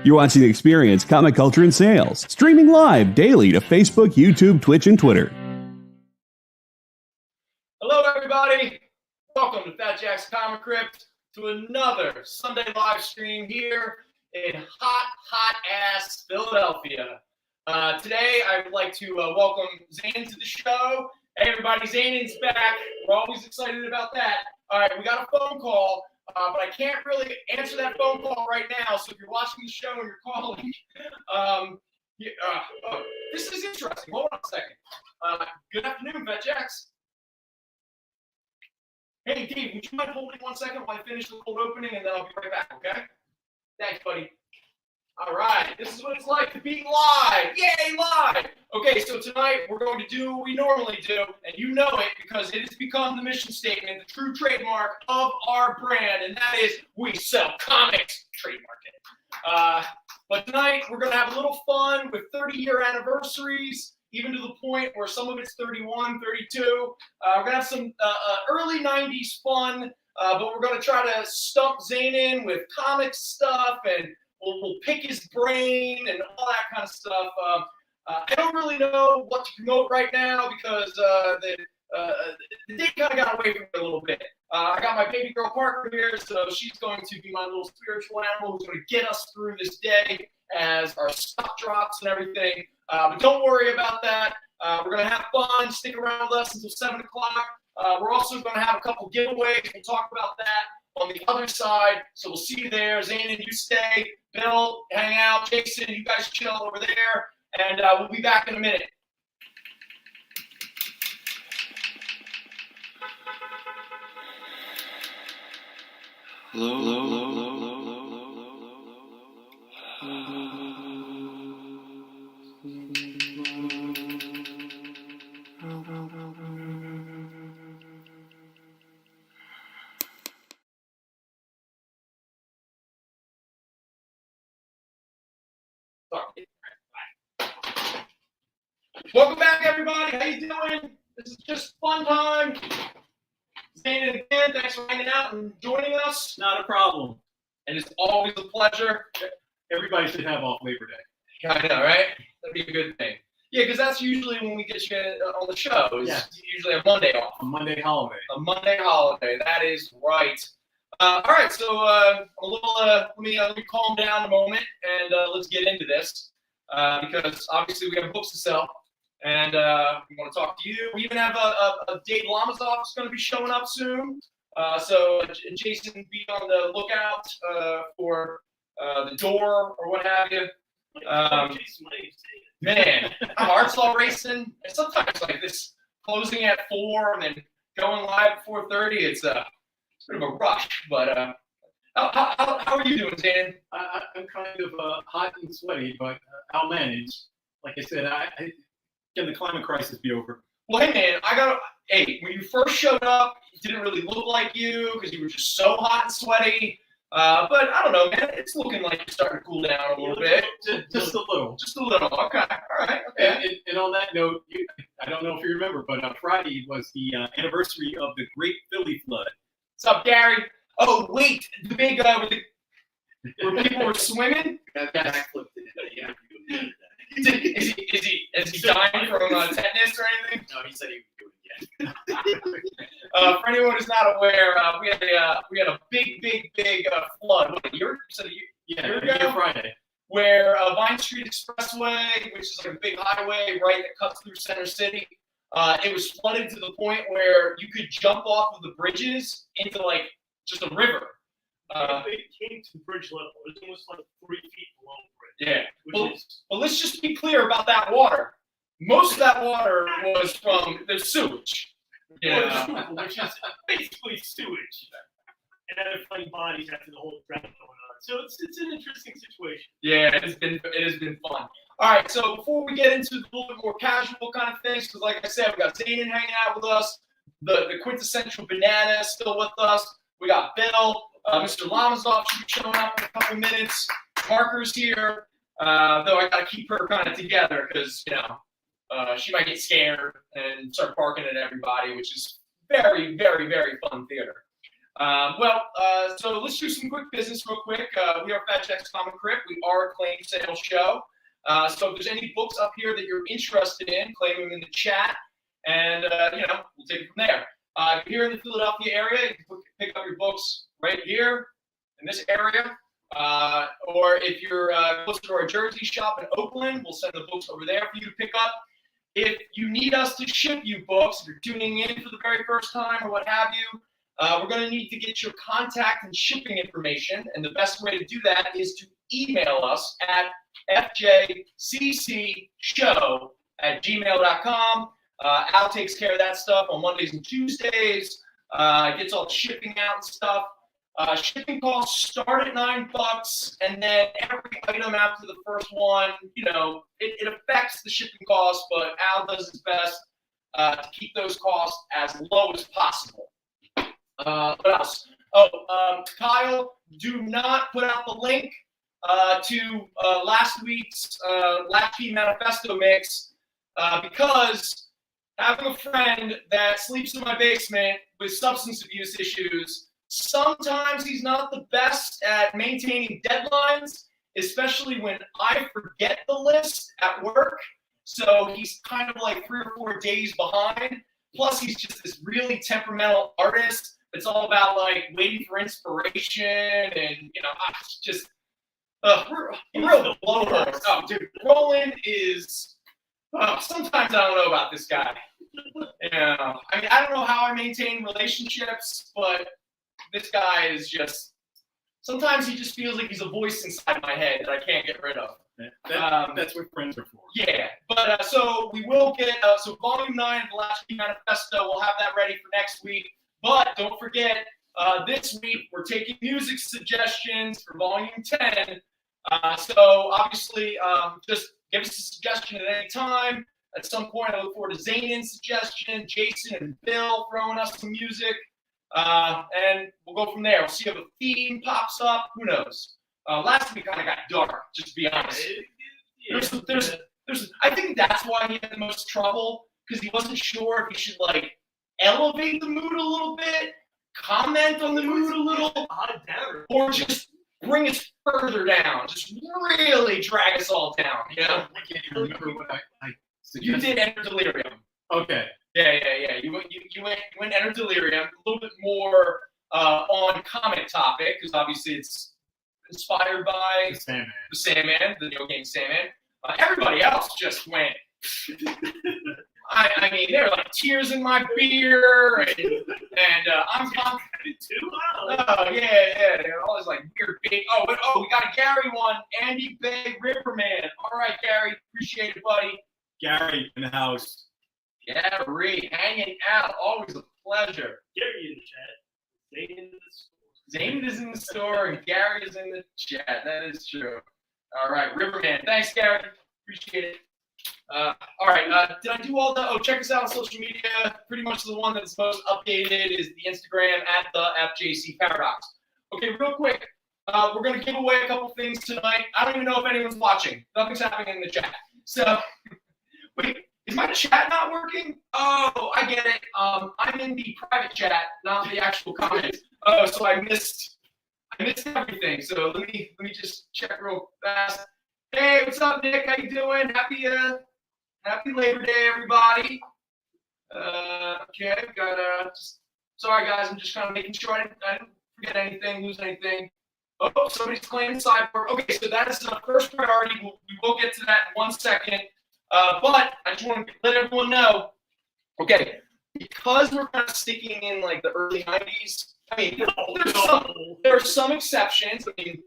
You're watching Experience Comic Culture and Sales, streaming live daily to Facebook, YouTube, Twitch, and Twitter. Hello, everybody. Welcome to Fat Jack's Comicrypt, to another Sunday live stream here in hot-ass Philadelphia. Today, I would like to welcome Zane to the show. Hey, everybody, Zane's back. We're always excited about that. All right, we got a phone call. But I can't really answer that phone call right now. So if you're watching the show and you're calling, this is interesting. Hold on a second. Good afternoon, Fat Jacks. Hey, Dave, would you mind holding 1 second while I finish the cold opening, and then I'll be right back, okay? Thanks, buddy. All right, this is what it's like to be live. Yay, live! Okay, so tonight we're going to do what we normally do, and you know it because it has become the mission statement, the true trademark of our brand, and that is we sell comics. Trademark it. But tonight we're going to have a little fun with 30-year anniversaries, even to the point where some of it's 31, 32. We're going to have some early 90s fun, but we're going to try to stump Zane in with comic stuff, and we'll pick his brain and all that kind of stuff. I don't really know what to promote right now because the day kind of got away from me a little bit. I got my baby girl Parker here, so she's going to be my little spiritual animal who's going to get us through this day as our stock drops and everything. But don't worry about that. We're going to have fun. Stick around with us until 7 o'clock. We're also going to have a couple giveaways. We'll talk about that on the other side. So we'll see you there. Zane, and you stay. Bill, hang out. Jason, you guys chill over there. And we'll be back in a minute. Hello. Welcome back, everybody. How you doing? This is just fun time. Zane and Ben, thanks for hanging out and joining us. Not a problem. And it's always a pleasure. Everybody should have off Labor Day. I know, right? That'd be a good thing. Yeah, because that's usually when we get you on the show. Yeah. Usually a Monday off. A Monday holiday. A Monday holiday. That is right. All right, so a little. Let me calm down a moment and let's get into this because obviously we have books to sell. And we want to talk to you. We even have a Dave Lamazov who's going to be showing up soon. So Jason, be on the lookout for the door or what have you. Man, my heart's all racing. And sometimes like this, closing at 4 and then going live at 4:30, it's a bit of a rush. But how are you doing, Dan? I'm kind of hot and sweaty, but I'll manage. Like I said, can the climate crisis be over? Well, hey, man, when you first showed up, it didn't really look like you because you were just so hot and sweaty. But I don't know, man. It's looking like you're starting to cool down a little bit. Just a little. Just a little. Okay. All right. Okay. And on that note, I don't know if you remember, but Friday was the anniversary of the Great Philly Flood. What's up, Gary? Oh, wait. The big, where people were swimming? Yeah. Is he dying from tetanus or anything? No, he said he would do it again. For anyone who's not aware, we had a big flood. What, a year ago? Friday. Where Vine Street Expressway, which is like a big highway, right, that cuts through Center City, it was flooded to the point where you could jump off of the bridges into like just a river. It came to bridge level. It was almost like 3 feet below the bridge. Yeah. But let's just be clear about that water. Most of that water was from the sewage. Yeah. Which is basically sewage. And then they're finding bodies after the whole drought going on. So it's an interesting situation. Yeah, it has been fun. All right, so before we get into a little bit more casual kind of things, because like I said, we got Zane hanging out with us, the quintessential banana is still with us. We got Bill, Mr. Lamazov should be showing up in a couple minutes. Parker's here, though I got to keep her kind of together because, she might get scared and start barking at everybody, which is very, very, very fun theater. So let's do some quick business real quick. We are Fat Jack's Comicrypt. We are a claim sale show. So if there's any books up here that you're interested in, claim them in the chat, and we'll take it from there. If you're here in the Philadelphia area, you can pick up your books right here in this area. Or if you're close to our Jersey shop in Oakland, we'll send the books over there for you to pick up. If you need us to ship you books, if you're tuning in for the very first time or what have you, we're going to need to get your contact and shipping information. And the best way to do that is to email us at fjccshow@gmail.com. Al takes care of that stuff on Mondays and Tuesdays. Gets all the shipping out and stuff. Shipping costs start at $9, and then every item after the first one, it affects the shipping costs, but Al does his best to keep those costs as low as possible. What else? Kyle, do not put out the link to last week's Latchkey Manifesto mix because having a friend that sleeps in my basement with substance abuse issues, sometimes he's not the best at maintaining deadlines, especially when I forget the list at work. So he's kind of like 3 or 4 days behind. Plus, he's just this really temperamental artist. It's all about like waiting for inspiration, and it's just real blowhard. Oh, dude, Roland is. Sometimes I don't know about this guy. I mean, I don't know how I maintain relationships, but this guy is just. Sometimes he just feels like he's a voice inside my head that I can't get rid of. That's what friends are for. Yeah, but so we will get Volume 9 of the Latchkey Manifesto. We'll have that ready for next week. But don't forget, this week we're taking music suggestions for Volume 10. So obviously, just give us a suggestion at any time. At some point, I look forward to Zayn's suggestion, Jason and Bill throwing us some music, and we'll go from there. We'll see if a theme pops up. Who knows? Last week kind of got dark, just to be honest. I think that's why he had the most trouble, because he wasn't sure if he should elevate the mood a little bit, comment on the mood a little, or just bring us further down. Just really drag us all down. I can't even remember what I suggested. You did Enter Delirium. Okay. Yeah. You went Enter Delirium, a little bit more on comic topic, because obviously it's inspired by the Sandman, the video game Sandman. Everybody else just went. I mean, there are like tears in my beer, and I'm too. Oh yeah. They're always like weird big. Oh, we got a Gary one. Andy Bay Riverman. All right, Gary, appreciate it, buddy. Gary in the house. Gary, hanging out, always a pleasure. Gary in the chat. Zane is in the store, and Gary is in the chat. That is true. All right, Riverman. Thanks, Gary. Appreciate it. All right, did I do all the? Oh, check us out on social media. Pretty much the one that's most updated is the Instagram at the FJC Paradox. Okay, real quick, we're gonna give away a couple things tonight. I don't even know if anyone's watching. Nothing's happening in the chat. So, wait, is my chat not working? Oh, I get it. I'm in the private chat, not the actual comments. Oh, so I missed everything. So let me just check real fast. Hey, what's up, Nick? How you doing? Happy Labor Day, everybody. Okay, sorry guys, I'm just kind of making sure I didn't forget anything, lose anything. Oh, somebody's claiming Cyborg. Okay, so that is the first priority. We will get to that in 1 second. But I just want to let everyone know, okay, because we're kind of sticking in like the early 90s, I mean, there are some exceptions. I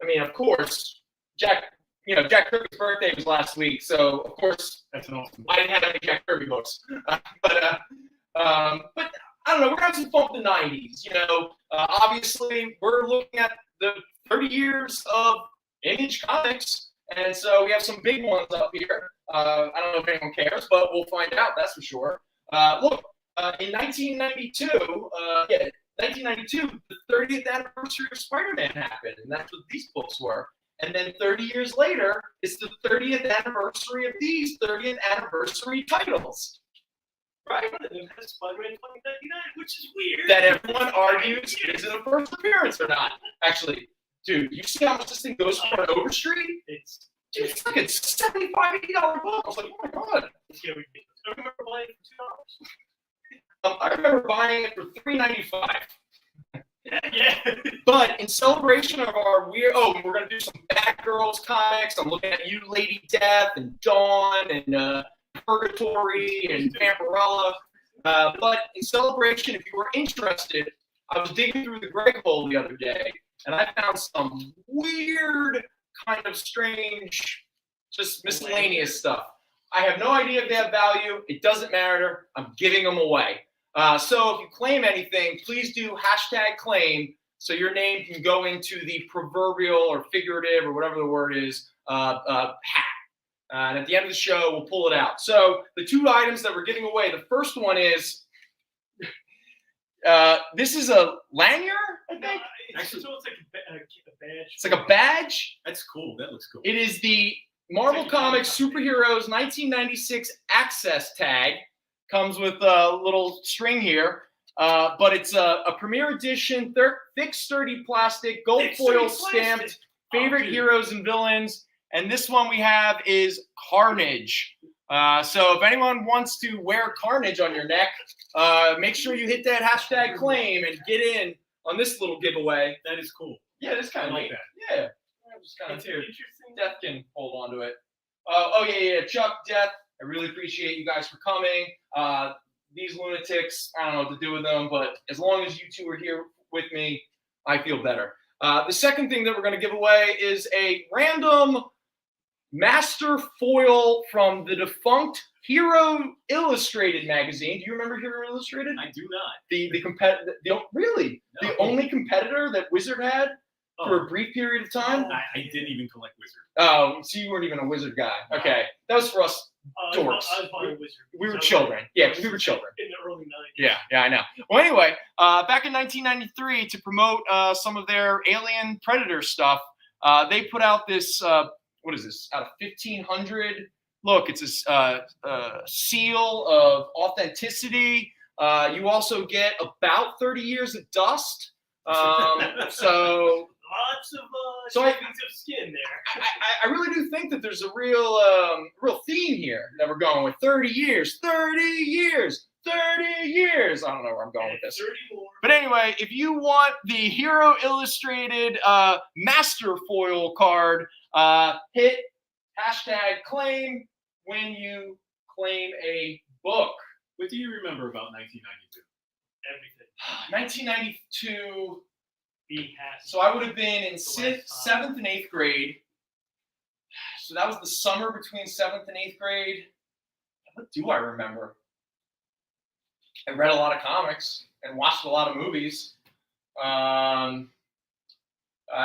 mean, of course, Jack Kirby's birthday was last week, so of course that's an awesome. I didn't have any Jack Kirby books, but I don't know. We're gonna have some fun with the '90s. Obviously we're looking at the 30 years of Image Comics, and so we have some big ones up here. I don't know if anyone cares, but we'll find out. That's for sure. Look, in 1992, the 30th anniversary of Spider-Man happened, and that's what these books were. And then 30 years later, it's the 30th anniversary of these 30th anniversary titles. Right? One of them has Spider-Man 2099, which is weird. That everyone argues is it a first appearance or not. Actually, dude, you see how much this thing goes for on Overstreet? It's Dude, it's like a $75, $80 book. I was like, oh my god. yeah, I remember buying it for $2. I remember buying it for $3.95. Yeah. But in celebration of our we're gonna do some Batgirls comics. I'm looking at you, Lady Death, and Dawn, and Purgatory, and Vampirella. But in celebration, if you were interested, I was digging through the Greg hole the other day, and I found some weird, kind of strange, just miscellaneous stuff. I have no idea if they have value. It doesn't matter. I'm giving them away. So if you claim anything, please do #claim so your name can go into the proverbial or figurative or whatever the word is hat. And at the end of the show, we'll pull it out. So the two items that we're giving away, the first one is this is a lanyard, I think. Actually, so it's like a badge. It's like a badge. That's cool. That looks cool. It is the Marvel Comics Superheroes 1996 Access tag. Comes with a little string here, but it's a premiere edition, thick, sturdy plastic, gold foil stamped, favorite heroes and villains. And this one we have is Carnage. So if anyone wants to wear Carnage on your neck, make sure you hit that #claim and get in on this little giveaway. That is cool. Yeah, that's kind of like neat. that. Yeah, just kind of It's here. interesting. Death can hold on to it. Oh yeah, Chuck, Death. I really appreciate you guys for coming. These lunatics, I don't know what to do with them, but as long as you two are here with me, I feel better. The second thing that we're going to give away is a random master foil from the defunct Hero Illustrated magazine. Do you remember Hero Illustrated? I do not. Really? No. The only competitor that Wizard had for a brief period of time? I didn't even collect Wizard. Oh, so you weren't even a Wizard guy. Okay. That was for us dorks. I was buying Wizard. We were children. Yeah, we were children. In the early 90s. Yeah, I know. Well, anyway, back in 1993, to promote some of their Alien Predator stuff, they put out this, what is this, out of 1,500? Look, it's a seal of authenticity. You also get about 30 years of dust. So Lots of shavings of skin there. I really do think that there's a real theme here that we're going with. 30 years, 30 years, 30 years. I don't know where I'm going with this. 30 more. But anyway, if you want the Hero Illustrated Master Foil card, hit #claim when you claim a book. What do you remember about 1992? Everything. 1992. Being happy. So I would have been in 7th and 8th grade. So that was the summer between 7th and 8th grade. What do I remember? I read a lot of comics and watched a lot of movies. I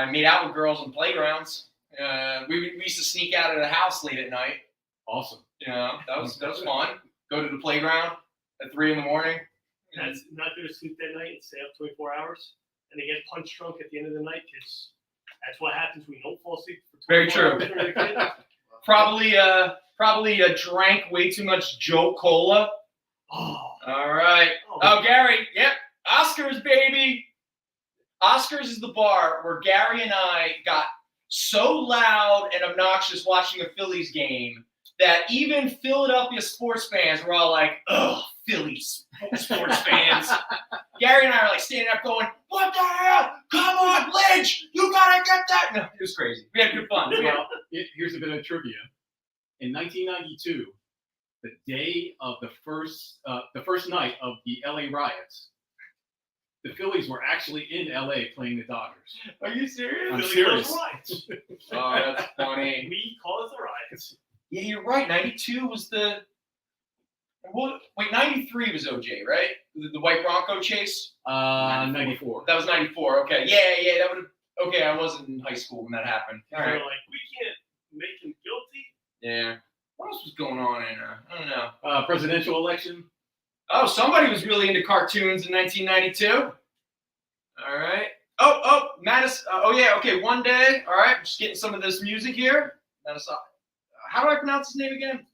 made out with girls in playgrounds. We used to sneak out of the house late at night. Awesome. You know, that was fun. Go to the playground at 3 in the morning. That's not going to sleep that night and stay up 24 hours. And they get punch drunk at the end of the night because that's what happens when you don't fall asleep for 24 Very true. hours when you're a kid. Probably drank way too much Joe Cola. Oh. All right. Oh, Gary. Yep. Oscars, baby. Oscars is the bar where Gary and I got so loud and obnoxious watching a Phillies game that even Philadelphia sports fans were all like, ugh, Phillies sports fans. Gary and I are like standing up going, what the hell? Come on, Lynch! You gotta get that! No, it was crazy. We had good fun. Well, here's a bit of trivia. In 1992, the day of the first night of the LA riots, the Phillies were actually in LA playing the Dodgers. Are you serious? I'm Philly serious. goes riots. Oh, that's funny. We cause the riots. Yeah, you're right. 92 was the. Well, wait, 93 was OJ, right? The white Bronco chase? 94. That was 94. Okay. Yeah. That would have. Okay, I wasn't in high school when that happened. All They're right. like, we can't make him guilty. Yeah. What else was going on in I don't know. Presidential election. Oh, somebody was really into cartoons in 1992. All right. Oh, Madison. Oh, yeah. Okay, one day. All right. Just getting some of this music here. Madison. How do I pronounce his name again?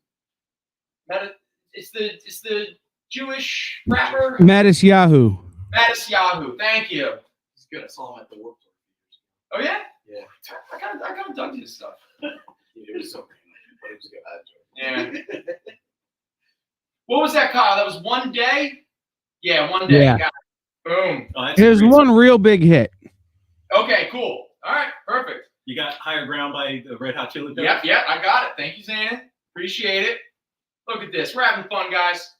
It's the Jewish rapper? Mattis Yahoo. Mattis Yahoo. Thank you. It's good. I saw him at the Warped Tour. Oh yeah? Yeah. I kind of dug his stuff. It was so but it was good. Yeah. What was that, Kyle? That was One Day? Yeah, One Day. Yeah. Got it. Boom. Oh, that's There's great. one real big hit. Okay, cool. All right, perfect. You got Higher Ground by the Red Hot Chili Peppers? Yep, I got it. Thank you, Zana. Appreciate it. Look at this. We're having fun, guys.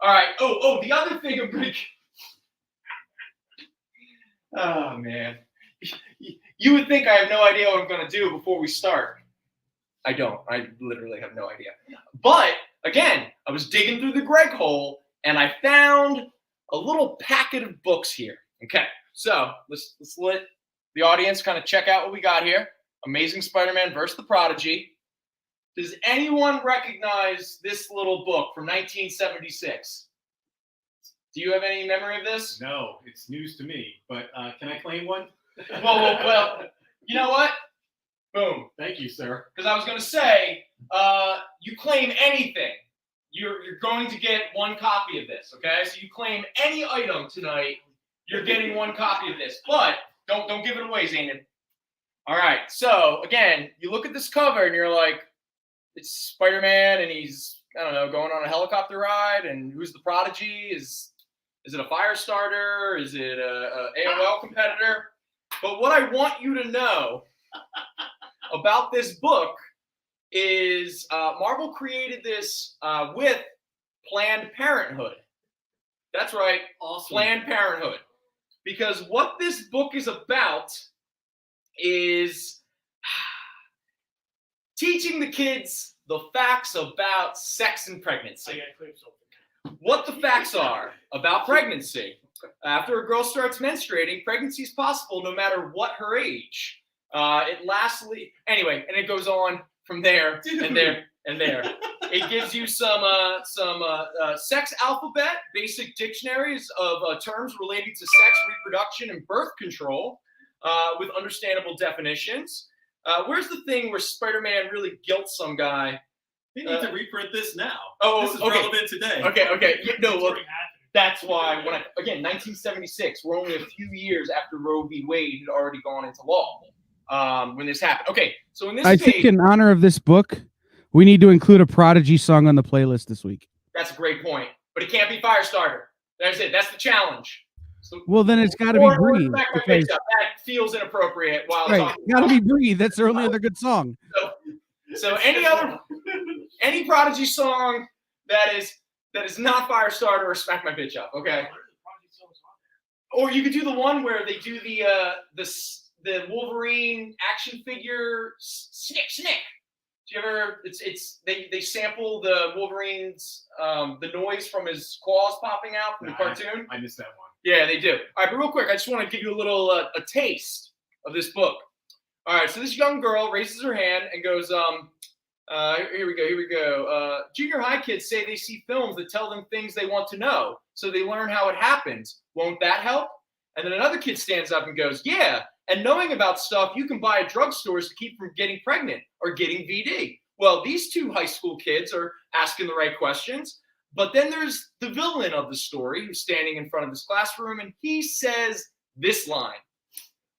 All right. Oh, the other thing I'm going to... Oh, man. You would think I have no idea what I'm going to do before we start. I don't. I literally have no idea. But, again, I was digging through the Greg hole, and I found a little packet of books here. Okay, so let's let the audience kind of check out what we got here. Amazing Spider-Man versus the Prodigy. Does anyone recognize this little book from 1976? Do you have any memory of this? No, it's news to me. But can I claim one? Well, you know what? Boom. Thank you, sir. Because I was going to say, you claim anything, you're going to get one copy of this, okay? So you claim any item tonight, you're getting one copy of this. But don't give it away, Zanin. All right. So, again, you look at this cover and you're like, it's Spider-Man and he's, I don't know, going on a helicopter ride. And who's the Prodigy? Is it a fire starter? Is it a AOL competitor? But what I want you to know about this book is Marvel created this with Planned Parenthood. That's right, Awesome. Planned Parenthood. Because what this book is about is teaching the kids the facts about sex and pregnancy. I gotta claim something. What the facts are about pregnancy. After a girl starts menstruating, pregnancy is possible no matter what her age. Anyway, and it goes on from there and there and there. It gives you some sex alphabet, basic dictionaries of terms relating to sex, reproduction, and birth control with understandable definitions. Where's the thing where Spider-Man really guilts some guy? They need to reprint this now. Oh, this is okay. relevant today. Okay. No, look. It's That's why, again, 1976, we're only a few years after Roe v. Wade had already gone into law when this happened. Okay, so in this I case, think in honor of this book, we need to include a Prodigy song on the playlist this week. that's a great point. But it can't be Firestarter. That's it. That's the challenge. So, Well, then it's got to be Breathe. Back my Because, bitch up. That feels inappropriate while right, talking. got to be Breathe. That's their only other good song. So any Prodigy song that is not Firestarter or Smack My Bitch Up, okay? Or you could do the one where they do the Wolverine action figure snick. Do you ever? They sample the Wolverine's the noise from his claws popping out from the cartoon. I missed that one. Yeah, they do. All right, but real quick, I just want to give you a little a taste of this book. All right, so this young girl raises her hand and goes, here we go. Junior high kids say they see films that tell them things they want to know, so they learn how it happens. Won't that help? And then another kid stands up and goes, yeah, and knowing about stuff you can buy at drugstores to keep from getting pregnant or getting VD. Well, these two high school kids are asking the right questions, but then there's the villain of the story who's standing in front of this classroom, and he says this line: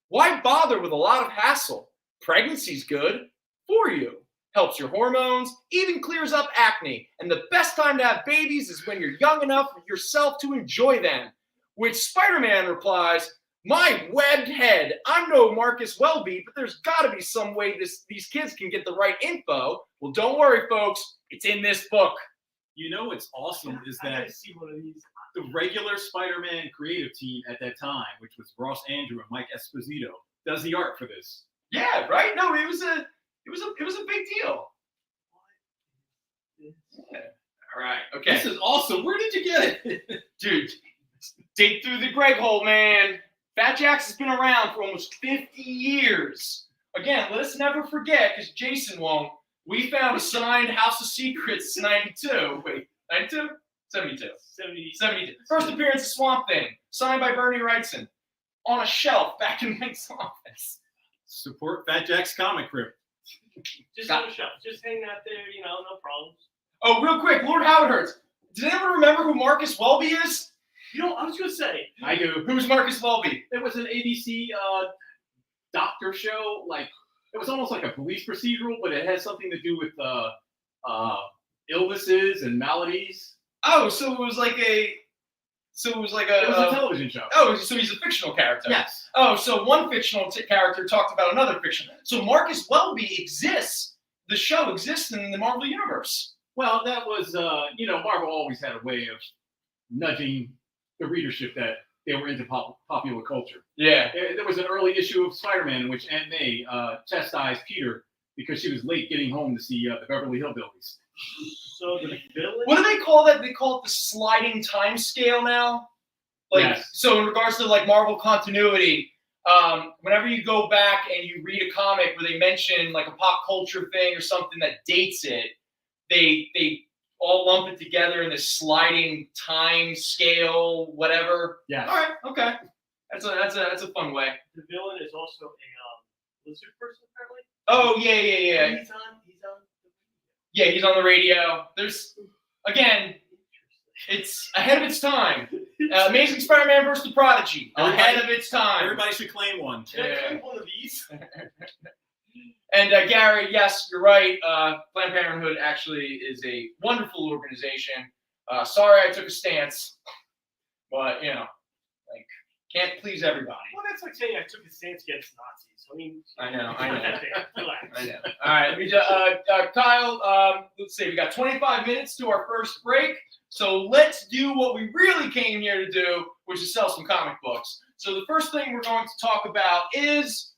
why bother with a lot of hassle? Pregnancy's good for you. Helps your hormones, even clears up acne. And the best time to have babies is when you're young enough yourself to enjoy them. Which Spider-Man replies, my webbed head, I'm no Marcus Welby, but there's got to be some way these kids can get the right info. Well, don't worry, folks. It's in this book. You know what's awesome is I that gotta see one of these. the regular Spider-Man creative team at that time, which was Ross Andrew and Mike Esposito, does the art for this. Yeah, right? No, it was a big deal. Yeah. All right. Okay. This is awesome. Where did you get it? Dude, dig through the Greg hole, man. Fat Jacks has been around for almost 50 years. Again, let us never forget, because Jason won't, we found a signed House of Secrets 92. Wait, 92? 72. 72. First appearance of Swamp Thing, signed by Bernie Wrightson, on a shelf back in Mike's office. Support Fat Jack's Comicrypt. Just on the shelf. Just hang out there, no problems. Oh, real quick, Lord Howard Hurts. Does anyone remember who Marcus Welby is? You know, I was gonna say. I do. Who's Marcus Welby? It was an ABC doctor show. Like it was almost like a police procedural, but it had something to do with illnesses and maladies. Oh, so it was like a. It was a television show. Oh, so he's a fictional character. Yes. Oh, so one fictional character talked about another fiction. So Marcus Welby exists. The show exists in the Marvel universe. Well, that was Marvel always had a way of nudging the readership that they were into popular culture. Yeah. There was an early issue of Spider-Man in which Aunt May chastised Peter because she was late getting home to see the Beverly Hillbillies. So the villain. What do they call that? They call it the sliding time scale now. Like, Yes. So in regards to like Marvel continuity, whenever you go back and you read a comic where they mention like a pop culture thing or something that dates it, they all lump it together in this sliding time scale, whatever. Yes. All right. Okay. That's a fun way. The villain is also a lizard person, apparently. Oh yeah. He's on. Yeah, he's on the radio. There's, again, it's ahead of its time. Amazing Spider-Man vs. the Prodigy. Ahead of its time. Everybody should claim one. Can I claim one of these? And Gary, yes, you're right. Planned Parenthood actually is a wonderful organization. Sorry I took a stance, but, can't please everybody. Well, that's like saying I took a stance against Nazis. I mean, I know. Relax. I know. All right, let me just, Kyle, let's see, we got 25 minutes to our first break. So let's do what we really came here to do, which is sell some comic books. So the first thing we're going to talk about is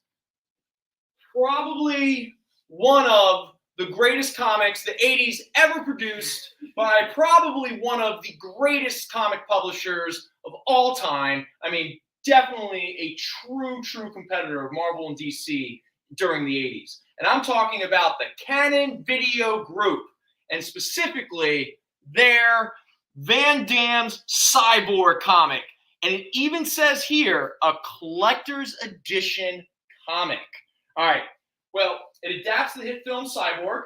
probably one of the greatest comics the 80s ever produced by probably one of the greatest comic publishers of all time. I mean, definitely a true competitor of Marvel and DC during the 80s. And I'm talking about the Canon Video Group, and specifically their Van Damme's Cyborg comic. And it even says here, a collector's edition comic. All right. Well, it adapts the hit film Cyborg,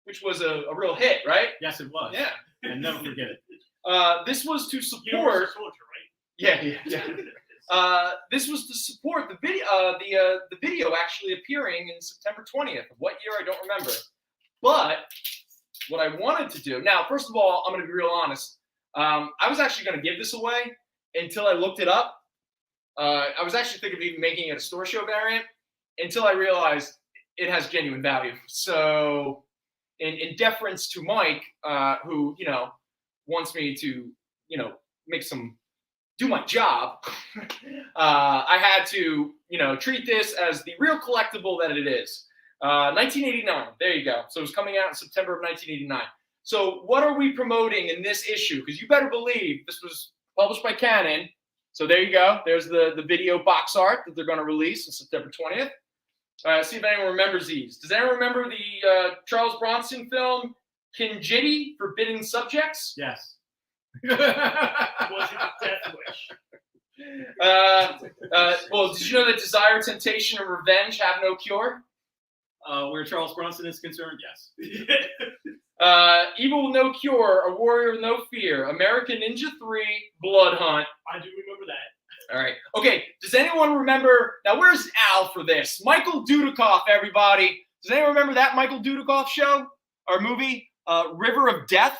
which was a real hit, right? Yes, it was. Yeah. And never forget it. This was to support. Universal Soldier, right? Yeah. This was to support the video. The video actually appearing in September 20th. What year I don't remember. But what I wanted to do now, first of all, I'm going to be real honest. I was actually going to give this away until I looked it up. I was actually thinking of even making it a store show variant until I realized it has genuine value. So, in deference to Mike, who wants me to do my job, I had to treat this as the real collectible that it is. 1989. There you go. So it was coming out in September of 1989. So what are we promoting in this issue? Because you better believe this was published by Canon. So there you go. There's the video box art that they're going to release on September 20th. See if anyone remembers these. Does anyone remember the Charles Bronson film Kinjiti, Forbidden Subjects? Yes. Was it Death Wish? Well, did you know that desire, temptation, and revenge have no cure? Where Charles Bronson is concerned, yes. Evil with no cure, a warrior with no fear, American Ninja 3, Blood Hunt. I do remember that. All right. Okay. Does anyone remember? Now, where's Al for this? Michael Dudikoff, everybody. Does anyone remember that Michael Dudikoff show or movie, River of Death?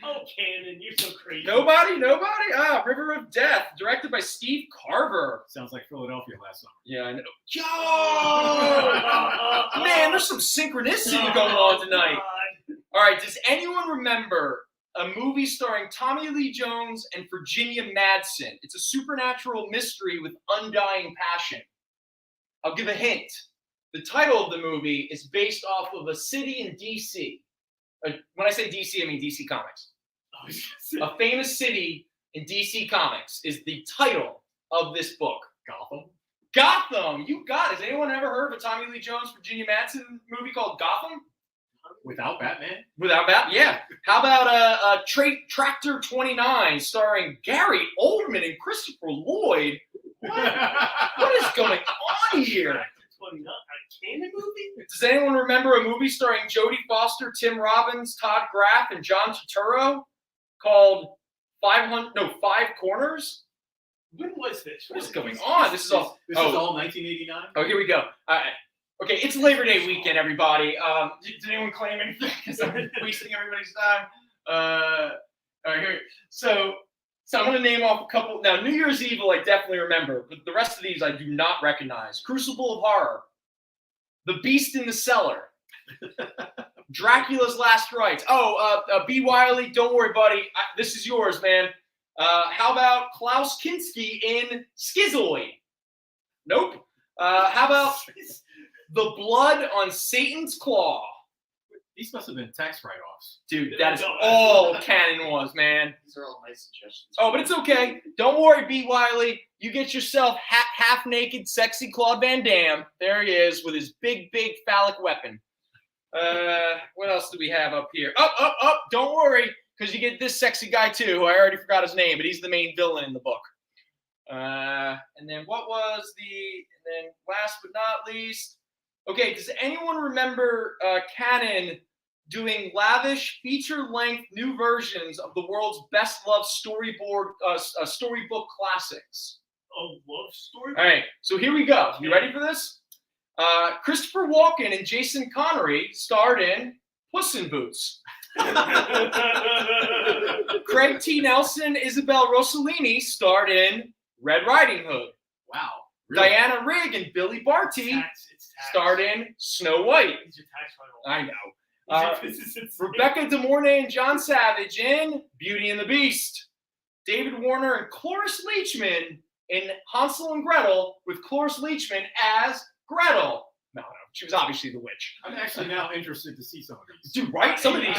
Oh, Canon, you're so crazy. Nobody? River of Death, directed by Steve Carver. Sounds like Philadelphia last summer. Yeah, I know. Yo! Man, there's some synchronicity going on tonight. All right, does anyone remember a movie starring Tommy Lee Jones and Virginia Madsen? It's a supernatural mystery with undying passion. I'll give a hint. The title of the movie is based off of a city in D.C. When I say DC, I mean DC Comics. A famous city in DC Comics is the title of this book. Gotham! You got it. Has anyone ever heard of a Tommy Lee Jones, Virginia Madsen movie called Gotham? Without Batman? Without Batman? Yeah. How about Tractor 29 starring Gary Oldman and Christopher Lloyd? What is going on here? canon movie? Does anyone remember a movie starring Jodie Foster, Tim Robbins, Todd Graff, and John Turturro called Five Corners? When was this? What is going on? This is all 1989. Oh, here we go. Okay, it's Labor Day weekend, everybody. Did anyone claim anything? Because I'm wasting everybody's time. All right, here. So I'm going to name off a couple. Now, New Year's Evil, I definitely remember, but the rest of these I do not recognize. Crucible of Horror, The Beast in the Cellar, Dracula's Last Rites. B. Wiley, don't worry, buddy. This is yours, man. How about Klaus Kinski in Schizoid? Nope. How about The Blood on Satan's Claw? These must have been tax write-offs. Dude, that is all canon was, man. These are all nice suggestions. Oh, but it's okay. Don't worry, B. Wiley. You get yourself half-naked, sexy Claude Van Damme. There he is with his big phallic weapon. What else do we have up here? Up. Don't worry, because you get this sexy guy, too. I already forgot his name, but he's the main villain in the book. And then what was and then last but not least, okay, does anyone remember Canon doing lavish feature-length new versions of the world's best-loved storybook classics? A love story? All right, so here we go. You ready for this? Christopher Walken and Jason Connery starred in Puss in Boots. Craig T. Nelson, Isabel Rossellini starred in Red Riding Hood. Wow. Really? Diana Rigg and Billy Barty It's tax. starred in Snow White. These are tax write-offs. I know. This is insane. Rebecca De Mornay and John Savage in Beauty and the Beast. David Warner and Cloris Leachman in Hansel and Gretel, with Cloris Leachman as Gretel. No, she was obviously the witch. I'm actually now interested to see some of these. Dude, right? Some of these.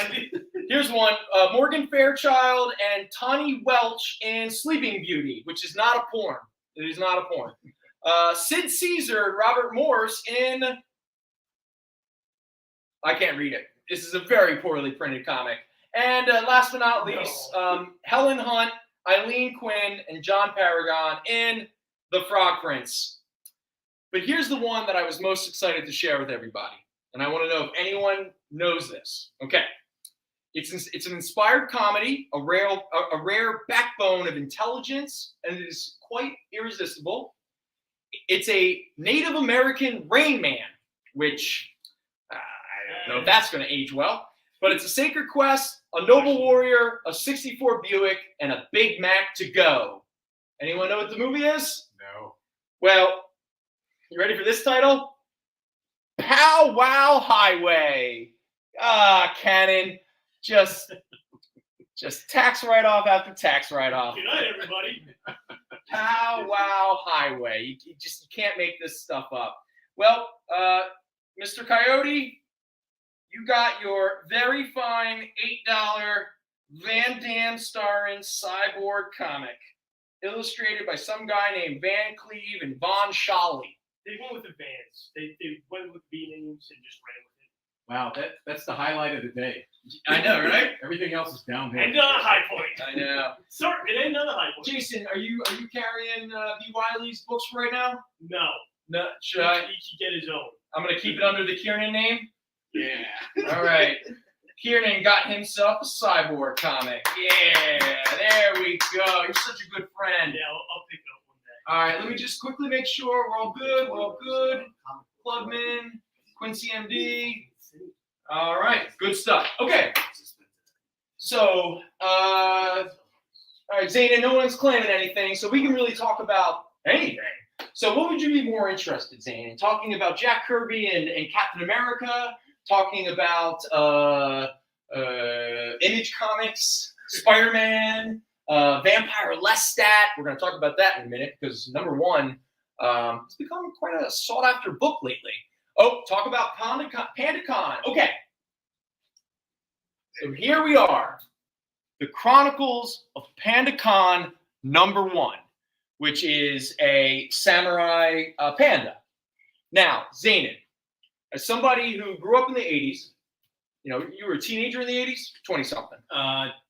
Here's one. Morgan Fairchild and Tawny Welch in Sleeping Beauty, which is not a porn. It is not a porn. Sid Caesar and Robert Morse in... I can't read it. This is a very poorly printed comic. And last but not least, Helen Hunt, Eileen Quinn, and John Paragon in The Frog Prince. But here's the one that I was most excited to share with everybody. And I want to know if anyone knows this. Okay. It's an inspired comedy, a rare backbone of intelligence, and it is quite irresistible. It's a Native American Rain Man, which... I don't know if that's going to age well, but it's a sacred quest, a noble warrior, a 64 Buick, and a Big Mac to go. Anyone know what the movie is? No. Well, you ready for this title? Pow Wow Highway. Canon. Just tax write-off after tax write-off. Good night, everybody. Pow Wow Highway. You can't make this stuff up. Well, Mr. Coyote, you got your very fine $8 Van Damme starring Cyborg comic, illustrated by some guy named Van Cleve and Von Scholly. They went with the Vans. They went with B names and just ran with it. Wow, that's the highlight of the day. I know, right? Everything else is downhill. And another high point. I know. Sorry, it ain't another high point. Jason, are you carrying B. Wiley's books right now? No. No. Should I? He can get his own. I'm gonna keep it under the Kiernan name. Yeah. All right. Kiernan got himself a Cyborg comic. Yeah, there we go. You're such a good friend. Yeah, I'll pick it up one day. All right, let me just quickly make sure we're all good. We're all good. Plugman, Quincy MD. All right, good stuff. Okay. So, all right, Zayna, no one's claiming anything, so we can really talk about anything. So what would you be more interested, Zane, in talking about Jack Kirby and Captain America, talking about Image Comics, Spider-Man, Vampire Lestat? We're going to talk about that in a minute because, number one, it's become quite a sought-after book lately. Oh, talk about Pandacon. Okay. So here we are. The Chronicles of Pandacon #1, which is a samurai panda. Now, Zainin, as somebody who grew up in the 80s, you know, you were a teenager in the 80s, 20-something.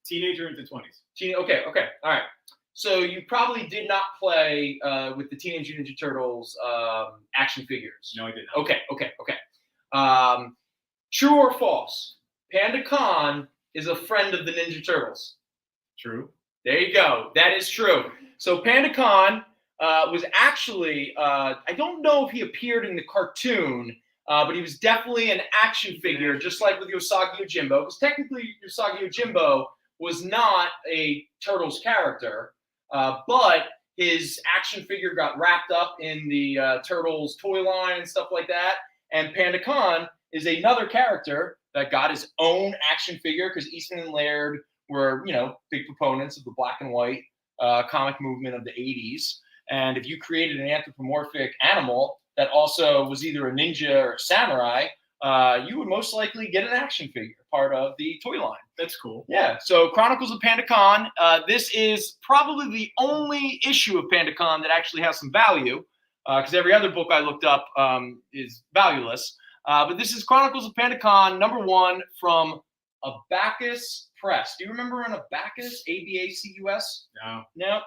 Teenager into 20s. Okay, all right. So you probably did not play with the Teenage Mutant Ninja Turtles action figures. No, I did not. Okay. True or false? Pandacon is a friend of the Ninja Turtles. True. There you go. That is true. So Pandacon was actually, I don't know if he appeared in the cartoon, but he was definitely an action figure, just like with Usagi Yojimbo, because technically Usagi Yojimbo was not a Turtles character, but his action figure got wrapped up in the Turtles toy line and stuff like that. And Pandacon is another character that got his own action figure because Easton and Laird were, big proponents of the black and white comic movement of the 80s. And if you created an anthropomorphic animal that also was either a ninja or a samurai, you would most likely get an action figure, part of the toy line. That's cool. Yeah, so Chronicles of Pandacon, this is probably the only issue of Pandacon that actually has some value, because every other book I looked up is valueless. But this is Chronicles of Pandacon, #1 from Abacus Press. Do you remember an Abacus? A-B-A-C-U-S? No. No?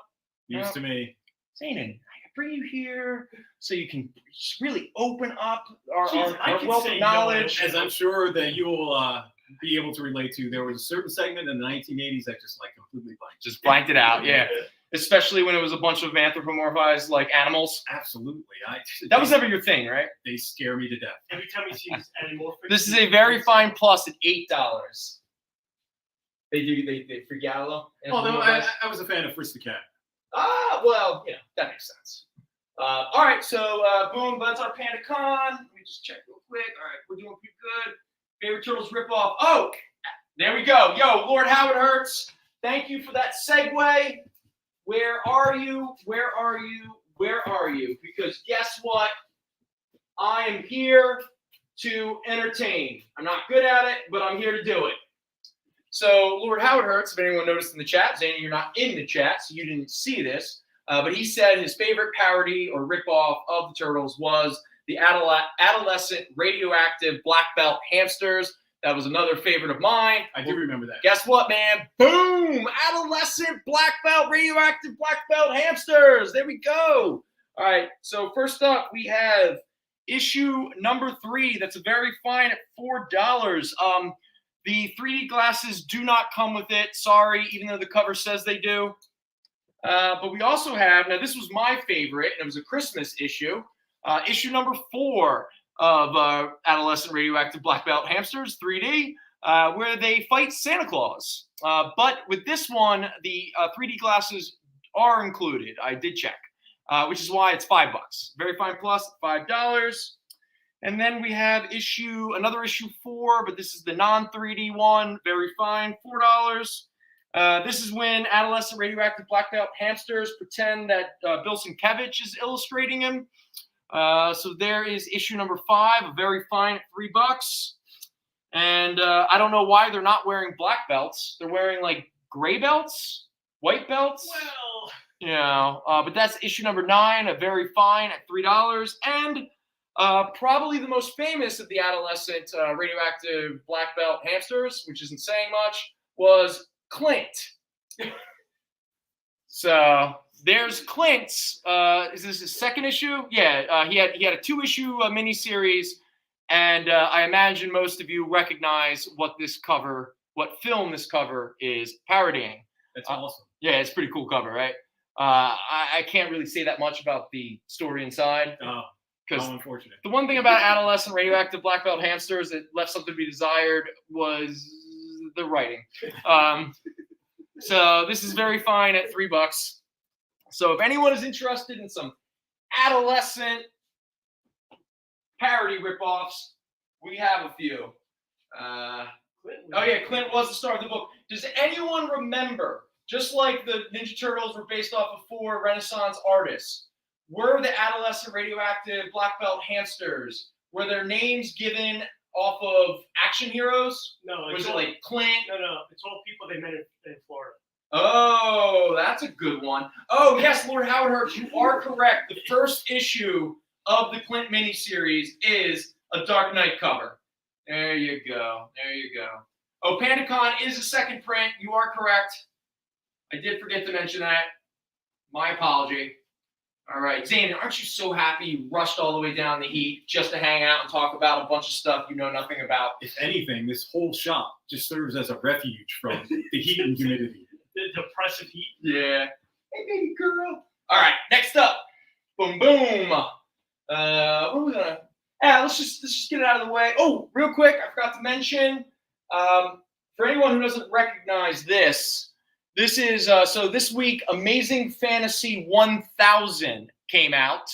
News to me. Zanin, I bring you here so you can just really open up our Jeez, wealth of knowledge. As I'm sure that you will be able to relate to, there was a certain segment in the 1980s that just completely blanked. Just blanked it out, yeah. Especially when it was a bunch of anthropomorphized animals. Absolutely. That was never your thing, right? They scare me to death. Every time you see this animal, This is a very fine plus at $8. They freak out a little. Oh, no, I was a fan of Frisk the Cat. Well, that makes sense. All right, so boom, that's our Pandacon. Let me just check real quick. All right, we're doing pretty good. Favorite Turtles ripoff. Oh, there we go. Yo, Lord Howard Hertz, thank you for that segue. Where are you? Where are you? Where are you? Because guess what? I am here to entertain. I'm not good at it, but I'm here to do it. So Lord Howard Hertz, if anyone noticed in the chat, Zane, you're not in the chat, so you didn't see this, but he said his favorite parody or ripoff of the Turtles was the adolescent radioactive black belt hamsters. That was another favorite of mine. I do remember that. Guess what, man? Boom! Adolescent black belt, radioactive black belt hamsters. There we go. All right, so first up, we have issue #3. That's a very fine at $4. The 3D glasses do not come with it. Sorry, even though the cover says they do. But we also have, now this was my favorite, and it was a Christmas issue. Issue #4 of Adolescent Radioactive Black Belt Hamsters, 3D, where they fight Santa Claus. But with this one, the 3D glasses are included. I did check, which is why it's $5. Very fine plus, $5. And then we have another issue 4, but this is the non-3D one. Very fine, $4. This is when adolescent radioactive black belt hamsters pretend that Bill Sienkiewicz is illustrating him. So there is issue #5, a very fine at $3. And I don't know why they're not wearing black belts. They're wearing gray belts, white belts. Well, but that's issue #9, a very fine at $3. And probably the most famous of the adolescent radioactive black belt hamsters, which isn't saying much, was Clint. So there's Clint's. Is this his second issue? Yeah, he had a 2-issue miniseries, and I imagine most of you recognize what film this cover is parodying. That's awesome. Yeah, it's a pretty cool cover, right? I can't really say that much about the story inside. Because unfortunate. The one thing about adolescent radioactive black belt hamsters that left something to be desired was the writing. So this is very fine at $3. So if anyone is interested in some adolescent parody ripoffs, we have a few. Clint was the star of the book. Does anyone remember, just like the Ninja Turtles were based off of 4 Renaissance artists, were the adolescent radioactive black belt hamsters, were their names given off of action heroes? No. Was it like Clint? No. It's all people they met in Florida. Oh, that's a good one. Oh, yes, Lord Howard Hertz, you are correct. The first issue of the Clint miniseries is a Dark Knight cover. There you go. Oh, Pandacon is a second print. You are correct. I did forget to mention that. My apology. All right, Zane, aren't you so happy you rushed all the way down the heat just to hang out and talk about a bunch of stuff you know nothing about? If anything, this whole shop just serves as a refuge from the heat and humidity. The depressive heat. Yeah. Hey, baby girl. All right, next up. Boom, boom. What are we gonna? Let's just get it out of the way. Oh, real quick, I forgot to mention. For anyone who doesn't recognize this, this is so this week, Amazing Fantasy 1000 came out.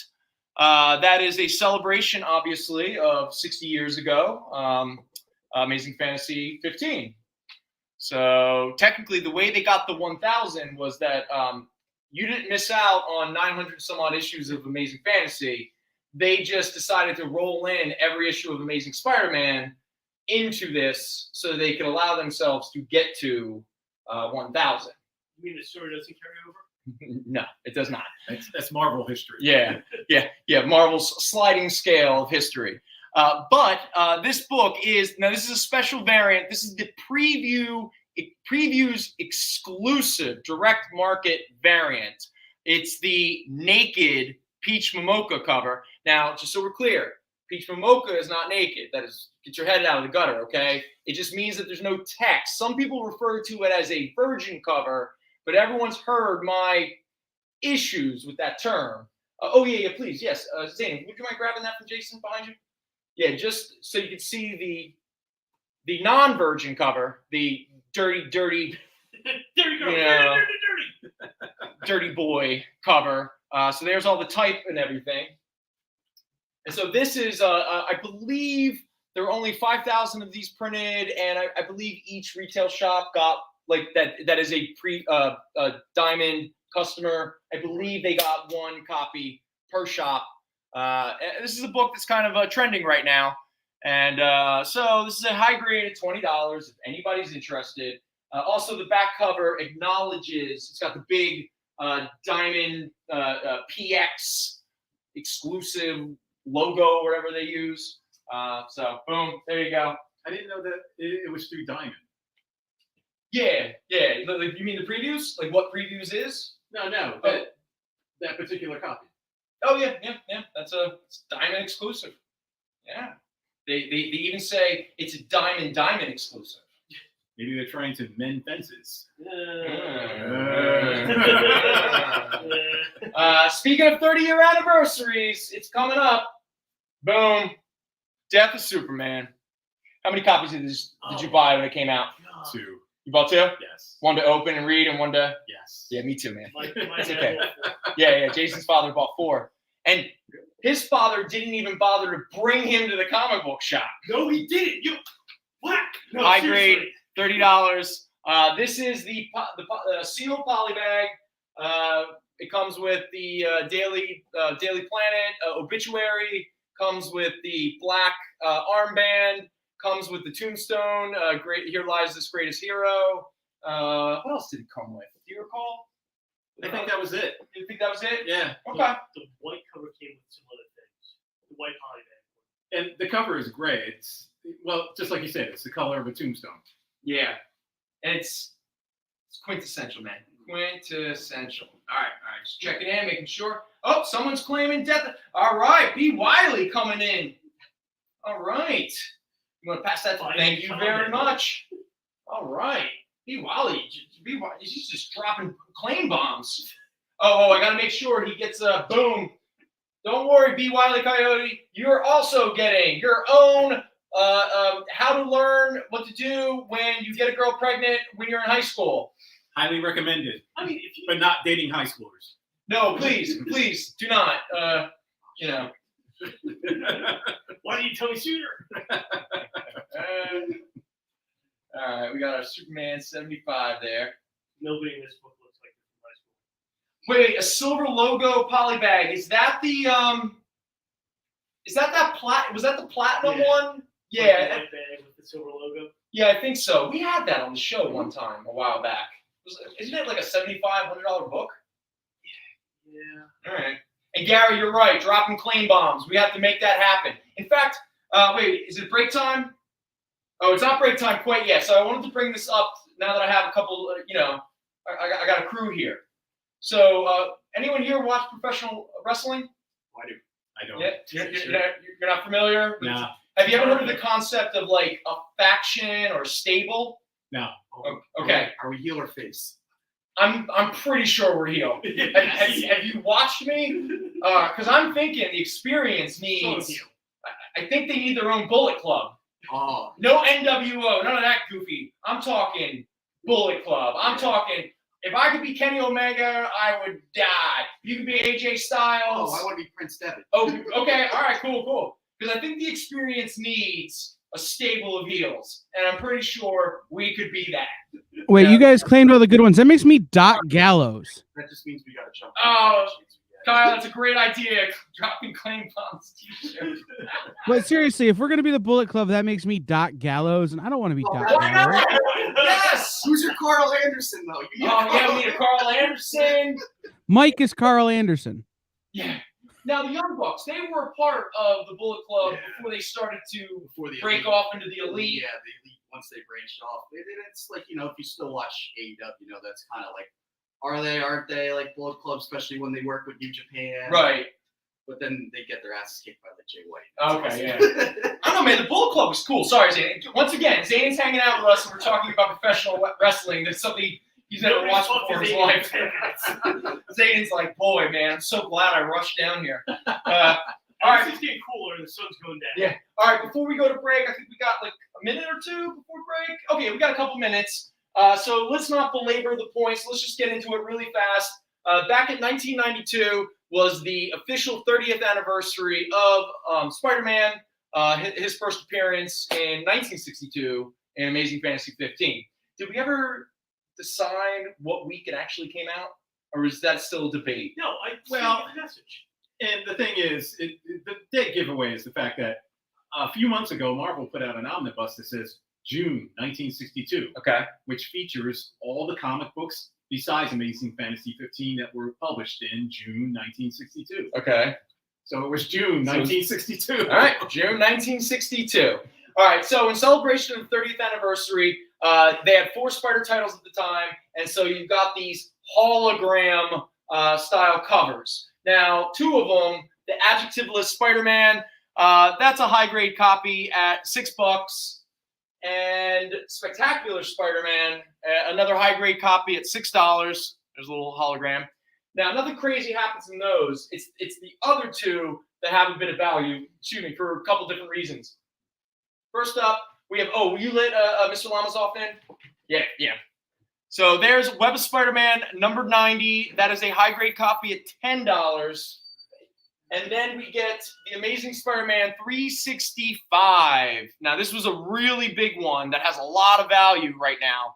That is a celebration, obviously, of 60 years ago. Amazing Fantasy 15. So technically, the way they got the 1000 was that you didn't miss out on 900 some odd issues of Amazing Fantasy. They just decided to roll in every issue of Amazing Spider-Man into this so they could allow themselves to get to 1000. You mean the story doesn't carry over? No, it does not. That's Marvel history. Yeah. Marvel's sliding scale of history. But this book is, now this is a special variant. This is the previews exclusive direct market variant. It's the naked Peach Momoka cover. Now, just so we're clear, Peach Momoka is not naked. That is, get your head out of the gutter, okay? It just means that there's no text. Some people refer to it as a virgin cover, but everyone's heard my issues with that term. Yeah, please, yes. Zane, would you mind grabbing that from Jason behind you? Yeah, just so you can see the non-virgin cover, the dirty, Dirty girl. you know, Dirty. dirty boy cover. So there's all the type and everything. And so this is, I believe there are only 5,000 of these printed, and I believe each retail shop got like that. That is a diamond customer. I believe they got one copy per shop. This is a book that's kind of trending right now, and so this is a high grade at $20 if anybody's interested. Also, the back cover acknowledges it's got the big diamond PX exclusive logo, or whatever they use. So boom, there you go. I didn't know that it was through Diamond. Yeah. Like, you mean the previews? Like what previews is? No, that particular copy. Oh yeah. It's Diamond exclusive. Yeah. They even say it's a Diamond exclusive. Maybe they're trying to mend fences. Speaking of 30-year anniversaries, it's coming up. Boom. Death of Superman. How many copies did you buy when it came out? 2. You bought 2? Yes. One to open and read, and one to... Yes. Yeah, me too, man. It's okay. Yeah. Jason's father bought 4. And his father didn't even bother to bring him to the comic book shop. No, he didn't. You what? No, High seriously. grade, $30. This is the sealed poly bag. It comes with the Daily Planet obituary. Comes with the black armband. Comes with the tombstone. Great, here lies this greatest hero. What else did it come with? Do you recall? I think that was it. You think that was it? Yeah. Okay. The white cover came with some other things. The white poly bag. And the cover is gray. It's, well, just like you said, it's the color of a tombstone. Yeah. And it's quintessential, man. Quintessential. All right. Just checking in, making sure. Oh, someone's claiming death. All right. B. Wiley coming in. All right. You want to pass that to thank you very much. All right. B. Wiley. He's just dropping claim bombs. Oh, I got to make sure he gets a boom. Don't worry, B. Wiley Coyote. You're also getting your own how to learn what to do when you get a girl pregnant when you're in higght school. Highly recommended. I mean, if you But not dating high schoolers. No, please do not. why didn't you tell me sooner? All right, we got our Superman 75 there. Nobody in this book looks like this from high school. Wait, a silver logo polybag. Is that the was that the platinum one? Yeah. Like the white bag with the silver logo. Yeah, I think so. We had that on the show one time a while back. Isn't it like a $7,500 book? Yeah. All right. And Gary, you're right. Dropping claim bombs. We have to make that happen. In fact, wait, is it break time? Oh, it's not break time quite yet. So I wanted to bring this up now that I have a couple, I got a crew here. So, anyone here watch professional wrestling? I don't. Yeah, you're not familiar? Nah. Have you ever heard of the concept of like a faction or stable? No. Okay. Are we heel or face? I'm pretty sure we're heel. Have you watched me? Because I'm thinking the experience needs. I think they need their own Bullet Club. Oh. No NWO, none of that goofy. I'm talking Bullet Club. I'm talking. If I could be Kenny Omega, I would die. You could be AJ Styles. Oh, I want to be Prince Devitt. Oh, okay. All right, cool. Because I think the experience needs a stable of heels. And I'm pretty sure we could be that. Wait, you guys claimed all the good ones. That makes me Doc Gallows. That just means we got to jump. Oh, Kyle, that's a great idea. Dropping claim bombs t-shirt. But seriously, if we're going to be the Bullet Club, that makes me Doc Gallows, and I don't want to be Doc Gallows. Yes! Who's your Carl Anderson, though? We need a Carl Anderson. Mike is Carl Anderson. Yeah. Now, the Young Bucks, they were a part of the Bullet Club before they started to break off into the Elite. Yeah, the Elite, once they branched off. It's like, if you still watch AEW, that's kind of like, are they, aren't they, like Bullet Club, especially when they work with New Japan. Right. But then they get their asses kicked by Jay White. Okay, yeah. I don't know, man. The Bullet Club was cool. Sorry, Zane. Once again, Zane's hanging out with us, and we're talking about professional wrestling. That's something he's never watched before in his life. Zane's like, boy, man, I'm so glad I rushed down here. All right. It's getting cooler, and the sun's going down. Yeah. All right, before we go to break, I think we got like a minute or two before break. Okay, we got a couple minutes. So let's not belabor the points. Let's just get into it really fast. Back in 1992 was the official 30th anniversary of Spider-Man, his first appearance in 1962 in Amazing Fantasy 15. Did we ever decide what week it actually came out? Or is that still a debate? No, the message. And the thing is, the dead giveaway is the fact that a few months ago, Marvel put out an omnibus that says June 1962, Okay. which features all the comic books besides Amazing Fantasy 15 that were published in June 1962. Okay. So it was June 1962. All right, June 1962. All right, so in celebration of the 30th anniversary, they had 4 Spider titles at the time, and so you've got these hologram style covers. Now, 2 of them, the adjectiveless Spider-Man, that's a high-grade copy at $6. And Spectacular Spider-Man, another high-grade copy at $6. There's a little hologram. Now, nothing crazy happens in those. It's the other 2 that have a bit of value, for a couple different reasons. First up, we have, will you let Mr. Lamazoff in? Yeah. So there's Web of Spider-Man, number 90. That is a high-grade copy at $10. And then we get the Amazing Spider-Man 365. Now, this was a really big one that has a lot of value right now.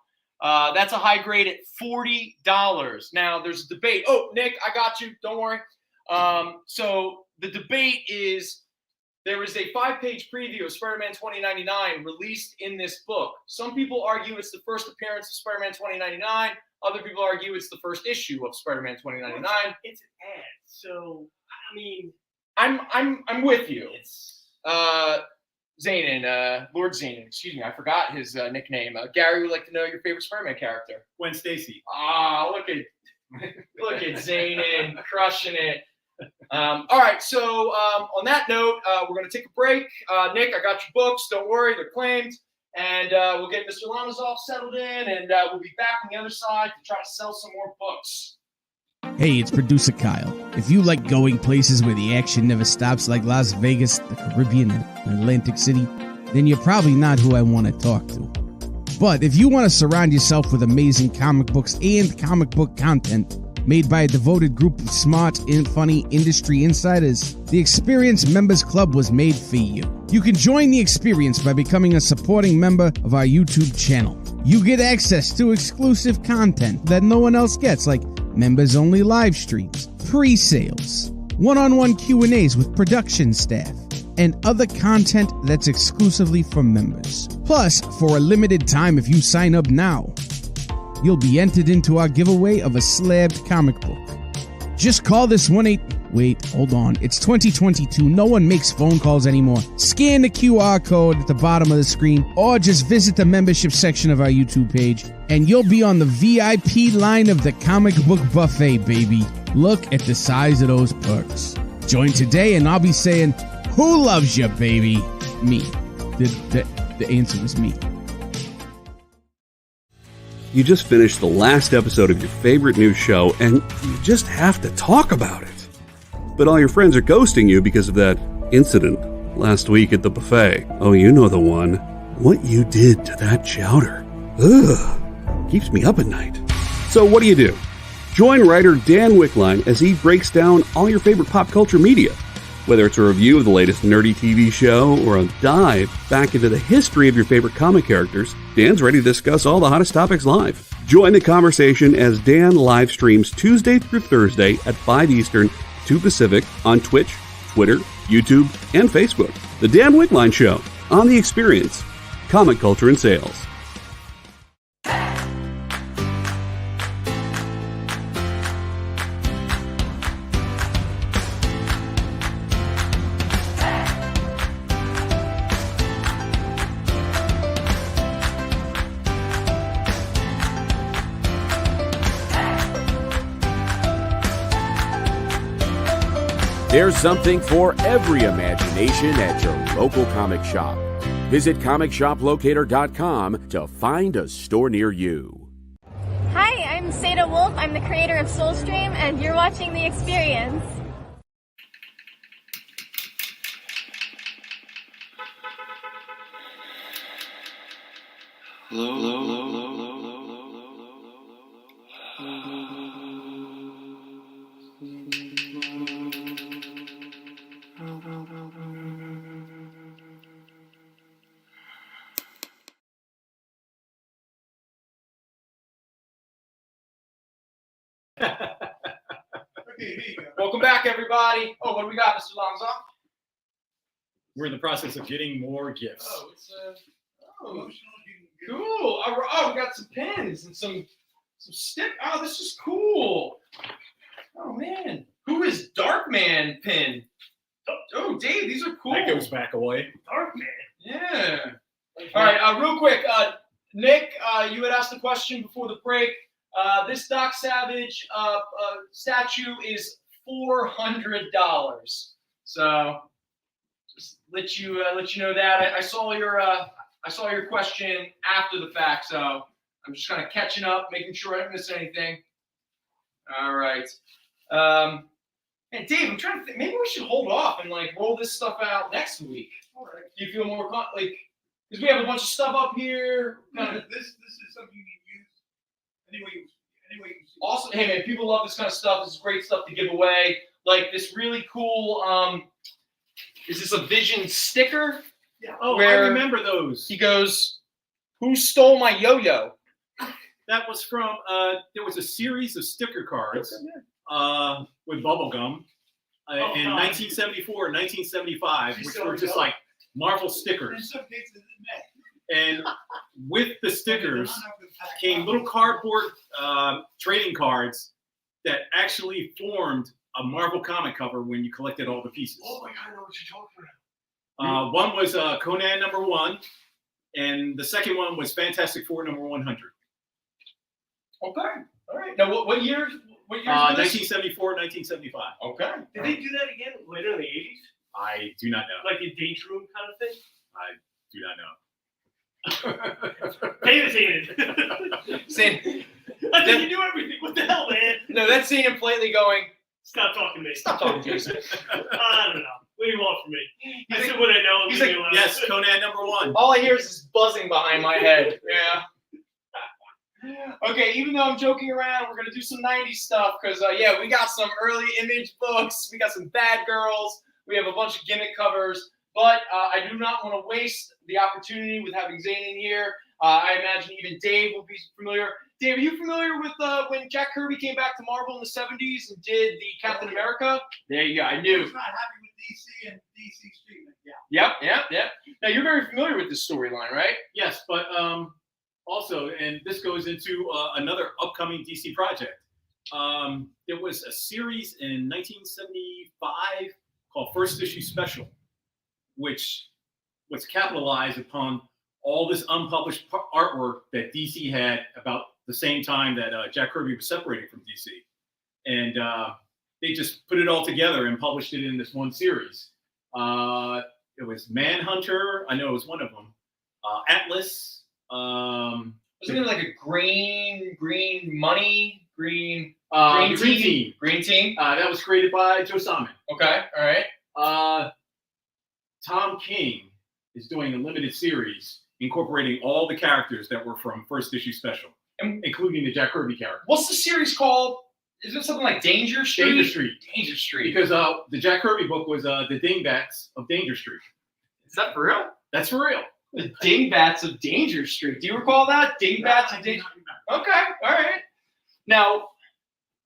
That's a high grade at $40. Now, there's a debate. Oh, Nick, I got you. Don't worry. So the debate is there is a 5-page preview of Spider-Man 2099 released in this book. Some people argue it's the first appearance of Spider-Man 2099. Other people argue it's the first issue of Spider-Man 2099. It's an ad, so I mean, I'm with you. Zanin, Lord Zanin, excuse me, I forgot his nickname. Gary would like to know your favorite Spider-Man character. Gwen Stacy. Look at Zanin crushing it. All right, so on that note, we're going to take a break. Nick, I got your books. Don't worry, they're claimed. And we'll get Mr. Lamazoff settled in, and we'll be back on the other side to try to sell some more books. Hey, it's producer Kyle. If you like going places where the action never stops, like Las Vegas, the Caribbean, and Atlantic City, then you're probably not who I want to talk to. But if you want to surround yourself with amazing comic books and comic book content made by a devoted group of smart and funny industry insiders, the Experience Members Club was made for you. You can join the experience by becoming a supporting member of our YouTube channel. You get access to exclusive content that no one else gets, like members-only live streams, pre-sales, one-on-one Q&As with production staff, and other content that's exclusively for members. Plus, for a limited time if you sign up now, you'll be entered into our giveaway of a slabbed comic book. Just call this Wait, hold on. It's 2022. No one makes phone calls anymore. Scan the QR code at the bottom of the screen or just visit the membership section of our YouTube page and you'll be on the VIP line of the comic book buffet, baby. Look at the size of those perks. Join today and I'll be saying, who loves you, baby? Me. The answer was me. You just finished the last episode of your favorite new show, and you just have to talk about it. But all your friends are ghosting you because of that incident last week at the buffet. Oh, you know the one. What you did to that chowder. Ugh. Keeps me up at night. So what do? Join writer Dan Wickline as he breaks down all your favorite pop culture media. Whether it's a review of the latest nerdy TV show or a dive back into the history of your favorite comic characters, Dan's ready to discuss all the hottest topics live. Join the conversation as Dan live streams Tuesday through Thursday at 5 Eastern, 2 Pacific on Twitch, Twitter, YouTube, and Facebook. The Dan Wickline Show, on The Experience, Comic Culture and Sales. There's something for every imagination at your local comic shop. Visit comicshoplocator.com to find a store near you. Hi, I'm Seda Wolf. I'm the creator of Soulstream, and you're watching The Experience. Welcome back, everybody. Oh, what do we got, Mr. Longzon? We're in the process of getting more gifts. Oh, it's cool. Oh, we got some pins and some stick. Oh, this is cool. Oh man, who is Darkman pin? Oh, Dave, these are cool. That goes back away. Darkman. Yeah. All right, real quick, Nick, you had asked a question before the break. This Doc Savage statue is $400. So just let you know that. I saw your question after the fact, so I'm just kind of catching up, making sure I didn't miss anything. All right. And Dave, I'm trying to think. Maybe we should hold off and roll this stuff out next week. All right. Do you feel more because we have a bunch of stuff up here? This is something you can use anyway. Also, hey man, people love this kind of stuff. This is great stuff to give away. Like this really cool. Is this a Vision sticker? Yeah. Oh, I remember those. He goes, "Who stole my yo-yo?" That was from. There was a series of sticker cards with bubblegum in 1974 and 1975, which were just like Marvel stickers. In some cases, it may. And with the stickers came little cardboard trading cards that actually formed a Marvel comic cover when you collected all the pieces. Oh my God, I know what you're talking about. One was Conan #1, and the second one was Fantastic Four #100. Okay, all right. Now, what year? What year? 1974, 1975. Okay. Did they do that again later in the 80s? I do not know. Like in Danger Room kind of thing? I do not know. Saying, I think you knew everything. What the hell, man? No, that's seeing him politely going, Stop talking to me. "Stop talking, Jason." I don't know. What do you want from me? I said what I know. He's like, yes, Conan #1. All I hear is this buzzing behind my head. Yeah. Okay, even though I'm joking around, we're going to do some 90s stuff because, we got some early Image books. We got some Bad Girls. We have a bunch of gimmick covers. But I do not want to waste the opportunity with having Zane in here. I imagine even Dave will be familiar. Dave, are you familiar with when Jack Kirby came back to Marvel in the 70s and did the Captain America? There you go. I knew. I was not happy with DC and DC's treatment. Yeah. Yep. Now, you're very familiar with this storyline, right? Yes, but also, and this goes into another upcoming DC project. There was a series in 1975 called First Issue Special, which was capitalized upon all this unpublished artwork that DC had about the same time that Jack Kirby was separating from DC. And they just put it all together and published it in this one series. It was Manhunter. I know it was one of them. Atlas. Wasn't there like a green money, green Team? Green Team. That was created by Joe Simon. Okay, all right. Tom King is doing a limited series incorporating all the characters that were from First Issue Special, including the Jack Kirby character. What's the series called? Is it something like Danger Street? Danger Street. Danger Street. Because the Jack Kirby book was the Dingbats of Danger Street. Is that for real? That's for real. The Dingbats of Danger Street. Do you recall that? Dingbats of Danger Street. Okay, all right. Now,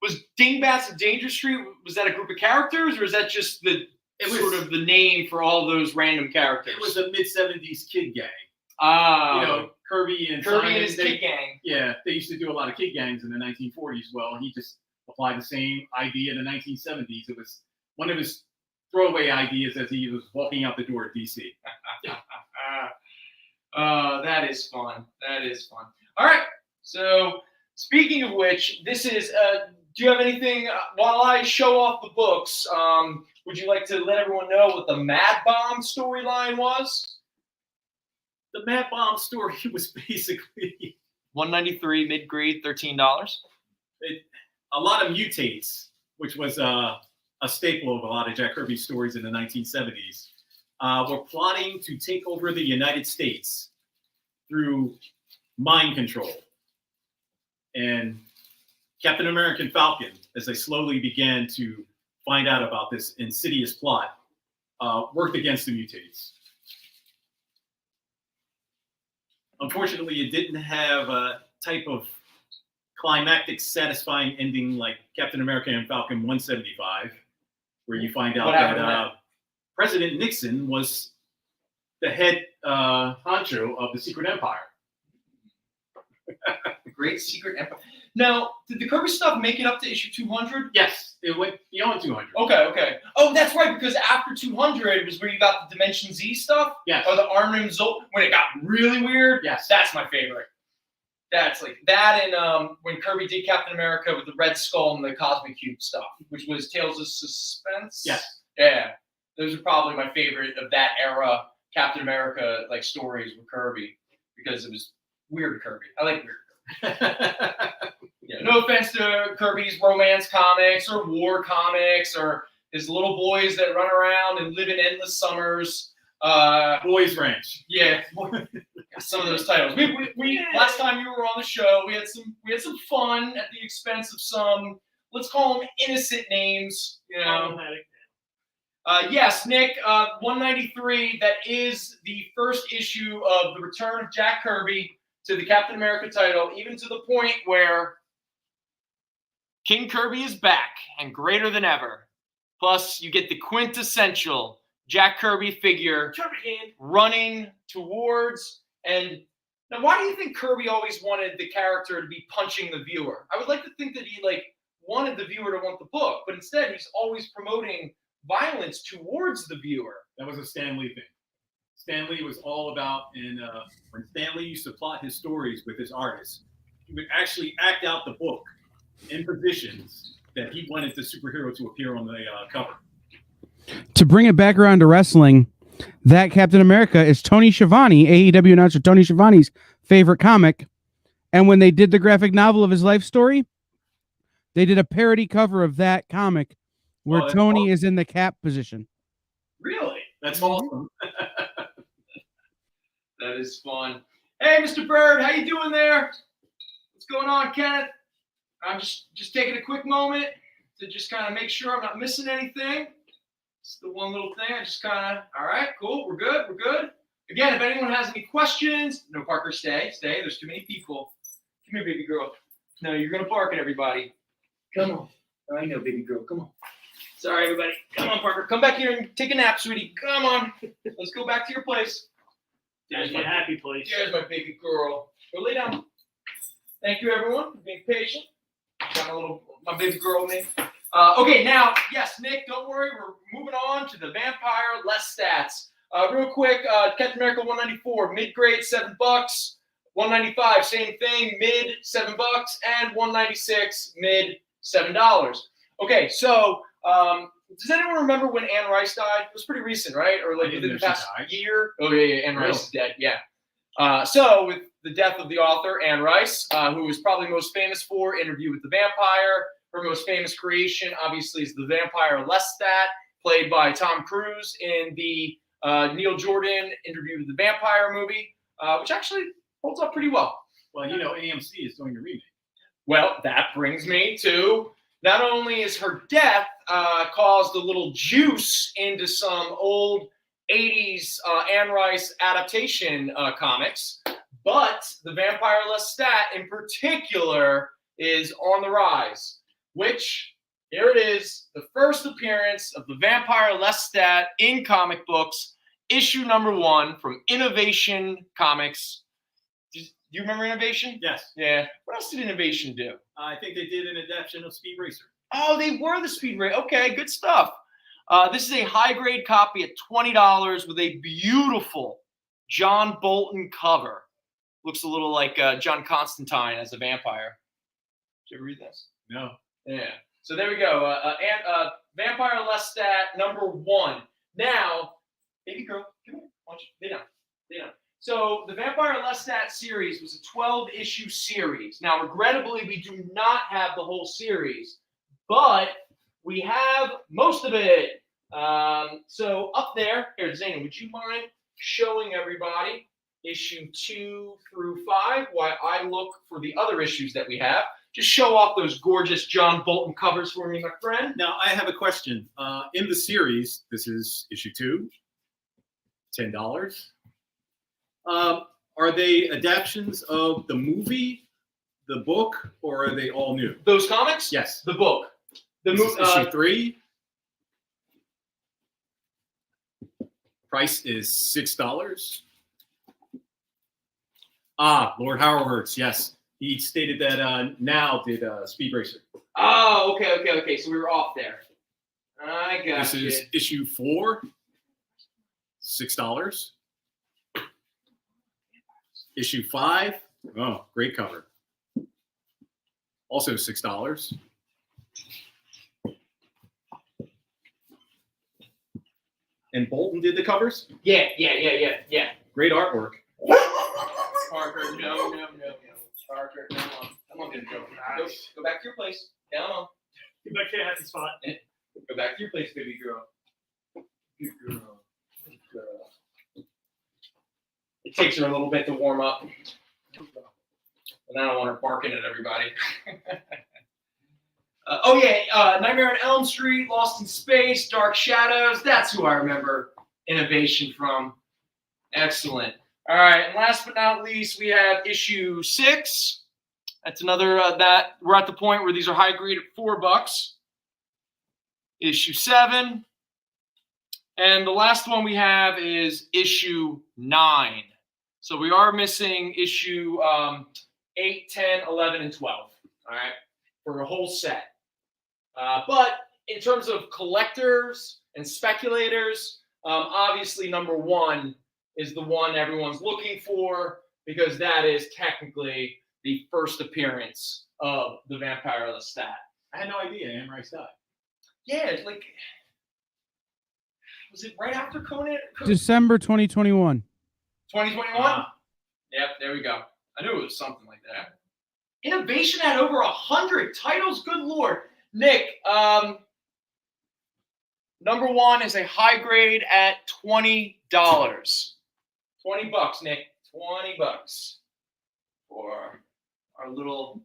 was Dingbats of Danger Street, was that a group of characters, or is that just the sort of the name for all those random characters? It was a mid-70s kid gang. Ah. You know, Kirby and his kid gang. Yeah, they used to do a lot of kid gangs in the 1940s. Well, he just applied the same idea in the 1970s. It was one of his throwaway ideas as he was walking out the door at DC. That is fun. That is fun. All right. So, speaking of which, this is. Do you have anything while I show off the books? Would you like to let everyone know what the Mad Bomb storyline was? The Mad Bomb story was basically $193 mid-grade, $13. A lot of mutates, which was a staple of a lot of Jack Kirby stories in the 1970s, were plotting to take over the United States through mind control. And Captain America and Falcon, as they slowly began to find out about this insidious plot, worked against the mutates. Unfortunately, it didn't have a type of climactic, satisfying ending like Captain America and Falcon 175, where you find out that President Nixon was the head honcho of the Secret Empire. The Great Secret Empire. Now, did the Kirby stuff make it up to issue 200? Yes, it went beyond 200. Okay. Oh, that's right, because after 200 was where you got the Dimension Z stuff? Yes. Or the Arnim Zolt, when it got really weird? Yes. That's my favorite. That's like that, and when Kirby did Captain America with the Red Skull and the Cosmic Cube stuff, which was Tales of Suspense. Yes. Yeah. Those are probably my favorite of that era Captain America like stories with Kirby, because it was weird Kirby. I like weird Kirby. Yeah, no offense to Kirby's romance comics or war comics or his little boys that run around and live in endless summers. Boys Ranch. Yeah, some of those titles. We last time you were on the show, we had some fun at the expense of some, let's call them innocent names. You know. Yes, Nick, 193. That is the first issue of the return of Jack Kirby to the Captain America title, even to the point where King Kirby is back and greater than ever. Plus, you get the quintessential Jack Kirby figure running towards. And now, why do you think Kirby always wanted the character to be punching the viewer? I would like to think that he wanted the viewer to want the book, but instead he's always promoting violence towards the viewer. That was a Stan Lee thing. Stan Lee was all about, and when Stan Lee used to plot his stories with his artists, he would actually act out the book in positions that he wanted the superhero to appear on the cover. To bring it back around to wrestling, that Captain America is Tony Schiavone, AEW announcer Tony Schiavone's favorite comic. And when they did the graphic novel of his life story, they did a parody cover of that comic where Tony awesome. is in the Cap position. Really? That's awesome. That is fun. Hey, Mr. Bird, how you doing there? What's going on, Kenneth? I'm just taking a quick moment to just kind of make sure I'm not missing anything. It's the one little thing. I just kind of, all right, cool, we're good. Again, if anyone has any questions, no, Parker, stay. There's too many people. Come here, baby girl. No, you're going to bark at everybody. Come on. I know, baby girl. Come on. Sorry, everybody. Come on, Parker. Come back here and take a nap, sweetie. Come on. Let's go back to your place. There's my happy place. There's my baby girl. Go lay down. Thank you, everyone, for being patient. my baby girl with me. Okay, now, yes, Nick, don't worry. We're moving on to the vampire Lestats. Real quick, Captain America 194, mid-grade, $7. 195, same thing, mid, $7, and 196, mid, $7. Okay, so does anyone remember when Anne Rice died? It was pretty recent, right? Or like within the past year? Oh yeah, Anne Rice is dead. Yeah. So with the death of the author Anne Rice, who is probably most famous for Interview with the Vampire. Her most famous creation, obviously, is the vampire Lestat, played by Tom Cruise in the Neil Jordan Interview with the Vampire movie, which actually holds up pretty well. Well, you know, AMC is doing a remake. Well, that brings me to not only is her death caused a little juice into some old 80s Anne Rice adaptation comics, but the vampire Lestat in particular is on the rise, which, here it is, the first appearance of the vampire Lestat in comic books, issue number 1 from Innovation Comics. Do you remember Innovation? Yes. Yeah. What else did Innovation do? I think they did an adaptation of Speed Racer. Oh, they were the Speed Racer. Okay, good stuff. This is a high-grade copy at $20 with a beautiful John Bolton cover. Looks a little like John Constantine as a vampire. Did you ever read this? No. Yeah. So there we go. Vampire Lestat number 1. Now, baby girl, come here. Why don't you lay down? Lay down. So the Vampire Lestat series was a 12-issue series. Now, regrettably, we do not have the whole series, but we have most of it. So up there, here, Zayn, would you mind showing everybody issue 2 through 5 while I look for the other issues that we have? Just show off those gorgeous John Bolton covers for me, my friend. Now, I have a question. In the series, this is issue 2, $10. Are they adaptions of the movie, the book, or are they all new? Those comics? Yes. The book. The This is issue 3. Price is $6. Lord Howard's, yes. He stated that Now did Speed Racer. Oh, okay. So we were off there. I got This is issue 4, $6. Issue 5, oh, great cover. Also $6. And Bolton did the covers? Yeah. Great artwork. Parker, no. Parker, come on, baby girl. Go back to your place. Come on. Get back to your happy spot. Go back to your place, baby girl. Good girl. It takes her a little bit to warm up. And I don't want her barking at everybody. Nightmare on Elm Street, Lost in Space, Dark Shadows. That's who I remember Innovation from. Excellent. All right, and last but not least, we have issue 6. That's another that we're at the point where these are high grade at $4. Issue 7. And the last one we have is issue 9. So we are missing issue 8, 10, 11, and 12. All right, for a whole set. But in terms of collectors and speculators, obviously number 1 is the one everyone's looking for because that is technically the first appearance of the vampire Lestat. I had no idea Anne Rice died. Yeah, it's like, was it right after Conan? December 2021. 2021? Yep, there we go. I knew it was something like that. Innovation had over 100 titles. Good Lord. Nick, number 1 is a high grade at $20. $20, Nick. $20 for our little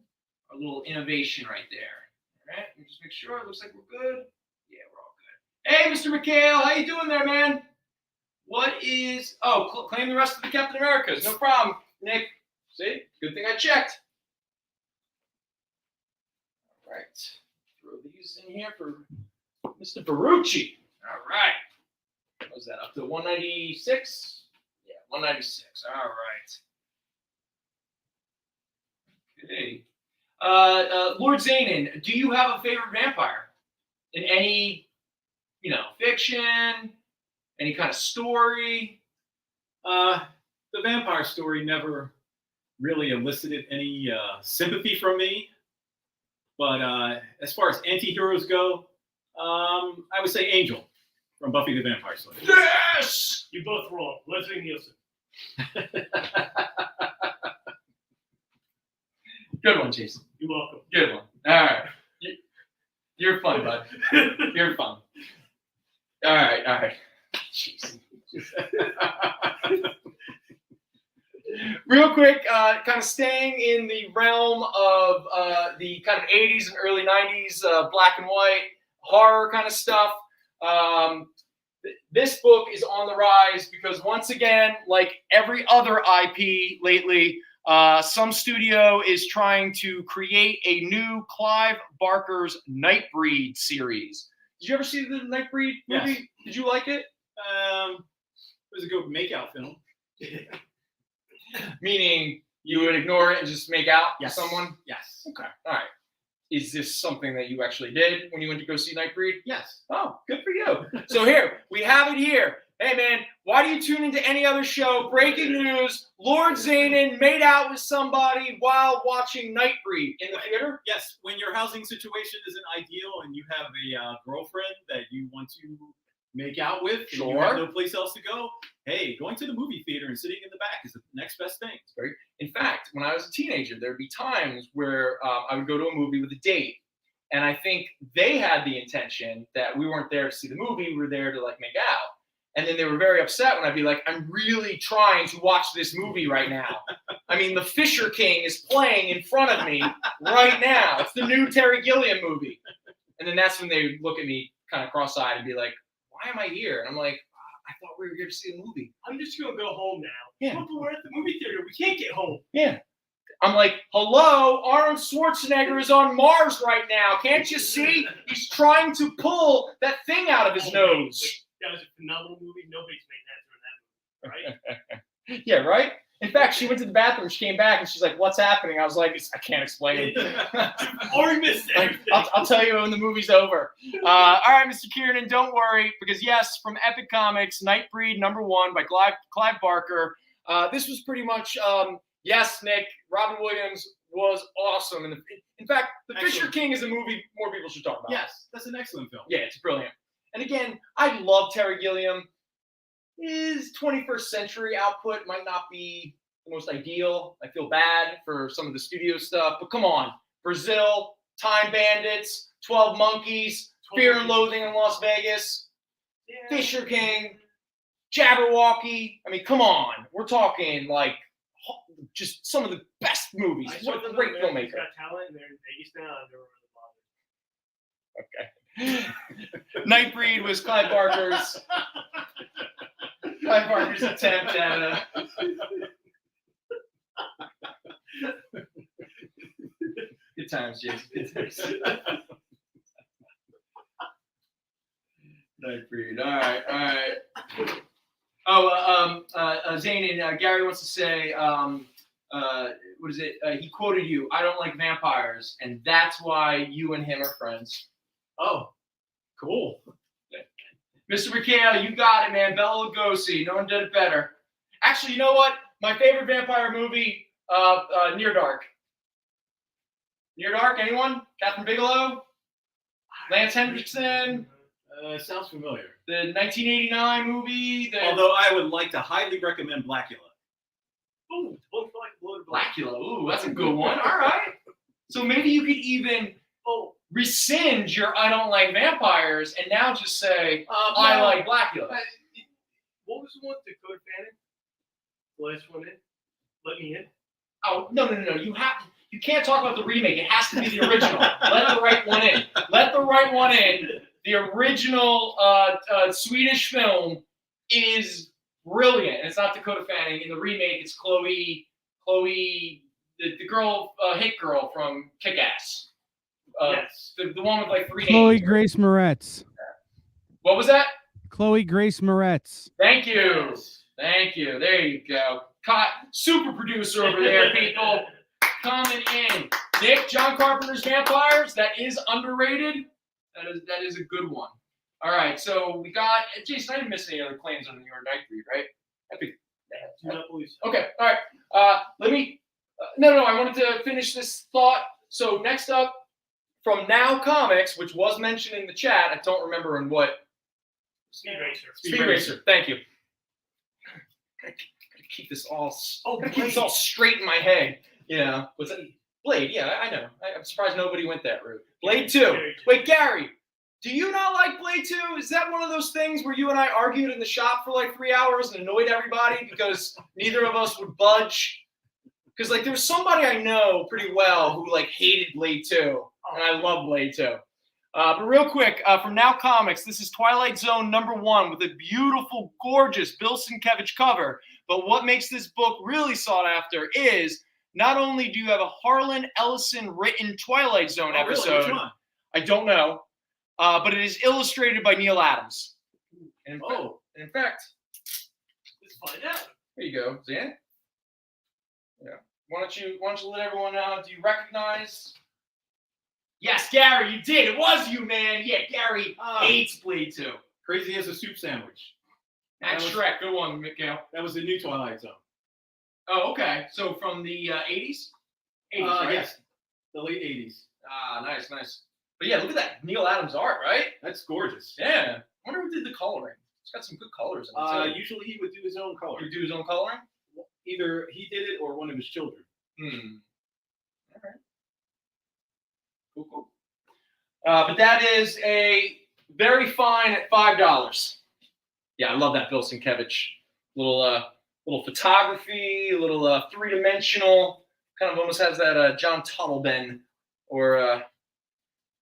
innovation right there. All right, let me just make sure. It looks like we're good. Yeah, we're all good. Hey, Mr. McHale, how you doing there, man? What is? Oh, claim the rest of the Captain Americas. No problem, Nick. See, good thing I checked. All right, throw these in here for Mr. Ferrucci. All right. What was that, up to 196? Yeah, 196. All right. Okay. Lord Zanin, do you have a favorite vampire in any, fiction, any kind of story? The vampire story never really elicited any sympathy from me. But as far as anti-heroes go, I would say Angel from Buffy the Vampire Slayer. Yes! You're both wrong. Leslie Nielsen. Good one, Jason. You're welcome. Good one. All right. You're fun, bud. You're fun. All right. Jeez. Real quick, kind of staying in the realm of the kind of 80s and early 90s black and white horror kind of stuff. This book is on the rise because once again, like every other IP lately, some studio is trying to create a new Clive Barker's Nightbreed series. Did you ever see the Nightbreed movie? Yes. Did you like it? It was a good makeout film. Meaning you would ignore it and just make out Yes. with someone? Yes. Okay. All right. Is this something that you actually did when you went to go see Nightbreed? Yes. Oh, good for you. So here, we have it here. Hey, man, why do you tune into any other show? Breaking news, Lord Zanin made out with somebody while watching Nightbreed in the theater? Yes. When your housing situation isn't ideal and you have a girlfriend that you want to make out with, and you have no place else to go, hey, going to the movie theater and sitting in the back is the next best thing. In fact, when I was a teenager, there'd be times where I would go to a movie with a date, and I think they had the intention that we weren't there to see the movie, we were there to like make out. And then they were very upset when I'd be like, I'm really trying to watch this movie right now. I mean, The Fisher King is playing in front of me right now. It's the new Terry Gilliam movie. And then that's when they look at me kind of cross-eyed and be like, why am I here? And I'm like, I thought we were here to see the movie. I'm just going to go home now. Yeah. But we're at the movie theater. We can't get home. Yeah. I'm like, hello, Arnold Schwarzenegger is on Mars right now. Can't you see? He's trying to pull that thing out of his nose. That was a phenomenal movie. Nobody's made that through that movie, right? Yeah, right? In fact, she went to the bathroom. She came back and she's like, what's happening? I was like, I can't explain it. Already missed everything. I'll tell you when the movie's over. All right, Mr. Kiernan, don't worry. Because, yes, from Epic Comics, Nightbreed #1 by Clive Barker. This was pretty much, yes, Nick, Robin Williams was awesome. And in fact, The Fisher King is a movie more people should talk about. Yes, that's an excellent film. Yeah, it's brilliant. And again, I love Terry Gilliam. His 21st century output might not be the most ideal. I feel bad for some of the studio stuff, but come on. Brazil, Time Bandits, 12 Monkeys, Fear and Loathing in Las Vegas, Fisher King, Jabberwocky. I mean, come on. We're talking like just some of the best movies. What a great filmmaker. Got talent and they're in Vegas now. I don't really bother. Okay. Nightbreed was Clive Barker's attempt at good times, Jason. Good times. Nightbreed. All right. Zane and Gary wants to say, what is it? He quoted you. I don't like vampires, and that's why you and him are friends. Oh, cool. Mr. McHale, you got it, man. Bela Lugosi. No one did it better. Actually, you know what? My favorite vampire movie, Near Dark. Near Dark, anyone? Catherine Bigelow? Lance Henriksen? Sounds familiar. The 1989 movie? Although I would like to highly recommend Blackula. Ooh, both like blood. Blackula. Ooh, that's a good one. All right. So maybe you could even rescind your I don't like vampires and now just say I like Blackula. What was the one? Dakota Fanning? The last one in? Let Me In? Oh, no. You can't talk about the remake. It has to be the original. Let the right one in. Let the right one in. The original Swedish film is brilliant. It's not Dakota Fanning. In the remake, it's Chloe, the girl, hit girl from Kick-Ass. Yes. The one with like 3 Chloe names. Grace Moretz. What was that? Chloe Grace Moretz. Thank you. Thank you. There you go. Super producer over there, people. coming in. Nick, John Carpenter's Vampires. That is underrated. That is a good one. All right, so we got Jason. I didn't miss any other claims on the New York Night Read, right? Okay, all right. Let me. No. I wanted to finish this thought. So next up, from Now Comics, which was mentioned in the chat. I don't remember in what. Speed Racer. Speed Racer. Thank you. Gotta keep this all. Keep this all straight in my head. You know, was it Blade? Yeah, I know. I'm surprised nobody went that route. Blade 2. Wait, Gary. Do you not like Blade 2? Is that one of those things where you and I argued in the shop for like 3 hours and annoyed everybody because neither of us would budge? Because like there was somebody I know pretty well who like hated Blade 2, and I love Blade 2. But real quick, from Now Comics, this is Twilight Zone #1 with a beautiful, gorgeous Bill Sienkiewicz cover. But what makes this book really sought after is not only do you have a Harlan Ellison written Twilight Zone episode, really? Which one? I don't know. But it is illustrated by Neil Adams. In fact, Let's find out. there you go, Zan. Yeah. Why don't you let everyone know? Do you recognize? Yes, Gary, you did. It was you, man. Yeah, Gary hates Blade 2. Crazy as a soup sandwich. That's Shrek. Good one, Mikhail. That was the new Twilight Zone. Oh, okay. So from the 80s? 80s, right? Yes. The late 80s. Nice. But yeah, look at that Neil Adams art, right? That's gorgeous. Yeah. I wonder who did the coloring. It's got some good colors in it, too. Usually he would do his own coloring. He'd do his own coloring? Either he did it or one of his children. All right. Cool. But that is a very fine at $5. Yeah, I love that Bill Sienkiewicz. Little photography, a little three-dimensional. Kind of almost has that John Tuttleben or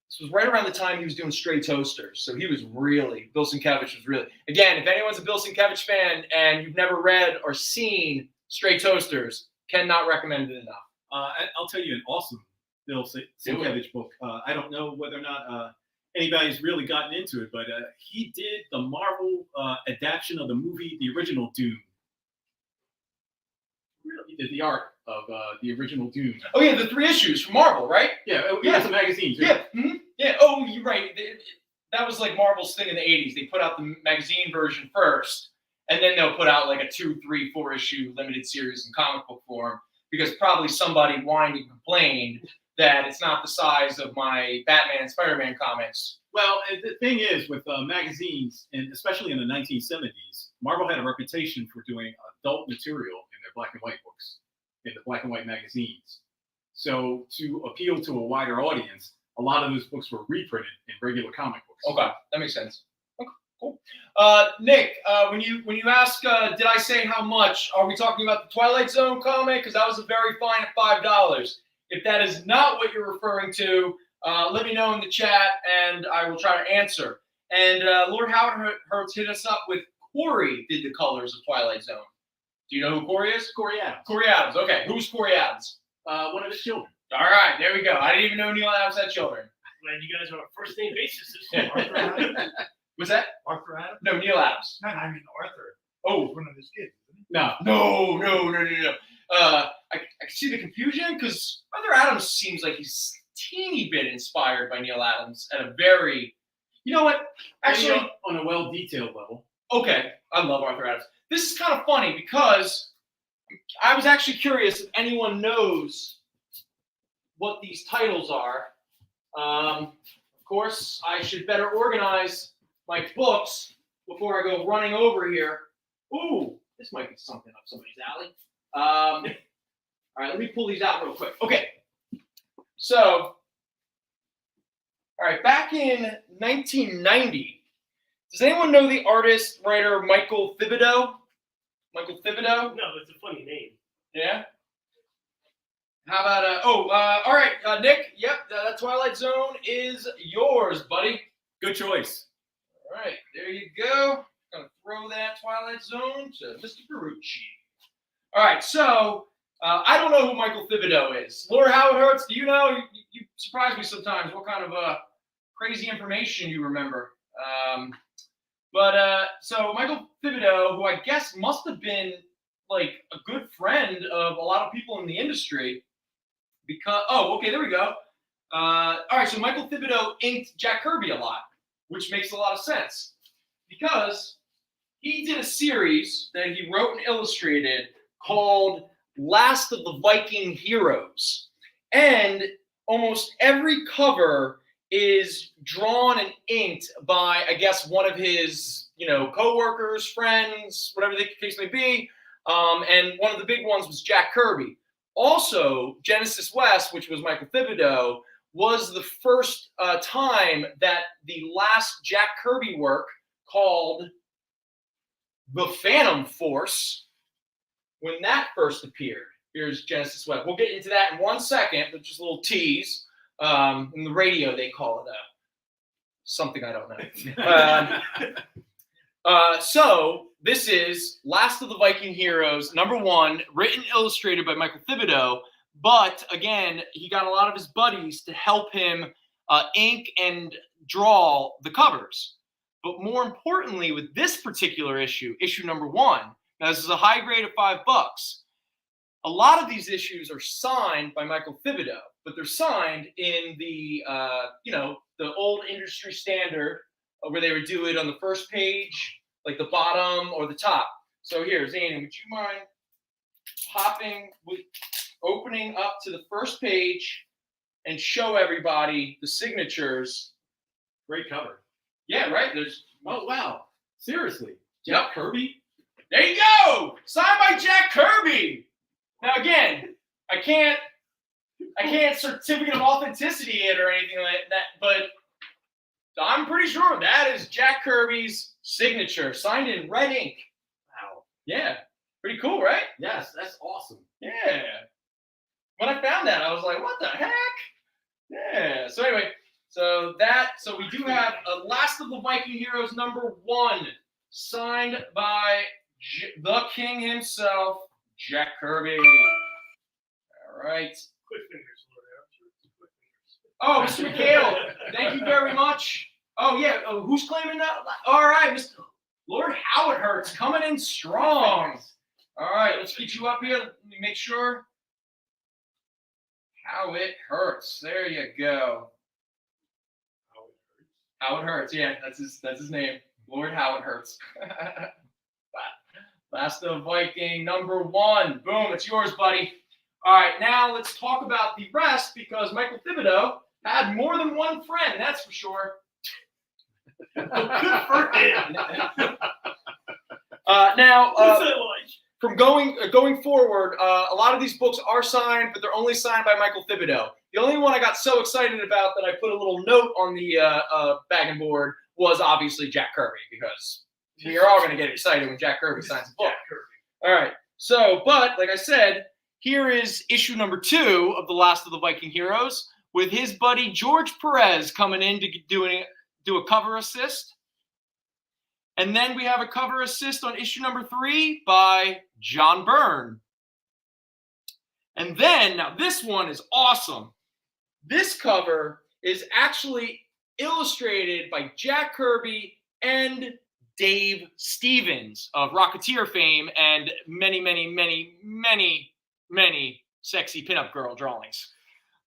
this was right around the time he was doing Stray Toasters. So Bill Sienkiewicz was really, again, if anyone's a Bill Sienkiewicz fan and you've never read or seen Stray Toasters, cannot recommend it enough. I'll tell you an awesome Bill Sienkiewicz book. I don't know whether or not anybody's really gotten into it, but he did the Marvel adaptation of the movie, the original Doom. Really? He did the art of the original Doom. Oh, yeah, the 3 issues from Marvel, right? Yeah, it's a magazine, too. Yeah, yeah. Oh, you're right. That was like Marvel's thing in the 80s. They put out the magazine version first, and then they'll put out like a 2, 3, 4 issue limited series in comic book form, because probably somebody whined and complained that it's not the size of my Batman and Spider-Man comics. Well, and the thing is with magazines, and especially in the 1970s, Marvel had a reputation for doing adult material in their black and white books, in the black and white magazines. So to appeal to a wider audience, a lot of those books were reprinted in regular comic books. Okay, that makes sense. Okay, cool. Nick, when you ask, did I say how much? Are we talking about the Twilight Zone comic? Because that was a very fine at $5. If that is not what you're referring to, let me know in the chat, and I will try to answer. And Lord Howard Hertz hit us up with Corey did the colors of Twilight Zone. Do you know who Corey is? Corey Adams. Corey Adams. Okay, who's Corey Adams? One of his children. All right, there we go. I didn't even know Neil Adams had children. Man, you guys are on a first name basis. Arthur Adams? What's that? Arthur Adams? No, Neil Adams. No, I mean Arthur. Oh, One of his kids, isn't he? no. I can see the confusion because Arthur Adams seems like he's a teeny bit inspired by Neil Adams at a very, you know what? Actually, on a well-detailed level. Okay, I love Arthur Adams. This is kind of funny because I was actually curious if anyone knows what these titles are. Of course, I should better organize my books before I go running over here. Ooh, this might be something up somebody's alley. All right, let me pull these out real quick. Okay, so, all right, back in 1990, does anyone know the artist, writer Michael Thibodeau? Michael Thibodeau? No, it's a funny name. Yeah? How about, all right, Nick, yep, that Twilight Zone is yours, buddy. Good choice. All right, there you go. Gonna throw that Twilight Zone to Mr. Ferrucci. All right, so I don't know who Michael Thibodeau is. Lord Howard Hertz, do you know? You surprise me sometimes. What kind of crazy information you remember? So Michael Thibodeau, who I guess must have been like a good friend of a lot of people in the industry, because okay, there we go. All right, so Michael Thibodeau inked Jack Kirby a lot, which makes a lot of sense because he did a series that he wrote and illustrated called Last of the Viking Heroes. And almost every cover is drawn and inked by, I guess, one of his, co-workers, friends, whatever the case may be. And one of the big ones was Jack Kirby. Also, Genesis West, which was Michael Thibodeau, was the first time that the last Jack Kirby work called The Phantom Force, when that first appeared. Here's Genesis West. We'll get into that in 1 second, but just a little tease. In the radio, they call it something I don't know. So this is Last of the Viking Heroes, #1, written, illustrated by Michael Thibodeau. But again, he got a lot of his buddies to help him ink and draw the covers. But more importantly, with this particular issue, issue #1, now this is a high grade of $5. A lot of these issues are signed by Michael Thibodeau, but they're signed in the, the old industry standard where they would do it on the first page, like the bottom or the top. So here, Zane, would you mind opening up to the first page and show everybody the signatures? Great cover. Yeah, right. Oh wow! Seriously, Jack Kirby. There you go. Signed by Jack Kirby. Now again, I can't certificate of authenticity it or anything like that, but I'm pretty sure that is Jack Kirby's signature, signed in red ink. Wow. Yeah. Pretty cool, right? Yes, that's awesome. Yeah. When I found that, I was like, what the heck? Yeah. So anyway, so we do have a Last of the Viking Heroes #1, signed by the king himself, Jack Kirby. All right. Quick fingers, Lord. Oh, Mr. McHale, thank you very much. Oh, yeah. Who's claiming that? All right, Mr. Lord Howard Hurts coming in strong. All right, let's get you up here. Let me make sure. How it hurts. There you go. Howard Hurts. Yeah, that's his name. Lord Howard Hurts. Last of Viking #1. Boom, it's yours, buddy. All right, now let's talk about the rest because Michael Thibodeau had more than one friend, that's for sure. Good for him. Now, What's that like? from going forward, a lot of these books are signed, but they're only signed by Michael Thibodeau. The only one I got so excited about that I put a little note on the bagging board was obviously Jack Kirby, because we are all going to get excited when Jack Kirby signs a book. Jack Kirby. All right. So, but like I said, here is issue #2 of The Last of the Viking Heroes with his buddy George Perez coming in to do a cover assist. And then we have a cover assist on issue #3 by John Byrne. And then, now this one is awesome. This cover is actually illustrated by Jack Kirby and Dave Stevens of Rocketeer fame and many, many, many, many, many sexy pinup girl drawings.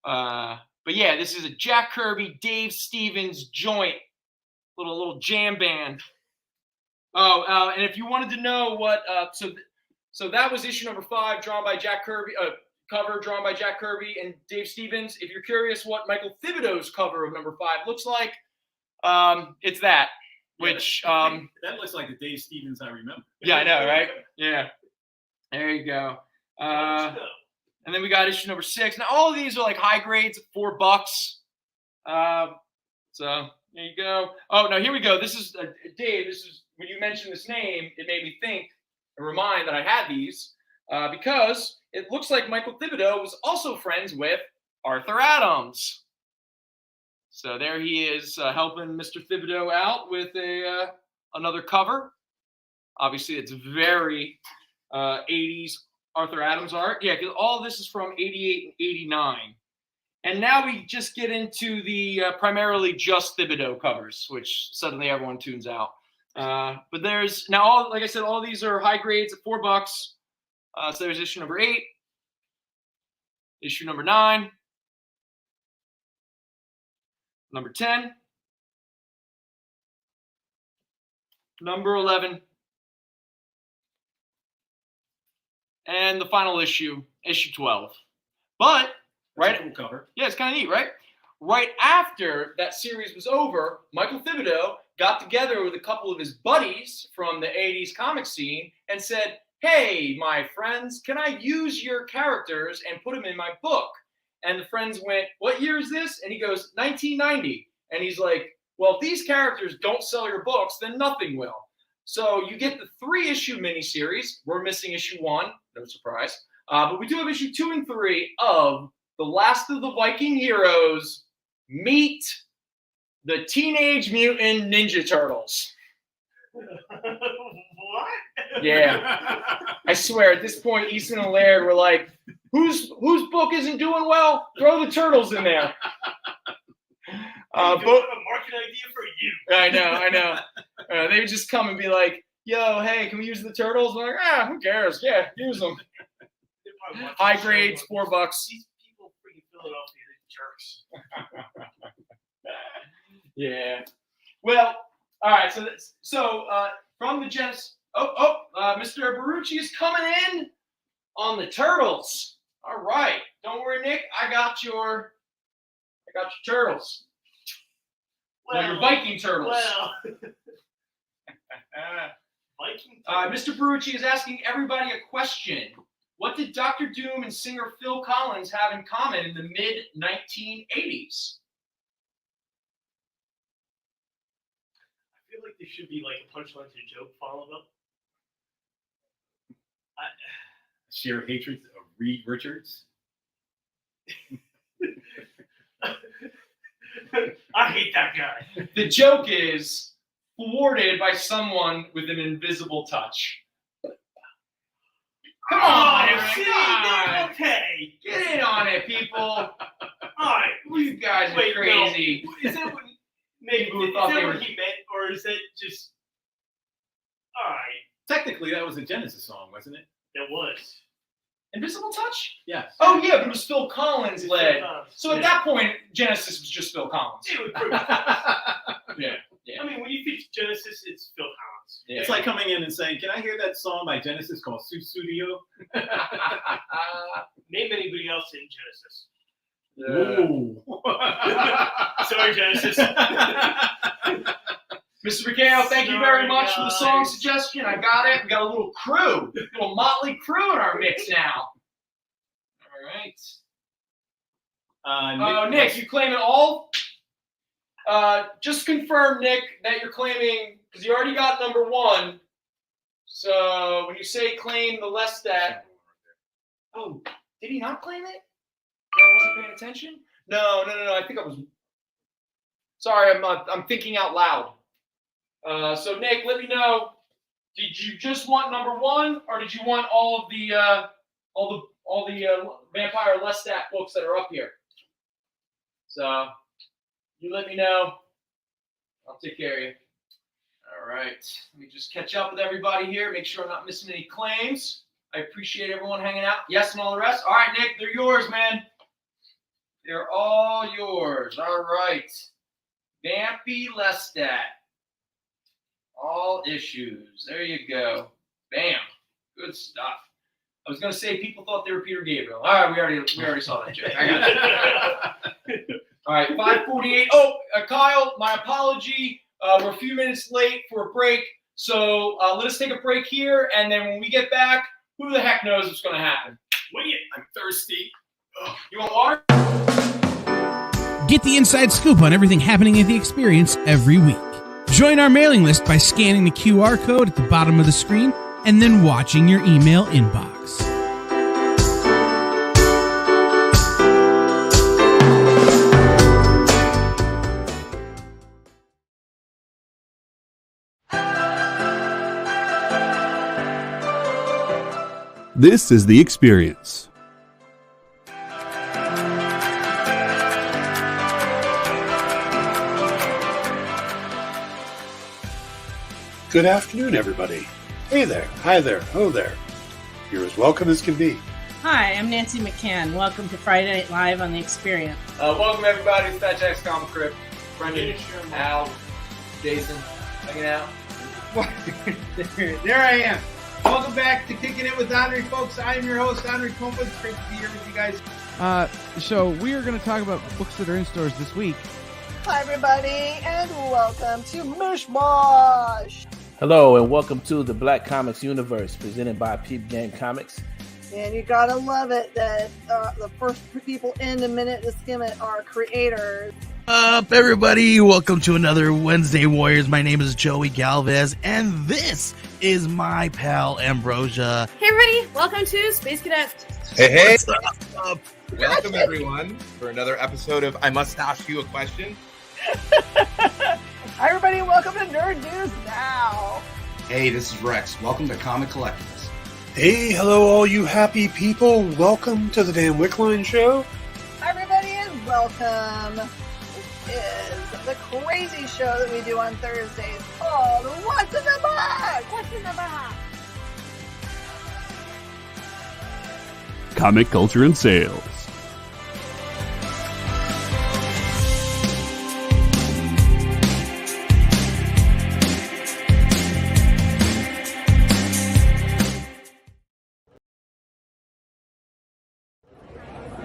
But yeah, this is a Jack Kirby, Dave Stevens joint, little jam band. Oh, and if you wanted to know what, so that was issue #5, drawn by Jack Kirby, cover drawn by Jack Kirby and Dave Stevens. If you're curious what Michael Thibodeau's cover of #5 looks like, it's that. Which that looks like the Dave Stevens I remember. Yeah, I know, right? Yeah. There you go. And then we got issue #6. Now all of these are like high grades, $4. So there you go. Oh, now here we go. This is Dave. This is when you mentioned this name, it made me think and remind that I had these because it looks like Michael Thibodeau was also friends with Arthur Adams. So there he is helping Mr. Thibodeau out with another cover. Obviously, it's very 80s Arthur Adams art. Yeah, because all this is from 88 and 89. And now we just get into the primarily just Thibodeau covers, which suddenly everyone tunes out. But there's now, like I said, all these are high grades at $4. So there's issue #8. issue number 9, number 10, number 11, and the final issue, issue 12. But, right, Cool cover. yeah, it's kind of neat, right? Right after that series was over, Michael Thibodeau got together with a couple of his buddies from the 80s comic scene and said, hey, my friends, can I use your characters and put them in my book? And the friends went, what year is this? And he goes, 1990. And he's like, well, if these characters don't sell your books, then nothing will. So you get the 3-issue miniseries. We're missing issue 1, no surprise. But we do have issue 2 and 3 of The Last of the Viking Heroes meet the Teenage Mutant Ninja Turtles. What? Yeah. I swear, at this point, Easton and Laird were like, whose book isn't doing well? Throw the Turtles in there. But a market idea for you. I know. They would just come and be like, yo, hey, can we use the Turtles? I'm like, who cares? Yeah, use them. High grades, $4. These people freaking Philadelphia, they're jerks. Yeah. Well, all right. So from the Genesis. Mr. Barucci is coming in on the Turtles. All right. Don't worry, Nick. I got your Turtles. Well, your Viking Turtles. Well. Viking Turtles. Mr. Barucci is asking everybody a question. What did Dr. Doom and singer Phil Collins have in common in the mid-1980s? I feel like there should be like a punchline to a joke followed up. Sheer hatred of Reed Richards. I hate that guy. The joke is thwarted by someone with an invisible touch. Come on, see, okay. Get in on it, people. All right. You guys are crazy. No. Is that what maybe People is thought that they what were- he meant, or is that just all right? Technically, that was a Genesis song, wasn't it? It was. Invisible touch? Yes. Oh, yeah, but it was Phil Collins led. So at Yeah. that point, Genesis was just Phil Collins. It was pretty Yeah. I mean, when you think Genesis, it's Phil Collins. Yeah. It's like coming in and saying, can I hear that song by Genesis called Studio? Name anybody else in Genesis. Ooh. Sorry, Genesis. Mr. McHale, thank you very Sorry, much for the song guys. suggestion. I got it. We got a little crew, a little motley crew in our mix now. All right. Nick, you claiming all? Just confirm, Nick, that you're claiming, because you already got number 1. So when you say claim the Lestat, oh, did he not claim it? I wasn't paying attention? No. I think I was. Sorry, I'm thinking out loud. So Nick, let me know. Did you just want number 1, or did you want all of the Vampire Lestat books that are up here? So you let me know. I'll take care of you. All right. Let me just catch up with everybody here. Make sure I'm not missing any claims. I appreciate everyone hanging out. Yes, and all the rest. All right, Nick, they're yours, man. They're all yours. All right. Vampy Lestat. All issues. There you go. Bam. Good stuff. I was going to say people thought they were Peter Gabriel. All right, we already saw that joke. I got it. All right, 5:48. Oh, Kyle, my apology. We're a few minutes late for a break. So let us take a break here. And then when we get back, who the heck knows what's going to happen? Wait, I'm thirsty. Ugh. You want water? Get the inside scoop on everything happening at the experience every week. Join our mailing list by scanning the QR code at the bottom of the screen and then watching your email inbox. This is The Experience. Good afternoon, everybody. Hey there, hi there, ho there. You're as welcome as can be. Hi, I'm Nancy McCann. Welcome to Friday Night Live on The Experience. Welcome everybody to Fat Jack's Comicrypt. Brendon, Al, Jason, hanging out. There I am. Welcome back to Kicking It with Henry, folks. I am your host, Henry Compa. It's great to be here with you guys. So we are going to talk about books that are in stores this week. Hi, everybody, and welcome to Mishmash. Hello, and welcome to the Black Comics Universe, presented by Peep Game Comics. And you gotta love it that the first people in a minute to skim it are creators. Up, everybody! Welcome to another Wednesday Warriors. My name is Joey Galvez, and this is my pal Ambrosia. Hey, everybody! Welcome to Space Cadet. Hey! What's up? Welcome, everyone, for another episode of I Must Ask You a Question. Hi, everybody! Welcome to Nerd News Now. Hey, this is Rex. Welcome to Comic Collectibles. Hey, hello, all you happy people. Welcome to the Dan Wickline Show. Hi, everybody, and welcome. This is the crazy show that we do on Thursdays called What's in the Box? What's in the box? Comic culture and sales.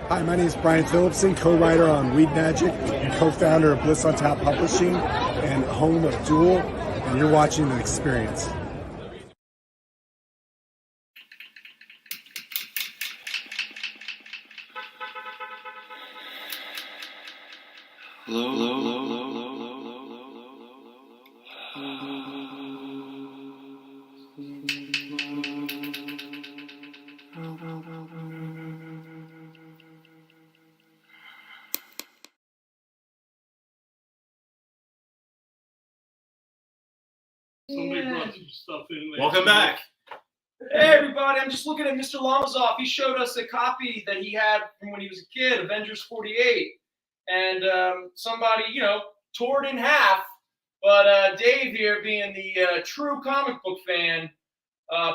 Hi, my name is Brian Phillipson, co-writer on Weed Magic and co-founder of Bliss on Tap Publishing and home of Duel, and you're watching The Experience. Somebody brought some stuff in. Welcome back. Hey, everybody. I'm just looking at Mr. Lamazov. He showed us a copy that he had from when he was a kid, Avengers 48. And somebody, tore it in half. But Dave here, being the true comic book fan,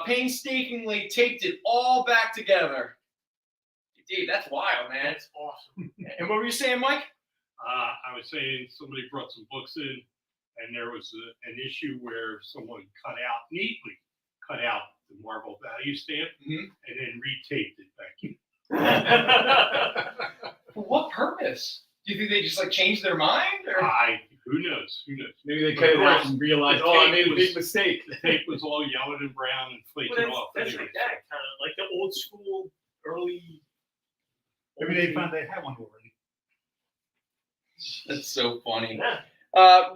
painstakingly taped it all back together. Dude, that's wild, man. That's awesome. And what were you saying, Mike? I was saying somebody brought some books in, and there was an issue where someone neatly cut out the Marvel value stamp, and then retaped it back in. For what purpose? Do you think they just changed their mind? Or? Who knows? Maybe they cut it out and realized, I made a big mistake. The tape was all yellowed and brown and flaking off. That's anyway. like that, kind of like the old school, early. Maybe they found they had one already. That's so funny. Yeah.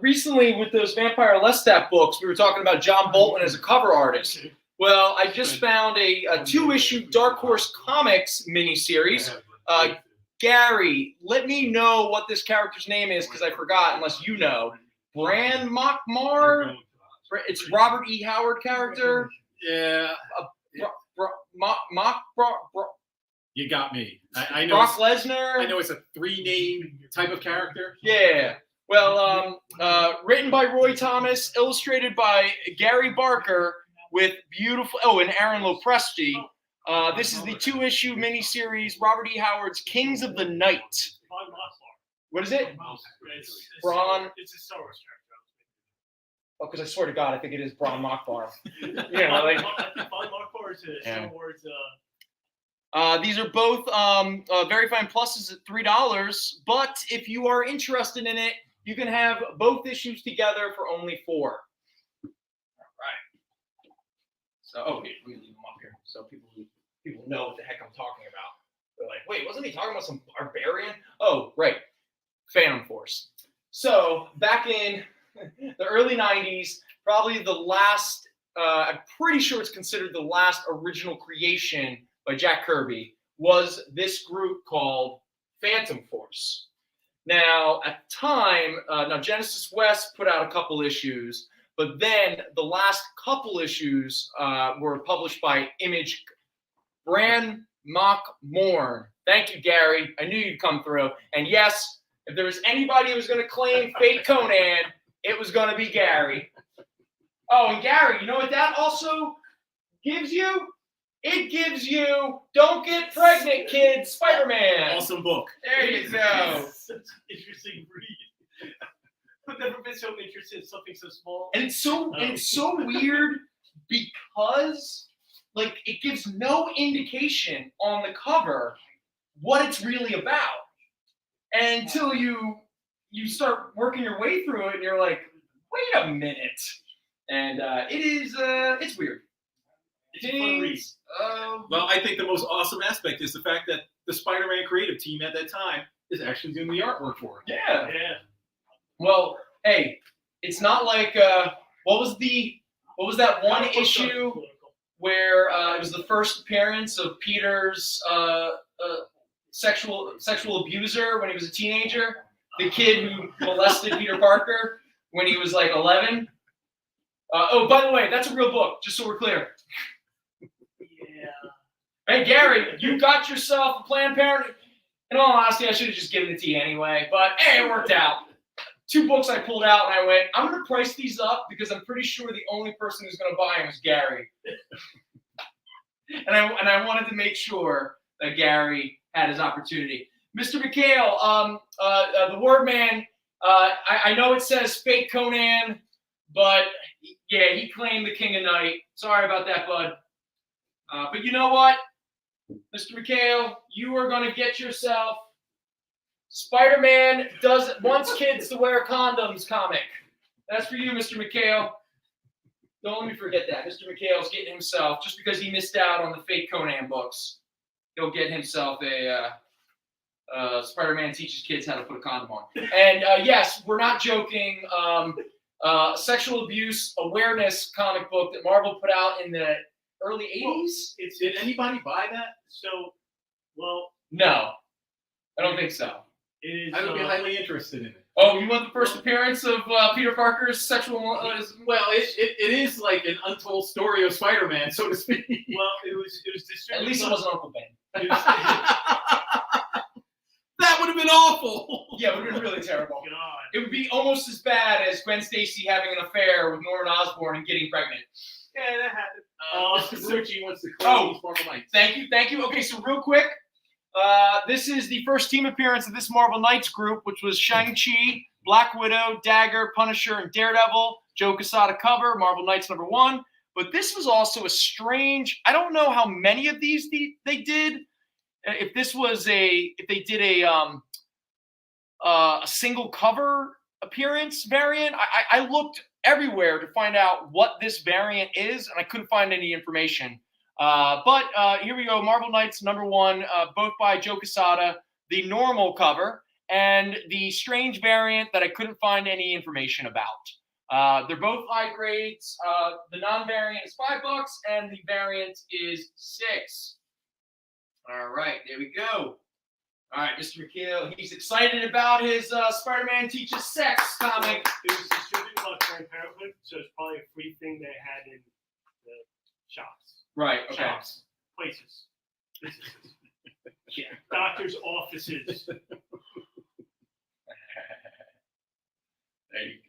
Recently, with those Vampire Lestat books, we were talking about John Bolton as a cover artist. Well, I just found a 2-issue Dark Horse Comics miniseries. Gary, let me know what this character's name is, because I forgot, unless you know. Bran Mockmar? It's Robert E. Howard character. Yeah. You got me. I know. Brock Lesnar. I know it's a 3-name type of character. Yeah. Well, written by Roy Thomas, illustrated by Gary Barker, with beautiful. Oh, and Aaron Lopresti. This is the 2-issue miniseries, Robert E. Howard's Kings of the Night. What is it? Braun. It's a Star Wars character. Oh, because I swear to God, I think it is Braun Mockbar. Braun Mockbar is a Star Wars. These are both very fine pluses at $3, but if you are interested in it, you can have both issues together for only $4. All right. So, let me leave them up here so people know what the heck I'm talking about. They're like, wait, wasn't he talking about some barbarian? Oh, right. Phantom Force. So, back in the early 90s, probably the last, I'm pretty sure it's considered the last original creation by Jack Kirby, was this group called Phantom Force. Now, at the time, Genesis West put out a couple issues, but then the last couple issues were published by Image. Bran Mock-Morn. Thank you, Gary. I knew you'd come through. And yes, if there was anybody who was going to claim fake Conan, it was going to be Gary. Oh, and Gary, you know what that also gives you? It gives you Don't Get Pregnant, Kids, Spider-Man. Awesome book. There you go. Such an interesting read. I've never been so interested in something so small. And it's so weird because like it gives no indication on the cover what it's really about until you start working your way through it and you're like, wait a minute. And it's weird. It's a fun read. Well, I think the most awesome aspect is the fact that the Spider-Man creative team at that time is actually doing the artwork for it. Yeah. Well, hey, it's not like what was that one issue where it was the first appearance of Peter's sexual abuser when he was a teenager, the kid who molested Peter Parker when he was like 11. Oh, by the way, that's a real book, just so we're clear. Hey, Gary, you got yourself a Planned Parenthood. In all honesty, I should have just given it to you anyway, but hey, it worked out. 2 books I pulled out and I went, I'm going to price these up because I'm pretty sure the only person who's going to buy them is Gary. and I wanted to make sure that Gary had his opportunity. Mr. McHale, the Word Man, I know it says fake Conan, but yeah, he claimed the King of Night. Sorry about that, bud. But you know what? Mr. McHale, you are going to get yourself Spider-Man wants kids to wear condoms comic. That's for you, Mr. McHale. Don't let me forget that. Mr. McHale's getting himself, just because he missed out on the fake Conan books, he'll get himself a Spider-Man teaches kids how to put a condom on. And yes, we're not joking. Sexual abuse awareness comic book that Marvel put out in the early 80s. Did anybody buy that? No, I don't think so. I would be highly interested in it. Oh, you want the first appearance of Peter Parker's sexual? Well, it is like an untold story of Spider-Man, so to speak. Well, it was distributed. At least it wasn't Uncle Ben. That would have been awful. Yeah, it would have been really terrible. God. It would be almost as bad as Gwen Stacy having an affair with Norman Osborn and getting pregnant. Yeah, that happened. Mr. Prodigy wants to claim these Marvel Knights. Thank you. Okay, so real quick, this is the first team appearance of this Marvel Knights group, which was Shang-Chi, Black Widow, Dagger, Punisher, and Daredevil. Joe Quesada cover, Marvel Knights #1. But this was also a strange. I don't know how many of these they did. If they did a single cover appearance variant, I looked everywhere to find out what this variant is, and I couldn't find any information. But here we go, Marvel Knights #1, both by Joe Quesada, the normal cover, and the strange variant that I couldn't find any information about. They're both high grades. The non-variant is $5, and the variant is $6. All right, there we go. All right, Mr. McHale, he's excited about his Spider-Man Teaches Sex comic. It was distributed by Planned Parenthood, so it's probably a free thing they had in the shops. Right, okay. Shops, places, businesses, yeah, doctors' offices. There you go.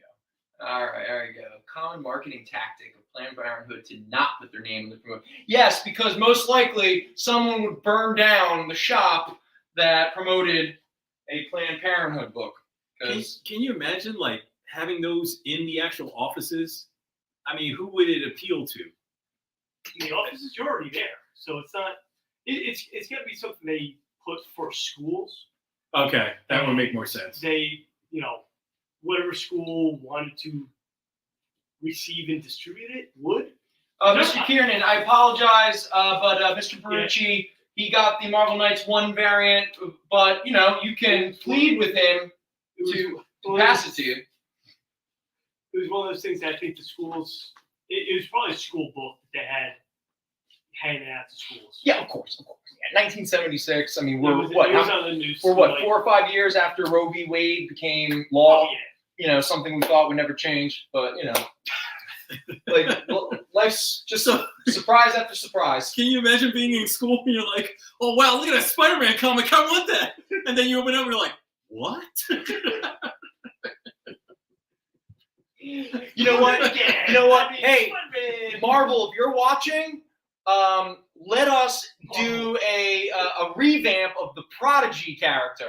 All right, there you go. Common marketing tactic of Planned Parenthood to not put their name in the promotion. Yes, because most likely someone would burn down the shop that promoted a Planned Parenthood book. Can you imagine like having those in the actual offices? I mean, who would it appeal to? The offices are already there, so it's not. It's going to be something they put for schools. Okay, that would make more sense. They, whatever school wanted to receive and distribute it would. Mr. Kiernan, I apologize, but Mr. Prodigy, he got the Marvel Knights 1 variant, but you can plead with him to pass it to you. It was one of those things that I think the schools. It was probably a school book that they had hanging out to schools. Yeah, of course. Yeah, 1976. I mean, on the news. We're 4 or 5 years after Roe v. Wade became law. Oh, yeah. Something we thought would never change, but like life's just a surprise after surprise. Can you imagine being in school and you're like, oh wow, look at that Spider-Man comic, I want that, and then you open it up and you're like, what? You know what? Hey, Marvel, if you're watching, let us do a revamp of the Prodigy character.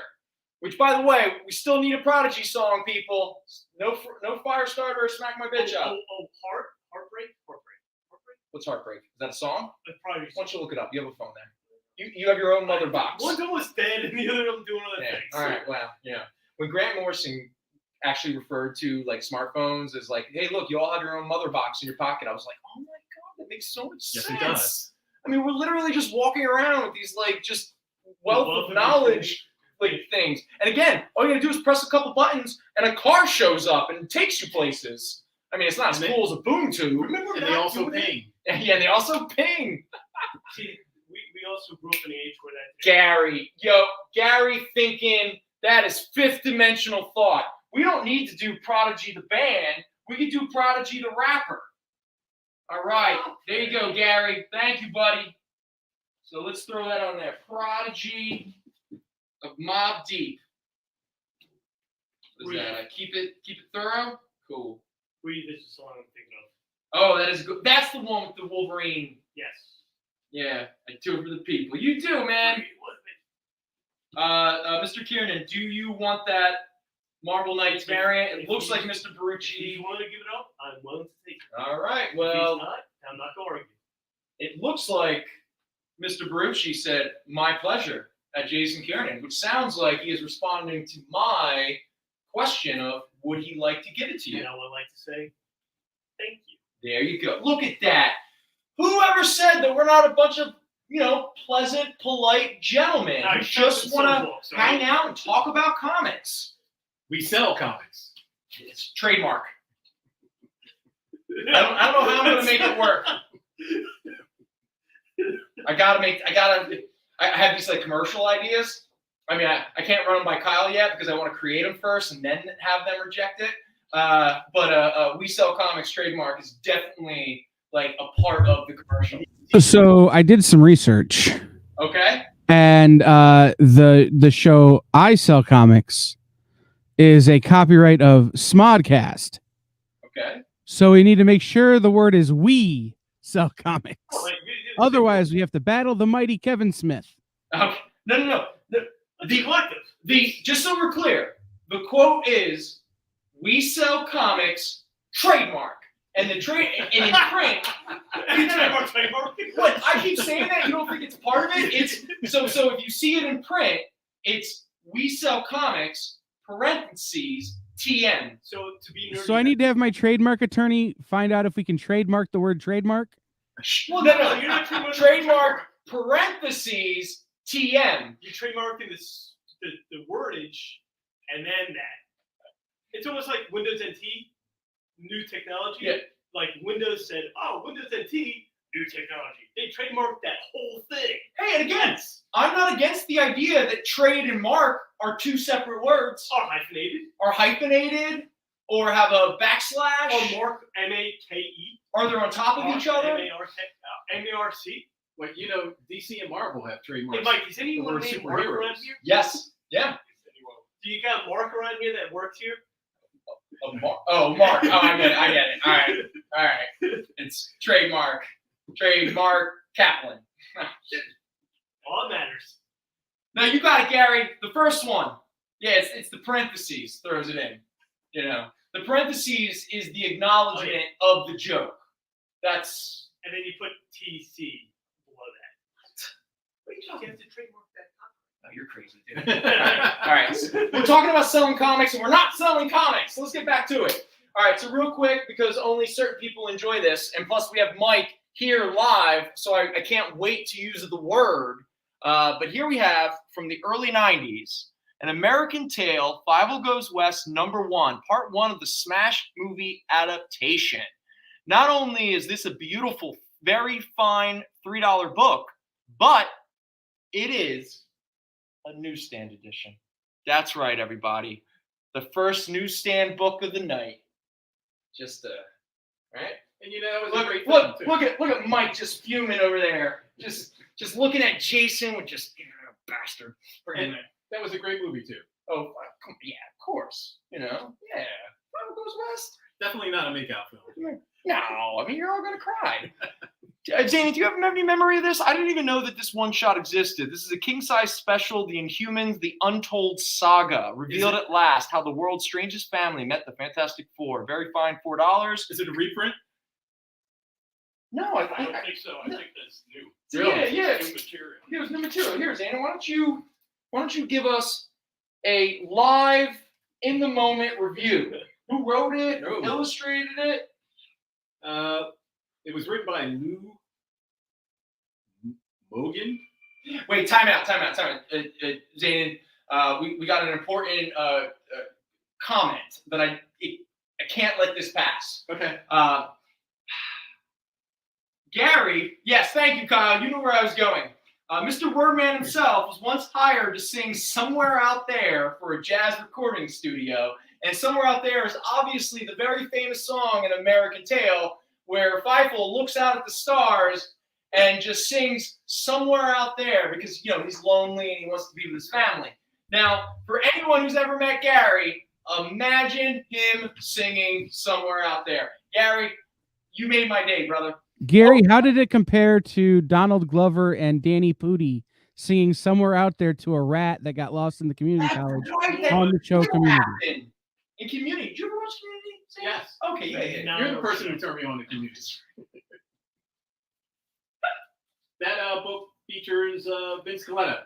Which, by the way, we still need a Prodigy song, people. No Firestarter or Smack My Bitch Up. Heartbreak. What's Heartbreak? Is that a song? That's probably. Why don't you look it up? You have a phone there. You have your own mother box. One's almost dead, and the other one's doing other things. All right. Well, yeah. When Grant Morrison actually referred to like smartphones as like, hey, look, you all have your own mother box in your pocket. I was like, oh my god, that makes so much sense. Yes, it does. I mean, we're literally just walking around with these like just wealth of knowledge like things. And again, all you gotta do is press a couple buttons, and a car shows up and takes you places. I mean, it's not as cool as a boom tube. Remember And that? they also ping. Yeah, they also ping. See, we also grew up in an age where that. Gary thinking that is fifth dimensional thought. We don't need to do Prodigy the band. We can do Prodigy the rapper. All right, there you go, Gary. Thank you, buddy. So let's throw that on there. Prodigy of Mobb Deep. What is that? Keep it thorough. Cool. Breathe is the song I'm thinking of. Oh, that is good. That's the one with the Wolverine. Yes. Yeah, I do it for the people. You do, man. Mr. Kiernan, do you want that Marvel Knights variant? It looks like Mr. If Barucci. you want to give it up, I'm willing to take it. All right, If well, he's not, I'm not going to argue. it looks like Mr. Barucci said, my pleasure, at Jason Kiernan, which sounds like he is responding to my question of, would he like to give it to you? And I would like to say, thank you. There you go. Look at that. Whoever said that we're not a bunch of, pleasant, polite gentlemen who just want to hang out and talk about comics? We sell comics. It's trademark. I don't know how I'm going to make it work. I have these like commercial ideas. I mean, I can't run them by Kyle yet because I want to create them first and then have them reject it. But We Sell Comics trademark is definitely like a part of the commercial. So I did some research. Okay. And the show I Sell Comics is a copyright of Smodcast. Okay. So we need to make sure the word is We Sell Comics. Otherwise, we have to battle the mighty Kevin Smith. Okay. No. The collective. Just so we're clear, the quote is, "We sell comics, trademark." And the trade and in print. Trademark. What? I keep saying that. You don't think it's part of it? It's so if you see it in print, it's "We Sell Comics," parentheses, TM. So to be nerdy. So I need to have my trademark attorney find out if we can trademark the word trademark. Well, no. You're not trademark parentheses TM. You're trademarking the wordage and then that. It's almost like Windows NT, new technology. Yeah. Like Windows said, oh, Windows NT, new technology. They trademarked that whole thing. Hey, and again, I'm not against the idea that trade and mark are two separate words. Are hyphenated. Or have a backslash. Or mark, M-A-K-E. Are they on top of each other? M-A-R-C. Well, DC and Marvel have trademarks. Hey, Mike, does anyone name Mark around here? Yes. Yeah. Do you got Mark around here that works here? Mark. Oh, I get it. All right. It's trademark Kaplan. All that matters. No, you got it, Gary. The first one. Yeah, it's the parentheses throws it in. The parentheses is the acknowledgement of the joke. That's. And then you put TC below that. What are you talking about? You have to trademark that. Oh, you're crazy, dude. All right. We're talking about selling comics, and we're not selling comics. Let's get back to it. All right. So real quick, because only certain people enjoy this, and plus we have Mike here live, so I can't wait to use the word. But here we have, from the early 90s, An American Tale, Fievel Goes West, #1, part 1 of the Smash movie adaptation. Not only is this a beautiful, very fine $3 book, but it is a newsstand edition. That's right, everybody. The first newsstand book of the night. Just right? And that was a great film too. Look at Mike just fuming over there. Just looking at Jason with just bastard. And that was a great movie too. Oh, yeah, of course. Yeah. Fievel Goes West. Definitely not a makeout film. No, I mean you're all gonna cry. Zany, do you have any memory of this? I didn't even know that this one shot existed. This is a king-size special, The Inhumans, The Untold Saga. Revealed at last how the world's strangest family met the Fantastic Four. Very fine, $4. Is it a reprint? No, I don't think so. I think that's new. Yeah. New material. Here's new material. Here, Zany, why don't you give us a live, in-the-moment review? Who wrote it? Who illustrated it? It was written by Lou Mogan. Wait, time out. Zayn, we got an important comment that I can't let this pass. Okay. Gary, yes, thank you, Kyle. You know where I was going. Mr. Wordman himself was once hired to sing Somewhere Out There for a jazz recording studio. And Somewhere Out There is obviously the very famous song in American Tale where Feifel looks out at the stars and just sings Somewhere Out There because, he's lonely and he wants to be with his family. Now, for anyone who's ever met Gary, imagine him singing Somewhere Out There. Gary, you made my day, brother. Gary, how did it compare to Donald Glover and Danny Pudi singing Somewhere Out There to a rat that got lost in the community college on the show Community? In Community. Did you ever watch Community? Yes. Okay, yeah. You're the person who turned me on to Community. That book features Vince Coletta.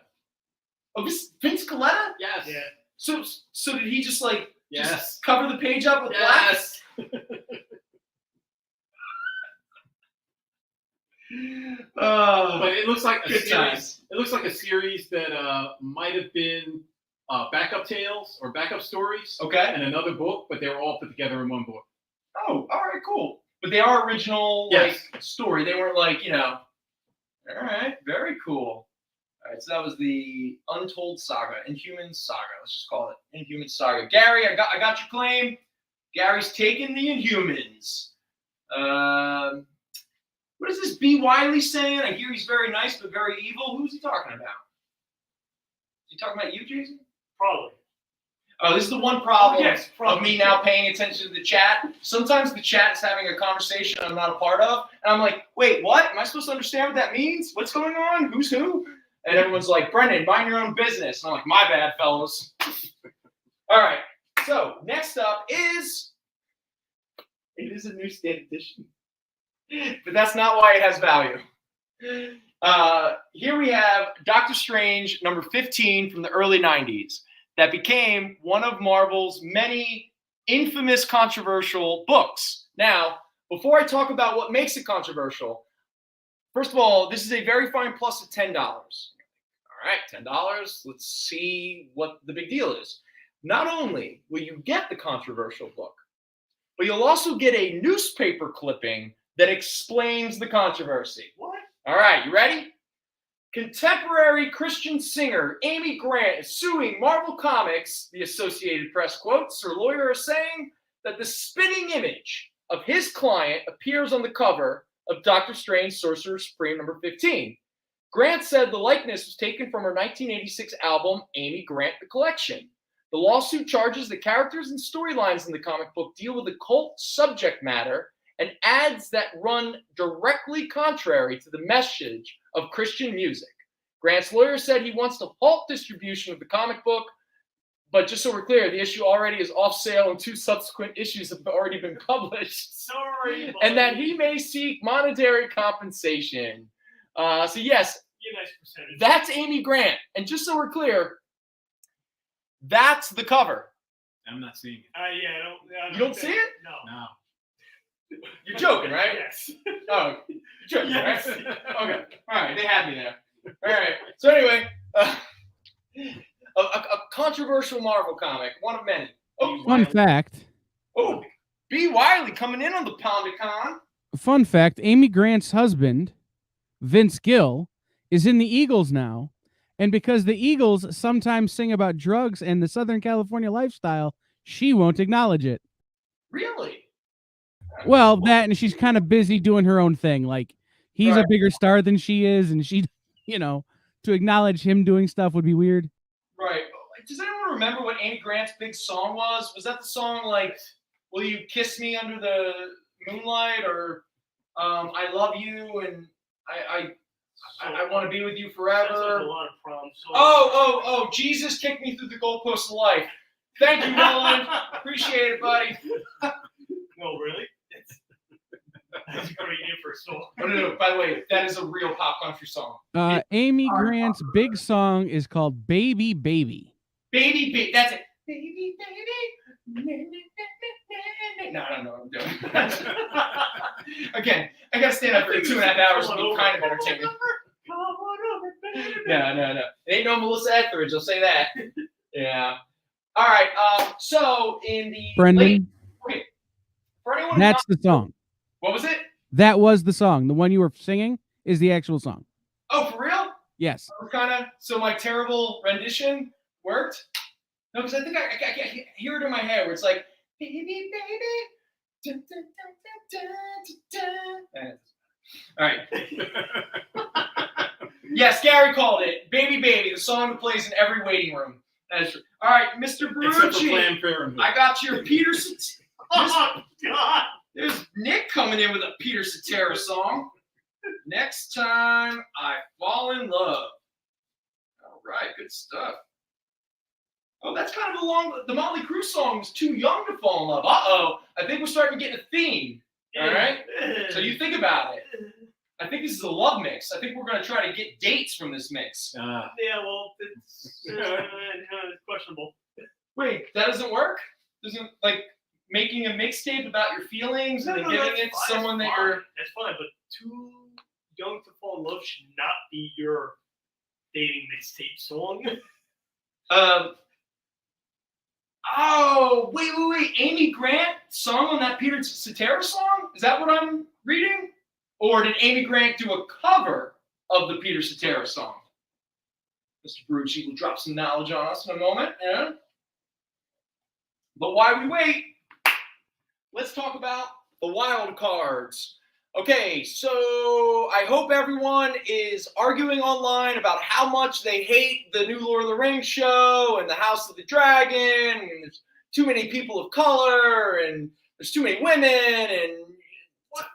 Oh, Vince Coletta? Yes. Yeah. So did he just Yes. just cover the page up with Yes. But it looks like a Good series. times. It looks like a series that might have been backup tales or backup stories. Okay. And another book, but they were all put together in one book. Oh, all right, cool. But they are original, Yes. story. They weren't all right, very cool. All right, so that was the Untold Saga, Inhumans Saga. Let's just call it Inhumans Saga. Gary, I got your claim. Gary's taking the Inhumans. What is this B. Wiley saying? I hear he's very nice but very evil. Who's he talking about? Is he talking about you, Jason? Probably. Oh, this is the one problem Yes, of me now paying attention to the chat. Sometimes the chat is having a conversation I'm not a part of, and I'm like, wait, what? Am I supposed to understand what that means? What's going on? Who's who? And everyone's like, Brendon, mind your own business. And I'm like, my bad, fellas. All right, so next up is, it is a newsstand edition. But that's not why it has value. Here we have Doctor Strange, number 15 from the early 90s, that became one of Marvel's many infamous controversial books. Now, before I talk about what makes it controversial, first of all, this is a very fine plus of $10. All right, $10. Let's see what the big deal is. Not only will you get the controversial book, but you'll also get a newspaper clipping that explains the controversy. What? All right, you ready? Contemporary Christian singer Amy Grant is suing Marvel Comics, the Associated Press quotes. Her lawyer is saying that the spitting image of his client appears on the cover of Doctor Strange Sorcerer Supreme number 15. Grant said the likeness was taken from her 1986 album, Amy Grant the Collection. The lawsuit charges the characters and storylines in the comic book deal with occult subject matter and ads that run directly contrary to the message of Christian music. Grant's lawyer said he wants to halt distribution of the comic book, but just so we're clear, the issue already is off sale and 2 subsequent issues have already been published. Sorry. And that he may seek monetary compensation. So yes, Be a nice percentage. that's Amy Grant. And just so we're clear, that's the cover. I'm not seeing it. Yeah, I don't. You don't see it? No. No. You're joking, right? Yes. Oh, you're joking, Yes. right? Okay. All right. They had me there. All right. So anyway, a controversial Marvel comic, one of many. Oh, Fun fact. Oh, B. Wiley coming in on the Pandacon. Fun fact, Amy Grant's husband, Vince Gill, is in the Eagles now. And because the Eagles sometimes sing about drugs and the Southern California lifestyle, she won't acknowledge it. Really? Well, that and she's kind of busy doing her own thing. Like, he's a Right. bigger star than she is, and she, to acknowledge him doing stuff would be weird. Right. Does anyone remember what Amy Grant's big song was? Was that the song like, "Will You Kiss Me Under the Moonlight" or I love you, and I want to be with you forever. Sounds like a lot of problems. Oh, Jesus kicked me through the goalpost of life. Thank you, Helen. Appreciate it, buddy. No, really? That's a great name for a song. No. By the way, that is a real pop country song. Amy Grant's big song is called Baby Baby. Baby, that's it. Baby, baby. No, I don't know what I'm doing. Again, I got to stand up for 2.5 hours and be kind of entertaining. No. It ain't no Melissa Etheridge, I'll say that. Yeah. All right. So in the Brendon. Okay. For anyone That's the song. What was it? That was the song. The one you were singing is the actual song. Oh, for real? Yes. So my terrible rendition worked? No, because I think I hear it in my head where it's like, baby, baby. Dun, dun, dun, dun, dun, dun. All right. Yes, Gary called it. Baby, baby, the song that plays in every waiting room. That is true. All right, Mr. Brudge. I got your Peter. Oh, God. There's Nick coming in with a Peter Cetera song. Next time I fall in love. All right, good stuff. Oh, that's kind of along the Motley Crue song was Too Young to Fall in Love. Uh-oh, I think we're starting to get a theme. All right? So you think about it. I think this is a love mix. I think we're going to try to get dates from this mix. Yeah, well, it's questionable. Wait, that doesn't work? Doesn't, like, making a mixtape about your feelings and then giving it to someone that you're... That's fine, but Too Young to Fall in Love should not be your dating mixtape song. Oh, wait. Amy Grant sung on that Peter Cetera song? Is that what I'm reading? Or did Amy Grant do a cover of the Peter Cetera song? Mr. Brucci will drop some knowledge on us in a moment. Yeah? But while we wait, let's talk about the wild cards. Okay, so I hope everyone is arguing online about how much they hate the new Lord of the Rings show and the House of the Dragon, and there's too many people of color, and there's too many women, and what?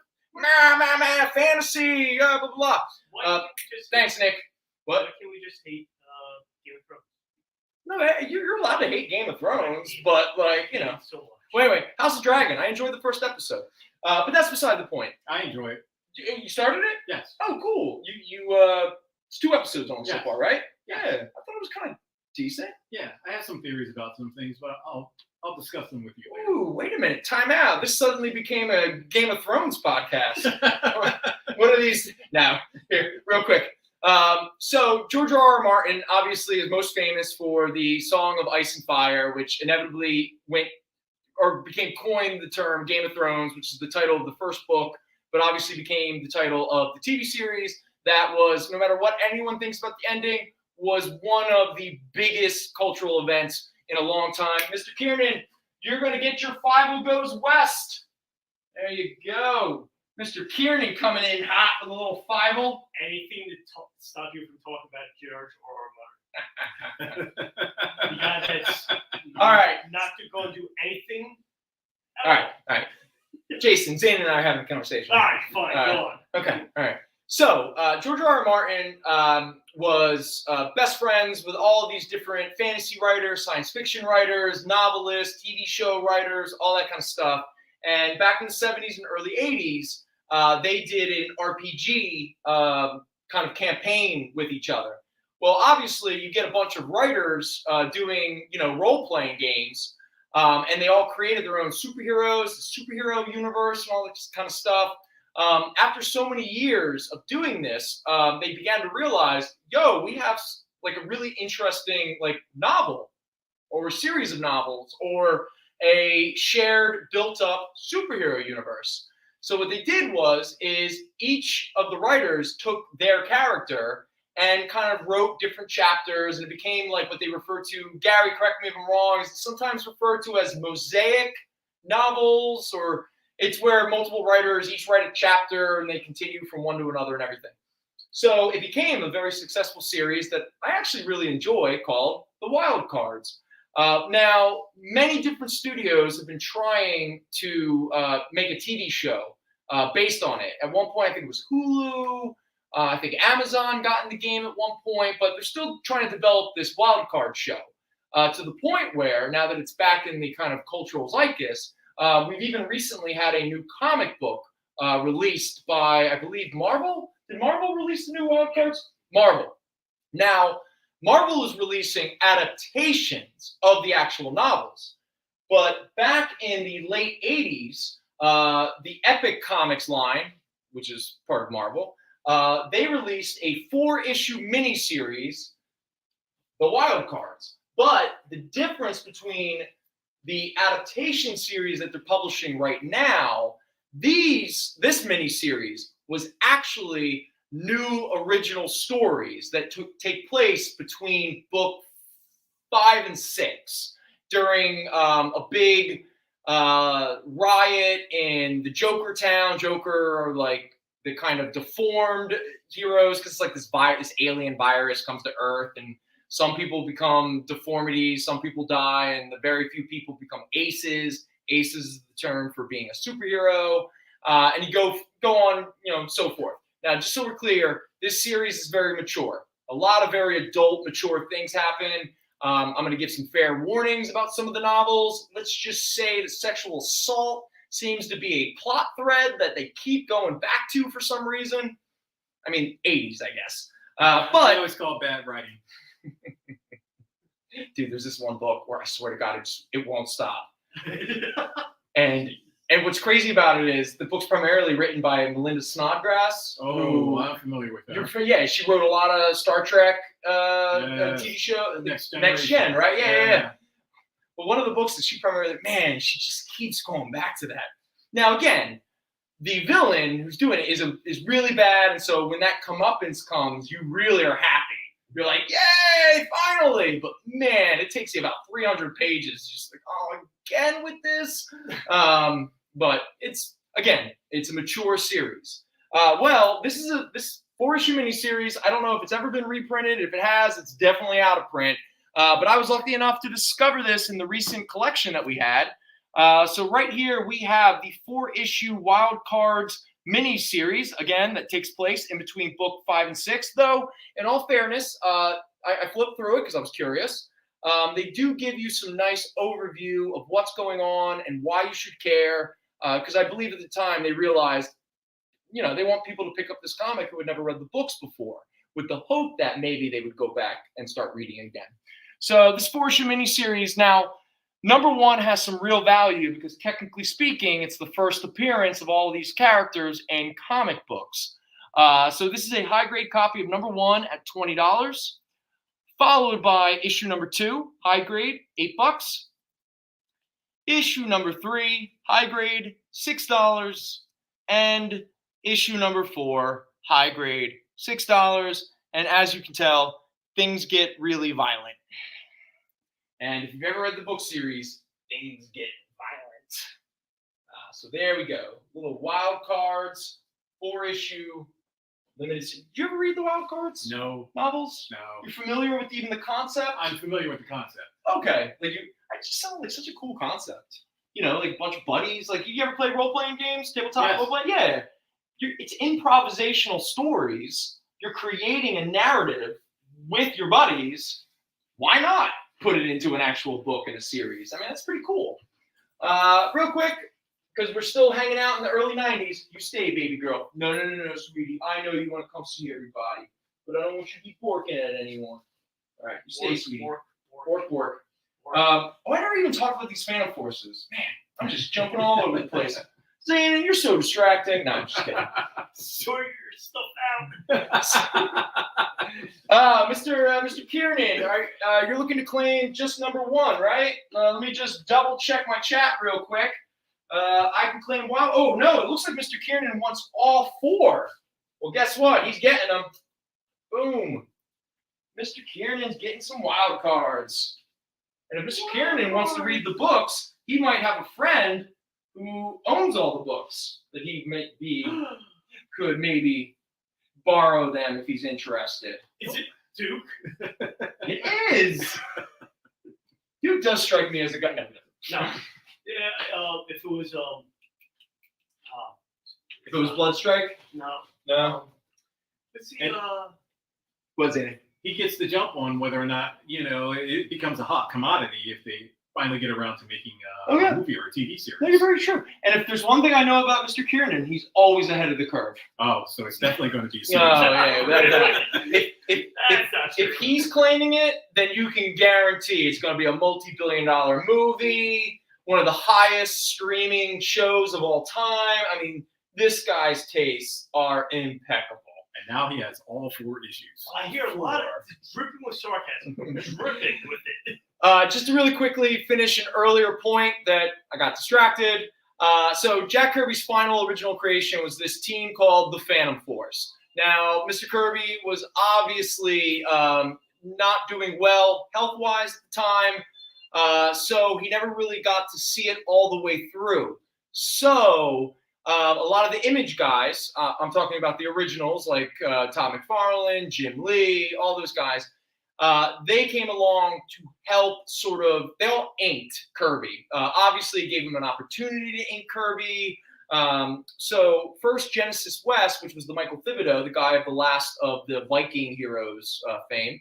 Fantasy, blah, blah, blah. Thanks, Nick. What? Why can't we just hate Game of Thrones? No, you're allowed to hate Game of So much. Well, anyway, House of Dragon. I enjoyed the first episode. But that's beside the point. I enjoy it. You started it? Yes. Oh, cool. You it's 2 episodes on so Yes. far, right? Yes. Yeah. I thought it was kind of decent. Yeah, I have some theories about some things, but I'll discuss them with you later. Ooh, wait a minute. Time out. This suddenly became a Game of Thrones podcast. What are these? Now, here, real quick. So George R.R. Martin obviously is most famous for the Song of Ice and Fire, which inevitably became coined the term Game of Thrones, which is the title of the first book, but obviously became the title of the TV series. That was, no matter what anyone thinks about the ending, was one of the biggest cultural events in a long time. Mr. Kiernan, you're going to get your 5 goes west. There you go. Mr. Kiernan coming in hot with a little 5. Anything to stop you from talking about George R.R. Martin. The guy that's All right. not to go and do anything. All right. Jason, Zane and I are having a conversation. All right, fine, go on. Okay, all right. So, George R.R. Martin was best friends with all of these different fantasy writers, science fiction writers, novelists, TV show writers, all that kind of stuff. And back in the 70s and early 80s, they did an RPG kind of campaign with each other. Well, obviously, you get a bunch of writers doing, role-playing games, and they all created their own superheroes, the superhero universe, and all this kind of stuff. After so many years of doing this, they began to realize, we have like a really interesting novel, or a series of novels, or a shared, built-up superhero universe. So what they did is each of the writers took their character and kind of wrote different chapters, and it became like what they refer to, Gary, correct me if I'm wrong, is sometimes referred to as Mosaic Novels, or it's where multiple writers each write a chapter and they continue from one to another and everything. So it became a very successful series that I actually really enjoy called The Wild Cards. Now, many different studios have been trying to make a TV show based on it. At one point, I think it was Hulu. I think Amazon got in the game at one point, but they're still trying to develop this wild card show to the point where now that it's back in the kind of cultural zeitgeist, we've even recently had a new comic book released by, I believe, Marvel. Did Marvel release the new wild cards? Marvel. Now, Marvel is releasing adaptations of the actual novels, but back in the late 80s, the Epic Comics line, which is part of Marvel, they released a 4-issue miniseries, The Wild Cards. But the difference between the adaptation series that they're publishing right now, this miniseries was actually new original stories that take place between book 5 and 6 during a big riot in the Joker town. Joker are like the kind of deformed heroes because it's like this alien virus comes to Earth, and some people become deformities, some people die, and the very few people become aces. Aces is the term for being a superhero, and you go on, so forth. Now, just so we're clear, this series is very mature. A lot of very adult, mature things happen. I'm going to give some fair warnings about some of the novels. Let's just say that sexual assault seems to be a plot thread that they keep going back to for some reason. I mean, 80s, I guess. But I always call it bad writing. Dude, there's this one book where I swear to God, it won't stop. And what's crazy about it is the book's primarily written by Melinda Snodgrass. Oh, I'm familiar with that. Yeah, she wrote a lot of Star Trek TV show, Next Gen, right? Yeah. But one of the books that she primarily, she just keeps going back to that. Now, again, the villain who's doing it is really bad, and so when that comeuppance comes, you really are happy. You're like, yay, finally! But man, it takes you about 300 pages. Just like, oh, again with this? But it's a mature series. This 4-issue miniseries. I don't know if it's ever been reprinted. If it has, it's definitely out of print. But I was lucky enough to discover this in the recent collection that we had. So right here we have the 4-issue Wild Cards miniseries, again, that takes place in between book 5 and 6. Though, in all fairness, I flipped through it because I was curious. They do give you some nice overview of what's going on and why you should care. Because I believe at the time they realized, they want people to pick up this comic who had never read the books before, with the hope that maybe they would go back and start reading again. So this 4-issue miniseries, now, number 1 has some real value because technically speaking, it's the first appearance of all of these characters in comic books. So this is a high-grade copy of number 1 at $20, followed by issue number 2, high grade, $8. Issue number 3, high grade, $6. And issue number 4, high grade, $6. And as you can tell, things get really violent. And if you've ever read the book series, things get violent. So there we go. Little Wild Cards, 4-issue limited. Did you ever read the Wild Cards? No. Novels? No. You're familiar with even the concept? I'm familiar with the concept. Okay. I just sound like such a cool concept. Like a bunch of buddies. Like, you ever play role-playing games? Tabletop role-playing? Yeah. It's improvisational stories. You're creating a narrative with your buddies. Why not put it into an actual book in a series? I mean, that's pretty cool. Real quick, because we're still hanging out in the early 90s. You stay, baby girl. No, sweetie. I know you want to come see everybody, but I don't want you to be porking at anyone. All right, you stay, sweetie. Pork. I never even talked about these Phantom Forces. Man, I'm just jumping all over the place. Zayn, you're so distracting. No, I'm just kidding. Sort your stuff out. Mr. Kiernan, you're looking to claim just number 1, right? Let me just double check my chat real quick. I can claim wow. Oh no, it looks like Mr. Kiernan wants all 4. Well, guess what? He's getting them. Boom. Mr. Kiernan's getting some wild cards. And if Mr. Kiernan wants to read the books, he might have a friend who owns all the books that he could maybe borrow them if he's interested. Is it Duke? It is. Duke does strike me as a guy. No. Yeah, if it was If it was Bloodstrike? No. No. Let's see. And- What's it? He gets the jump on whether or not, it becomes a hot commodity if they finally get around to making a movie or a TV series. That's very true. And if there's one thing I know about Mr. Kiernan, he's always ahead of the curve. Oh, so it's definitely going to be a No, series. if he's claiming it, then you can guarantee it's going to be a multi-billion-dollar movie, one of the highest streaming shows of all time. I mean, this guy's tastes are impeccable. And now he has all 4 issues. I hear a lot of dripping with sarcasm. Dripping with it. Just to really quickly finish an earlier point that I got distracted. So Jack Kirby's final original creation was this team called the Phantom Force. Now, Mr. Kirby was obviously not doing well health-wise at the time, so he never really got to see it all the way through. So a lot of the Image guys, I'm talking about the originals like Todd McFarlane, Jim Lee, all those guys, they came along to help they all inked Kirby. Obviously, gave him an opportunity to ink Kirby. So first Genesis West, which was the Michael Thibodeau, the guy of the last of the Viking heroes fame.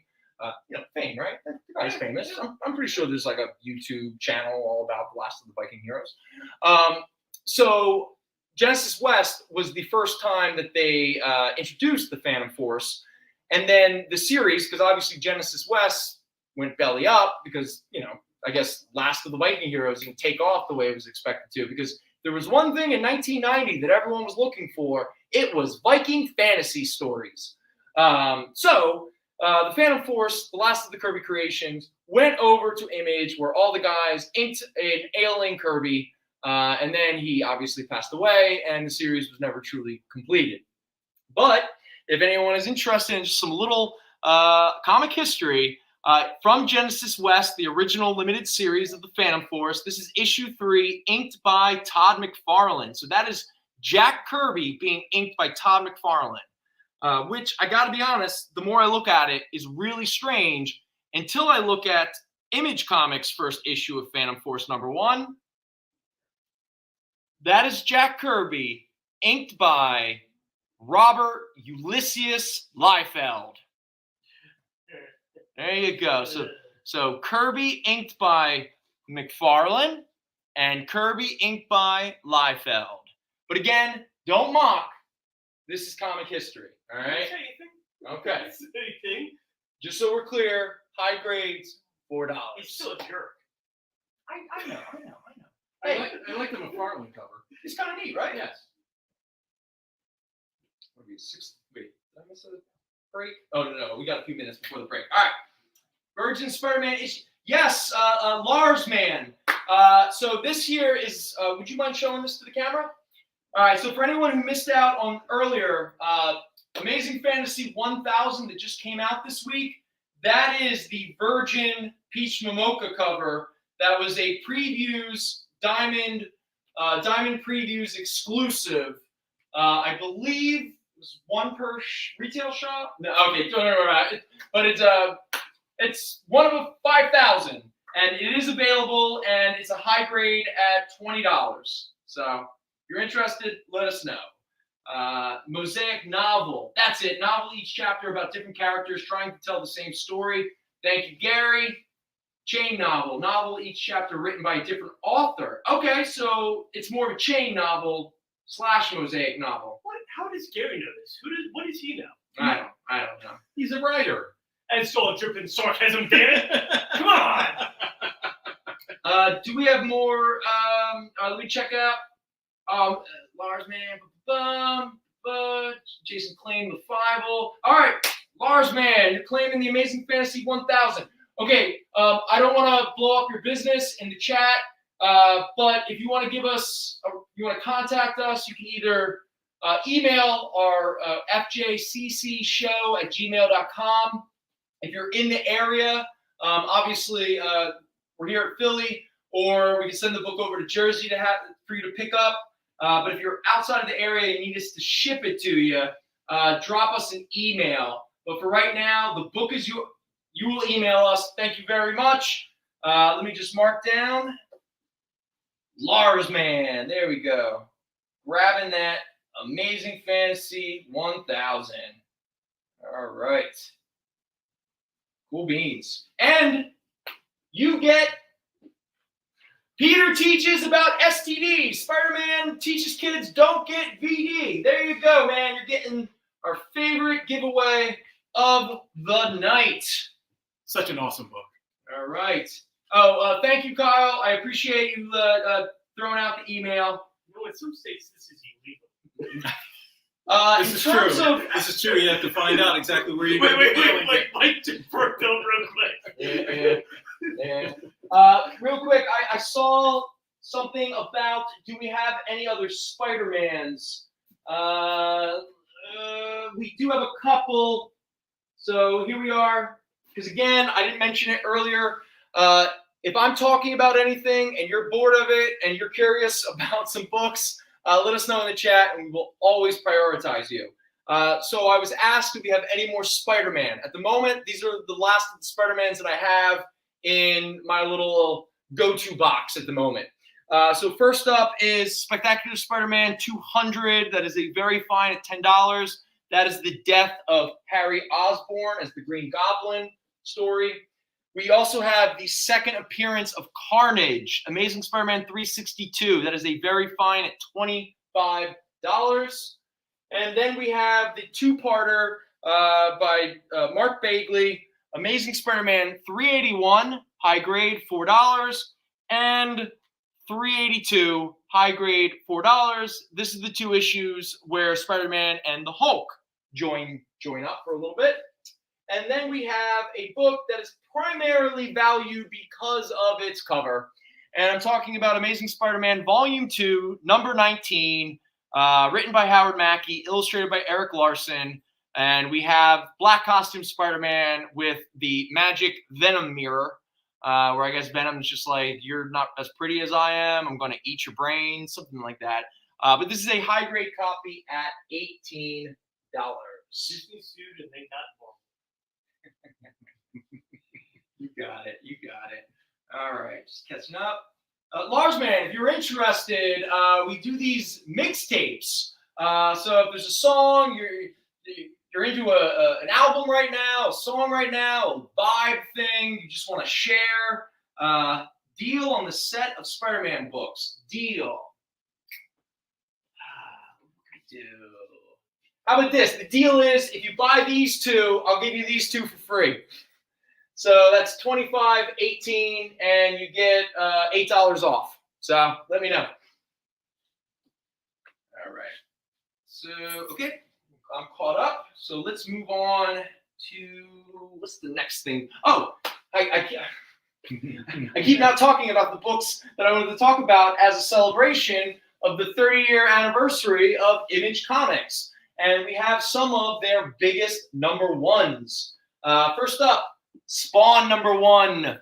Fame, right? The guy's famous. I'm pretty sure there's like a YouTube channel all about the last of the Viking heroes. So Genesis West was the first time that they introduced the Phantom Force. And then the series, because obviously Genesis West went belly up because, I guess Last of the Viking Heroes didn't take off the way it was expected to. Because there was one thing in 1990 that everyone was looking for. It was Viking fantasy stories. So the Phantom Force, the last of the Kirby creations, went over to Image where all the guys inked an ailing Kirby. And then he obviously passed away and the series was never truly completed. But if anyone is interested in just some little comic history, from Genesis West, the original limited series of the Phantom Force, this is issue 3, inked by Todd McFarlane. So that is Jack Kirby being inked by Todd McFarlane, which I got to be honest, the more I look at it, is really strange until I look at Image Comics' first issue of Phantom Force #1. That is Jack Kirby, inked by Robert Ulysses Liefeld. There you go. So Kirby inked by McFarlane and Kirby inked by Liefeld. But again, don't mock. This is comic history. All right? Okay. Just so we're clear, high grades, $4. He's still a jerk. I know. I like the McFarlane cover. It's kind of neat, right? Yes. Wait, did I miss a break? Oh, no, we got a few minutes before the break. All right. Virgin Spider-Man issue. Yes, Lars Man. So this here is, would you mind showing this to the camera? All right, so for anyone who missed out on earlier, Amazing Fantasy 1000 that just came out this week, that is the Virgin Peach Momoka cover. That was a previews, Diamond Previews exclusive. I believe it was one per retail shop. No, okay, don't worry about it. But it's one of 5,000, and it is available, and it's a high grade at $20. So if you're interested, let us know. Mosaic Novel. That's it. Novel each chapter about different characters trying to tell the same story. Thank you, Gary. Chain novel. Novel each chapter written by a different author. Okay, so it's more of a chain novel / mosaic novel. How does Gary know this? What does he know? I don't know. He's a writer. And it's all dripping sarcasm, damn it. Come on. Do we have more? Let me check out. Lars Man. Jason claimed the Fivel. All right, Lars Man, you're claiming the Amazing Fantasy 1000. Okay, I don't want to blow up your business in the chat, but if you want to give us, you want to contact us, you can either email our fjccshow@gmail.com. If you're in the area, obviously we're here at Philly, or we can send the book over to Jersey for you to pick up. But if you're outside of the area and you need us to ship it to you, drop us an email. But for right now, the book is yours. You will email us. Thank you very much. Let me just mark down. Lars Man. There we go. Grabbing that Amazing Fantasy 1000. All right. Cool beans. And you get Peter teaches about STDs. Spider-Man teaches kids don't get VD. There you go, man. You're getting our favorite giveaway of the night. Such an awesome book. All right. Oh, thank you, Kyle. I appreciate you throwing out the email. No, in some states this is illegal. This is true. This is true. You have to find out exactly where you're going to be mailing it. Mike just broke down real quick. Yeah. Real quick, I saw something about, do we have any other Spider-Mans? We do have a couple. So here we are. Because again, I didn't mention it earlier. If I'm talking about anything and you're bored of it and you're curious about some books, let us know in the chat and we will always prioritize you. So I was asked if we have any more Spider-Man. At the moment, these are the last of the Spider-Mans that I have in my little go-to box at the moment. So first up is Spectacular Spider-Man 200. That is a very fine at $10. That is the death of Harry Osborn as the Green Goblin story. We also have the second appearance of Carnage, Amazing Spider-Man 362. That is a very fine at $25. And then we have the two-parter by Mark Bagley, Amazing Spider-Man 381, high grade, $4, and 382, high grade, $4. This is the two issues where Spider-Man and the Hulk join up for a little bit. And then we have a book that is primarily valued because of its cover. And I'm talking about Amazing Spider-Man Volume 2, number 19, written by Howard Mackey, illustrated by Eric Larson. And we have Black Costume Spider-Man with the magic Venom mirror, where I guess Venom's just like, you're not as pretty as I am. I'm going to eat your brain, something like that. But this is a high-grade copy at $18. Disney sued and they got more. You got it. All right, just catching up. Larsman, if you're interested, we do these mixtapes. So if there's a song, you're into an album right now, a song right now, a vibe thing, you just want to share, deal on the set of Spider-Man books. Deal. How about this? The deal is, if you buy these two, I'll give you these two for free. So that's 25, 18, and you get $8 off. So let me know. All right. So, okay, I'm caught up. So let's move on to, what's the next thing? Oh, I keep now talking about the books that I wanted to talk about as a celebration of the 30-year anniversary of Image Comics. And we have some of their biggest number ones. First up, Spawn number 1.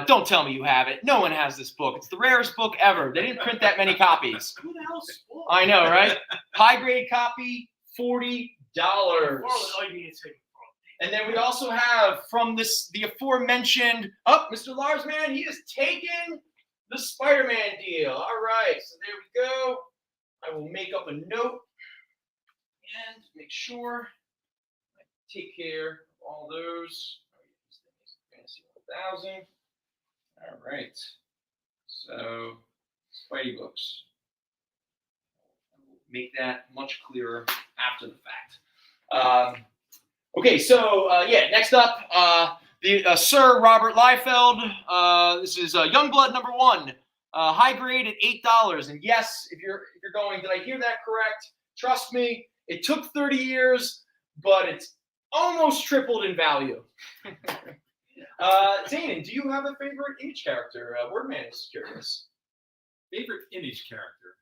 Don't tell me you have it. No one has this book. It's the rarest book ever. They didn't print that many copies. Who the hell's Spawn? I know, right? High grade copy, $40. And then we also have from the aforementioned, Mr. Larsman, he has taken the Spider-Man deal. All right, so there we go. I will make up a note and make sure I take care of all those. Fantasy 1000. All right. So, Spidey books. I will make that much clearer after the fact. Okay, so next up, the Sir Robert Liefeld. This is Youngblood number 1, high grade at $8. And yes, if you're going, did I hear that correct? Trust me, it took 30 years, but it's almost tripled in value. Zanin, do you have a favorite Image character? Wordman is curious. Favorite Image character?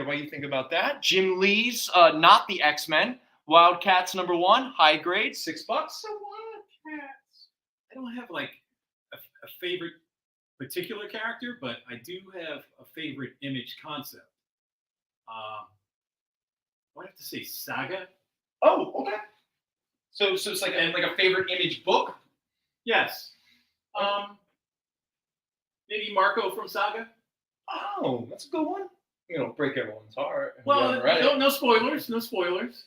What do you think about that? Jim Lee's Not the X-Men. Wildcats number 1, high grade, $6. So Wildcats. I don't have like a favorite particular character, but I do have a favorite Image concept. I have to say Saga. Oh, okay. So it's like a favorite Image book? Yes. Maybe Marco from Saga. Oh, that's a good one. break everyone's heart. Well, You haven't read it. no spoilers. No spoilers.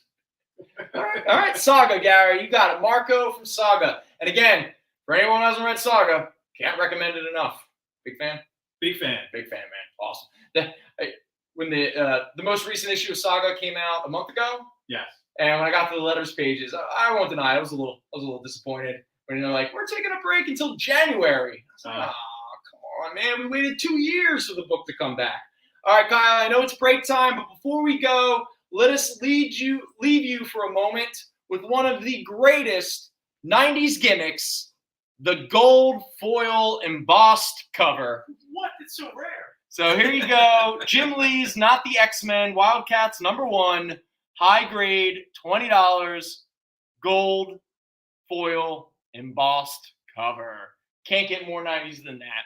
All right, Saga, Gary, you got it. Marco from Saga. And again, for anyone who hasn't read Saga, can't recommend it enough. Big fan? Big fan, man. Awesome. When the most recent issue of Saga came out a month ago, yes. And when I got to the letters pages, I won't deny I was a little disappointed when they're like, we're taking a break until January. I was like, come on, man. We waited 2 years for the book to come back. All right, Kyle, I know it's break time, but before we go, let us leave you for a moment with one of the greatest 90s gimmicks, the gold foil embossed cover. What? It's so rare. So here you go. Jim Lee's Not the X-Men, Wildcats #1, high grade, $20, gold foil embossed cover. Can't get more 90s than that.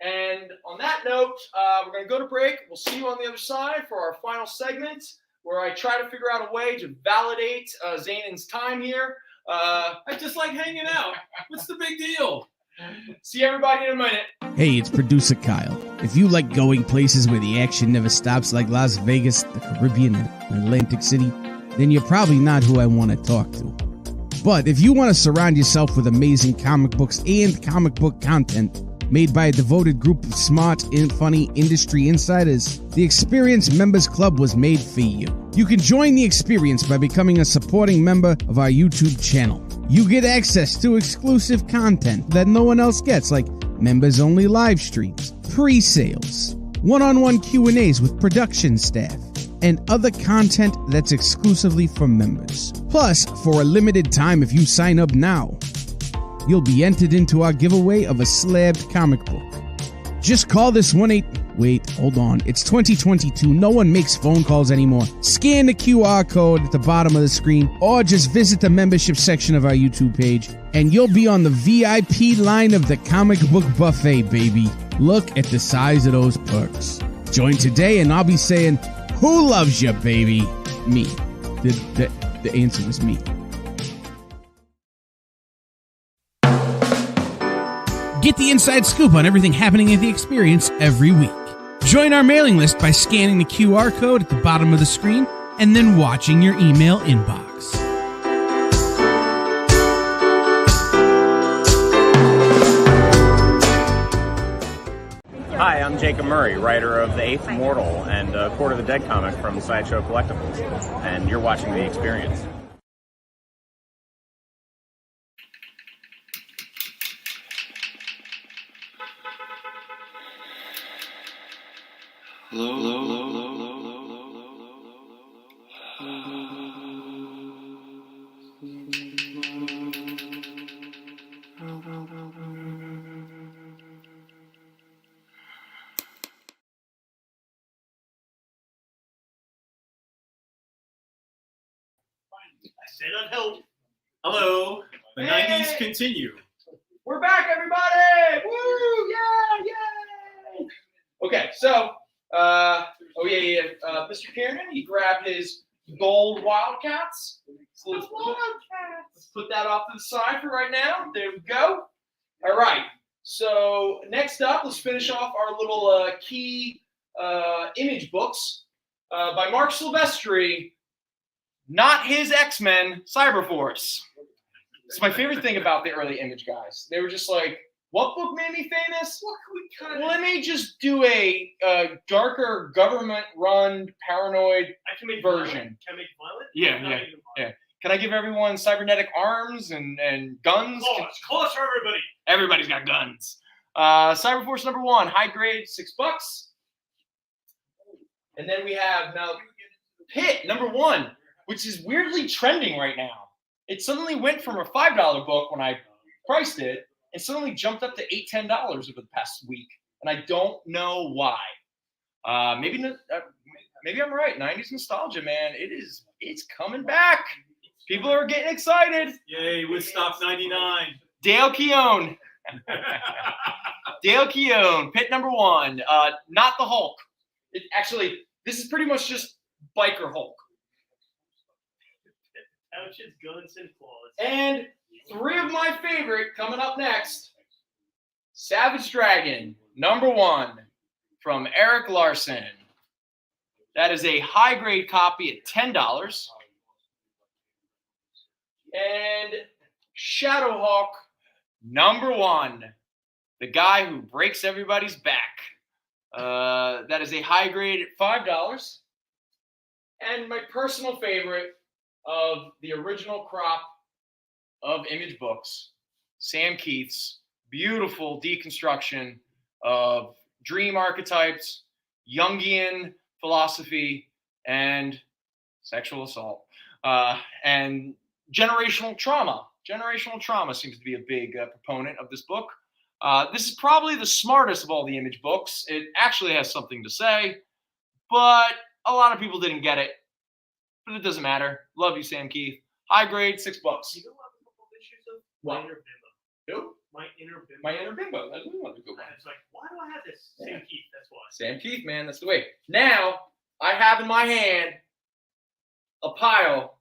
And on that note, we're going to go to break. We'll see you on the other side for our final segment, where I try to figure out a way to validate Zanin's time here. I just like hanging out. What's the big deal? See everybody in a minute. Hey, it's producer Kyle. If you like going places where the action never stops, like Las Vegas, the Caribbean, and Atlantic City, then you're probably not who I want to talk to. But if you want to surround yourself with amazing comic books and comic book content made by a devoted group of smart and funny industry insiders, the Experience Members Club was made for you. You can join the experience by becoming a supporting member of our YouTube channel. You get access to exclusive content that no one else gets, like members-only live streams, pre-sales, one-on-one Q&As with production staff, and other content that's exclusively for members. Plus, for a limited time, if you sign up now, you'll be entered into our giveaway of a slabbed comic book. Just call this 1-8... Wait, hold on. It's 2022. No one makes phone calls anymore. Scan the QR code at the bottom of the screen, or just visit the membership section of our YouTube page, and you'll be on the VIP line of the comic book buffet, baby. Look at the size of those perks. Join today, and I'll be saying, who loves you, baby? Me. The answer was me. Get the inside scoop on everything happening at the Experience every week. Join our mailing list by scanning the QR code at the bottom of the screen and then watching your email inbox. Hi, I'm Jacob Murray, writer of The Eighth Mortal and Court of the Dead comic from Sideshow Collectibles, and you're watching The Experience. I said I'd help. Hello. The Hey. 90s continue. We're back, everybody! Woo! Yeah! Yay! Okay, so, Mr. Kiernan, he grabbed his gold Wildcats. So let's put that off to the side for right now. There we go. All right. So next up, let's finish off our little key image books by Mark Silvestri. Not his X-Men, Cyberforce. It's my favorite thing about the early Image guys. They were just like, what book made me famous? What can we kind of... Let me just do a darker government-run paranoid version. Can I make violent? Yeah. Can I give everyone cybernetic arms and guns? Call us for everybody. Everybody's got guns. Cyberforce #1, high grade, $6. And then we have now Pit #1, which is weirdly trending right now. It suddenly went from a $5 book when I priced it, and suddenly jumped up to $8, $10 over the past week, and I don't know why. Maybe I'm right. 90s nostalgia, man. It's coming back. People are getting excited. Yay, Woodstock 99. Dale Keown. Dale Keown, Pit #1. Not the Hulk. Actually, this is pretty much just Biker Hulk. Pouches, guns, and claws. And 3 of my favorite coming up next. Savage Dragon, #1, from Eric Larson. That is a high grade copy at $10. And Shadowhawk #1, the guy who breaks everybody's back. That is a high grade at $5. And my personal favorite of the original crop of Image books, Sam Keith's beautiful deconstruction of dream archetypes, Jungian philosophy, and sexual assault, and generational trauma. Generational trauma seems to be a big proponent of this book. This is probably the smartest of all the Image books. It actually has something to say, but a lot of people didn't get it. But it doesn't matter. Love you, Sam Keith. High grade, $6. You know what? A couple issues of What? My Inner Bimbo. Who? My Inner Bimbo. My Inner Bimbo. That's one of the good And ones. it's like, why do I have this? Yeah. Sam Keith, that's why. Sam Keith, man, that's the way. Now, I have in my hand a pile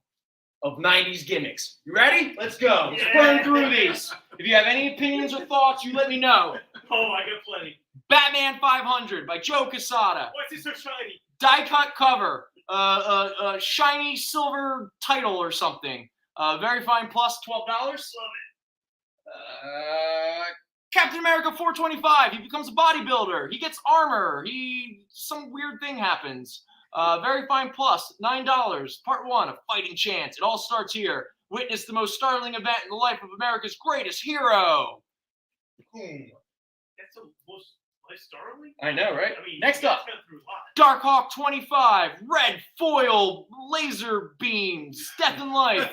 of 90s gimmicks. You ready? Let's go. Let's burn through these. If you have any opinions or thoughts, you let me know. Oh, I got plenty. Batman 500 by Joe Quesada. Why is it so shiny? Die cut cover. Shiny silver title or something. Very fine plus, $12. Love it. Captain America 425. He becomes a bodybuilder. He gets armor. Some weird thing happens. Very fine plus, $9. Part 1, A Fighting Chance. It all starts here. Witness the most startling event in the life of America's greatest hero. Boom. That's the most startling. I know, right? I mean, next you guys up, got through a lot. Darkhawk 25. Red foil, laser beams, death and life.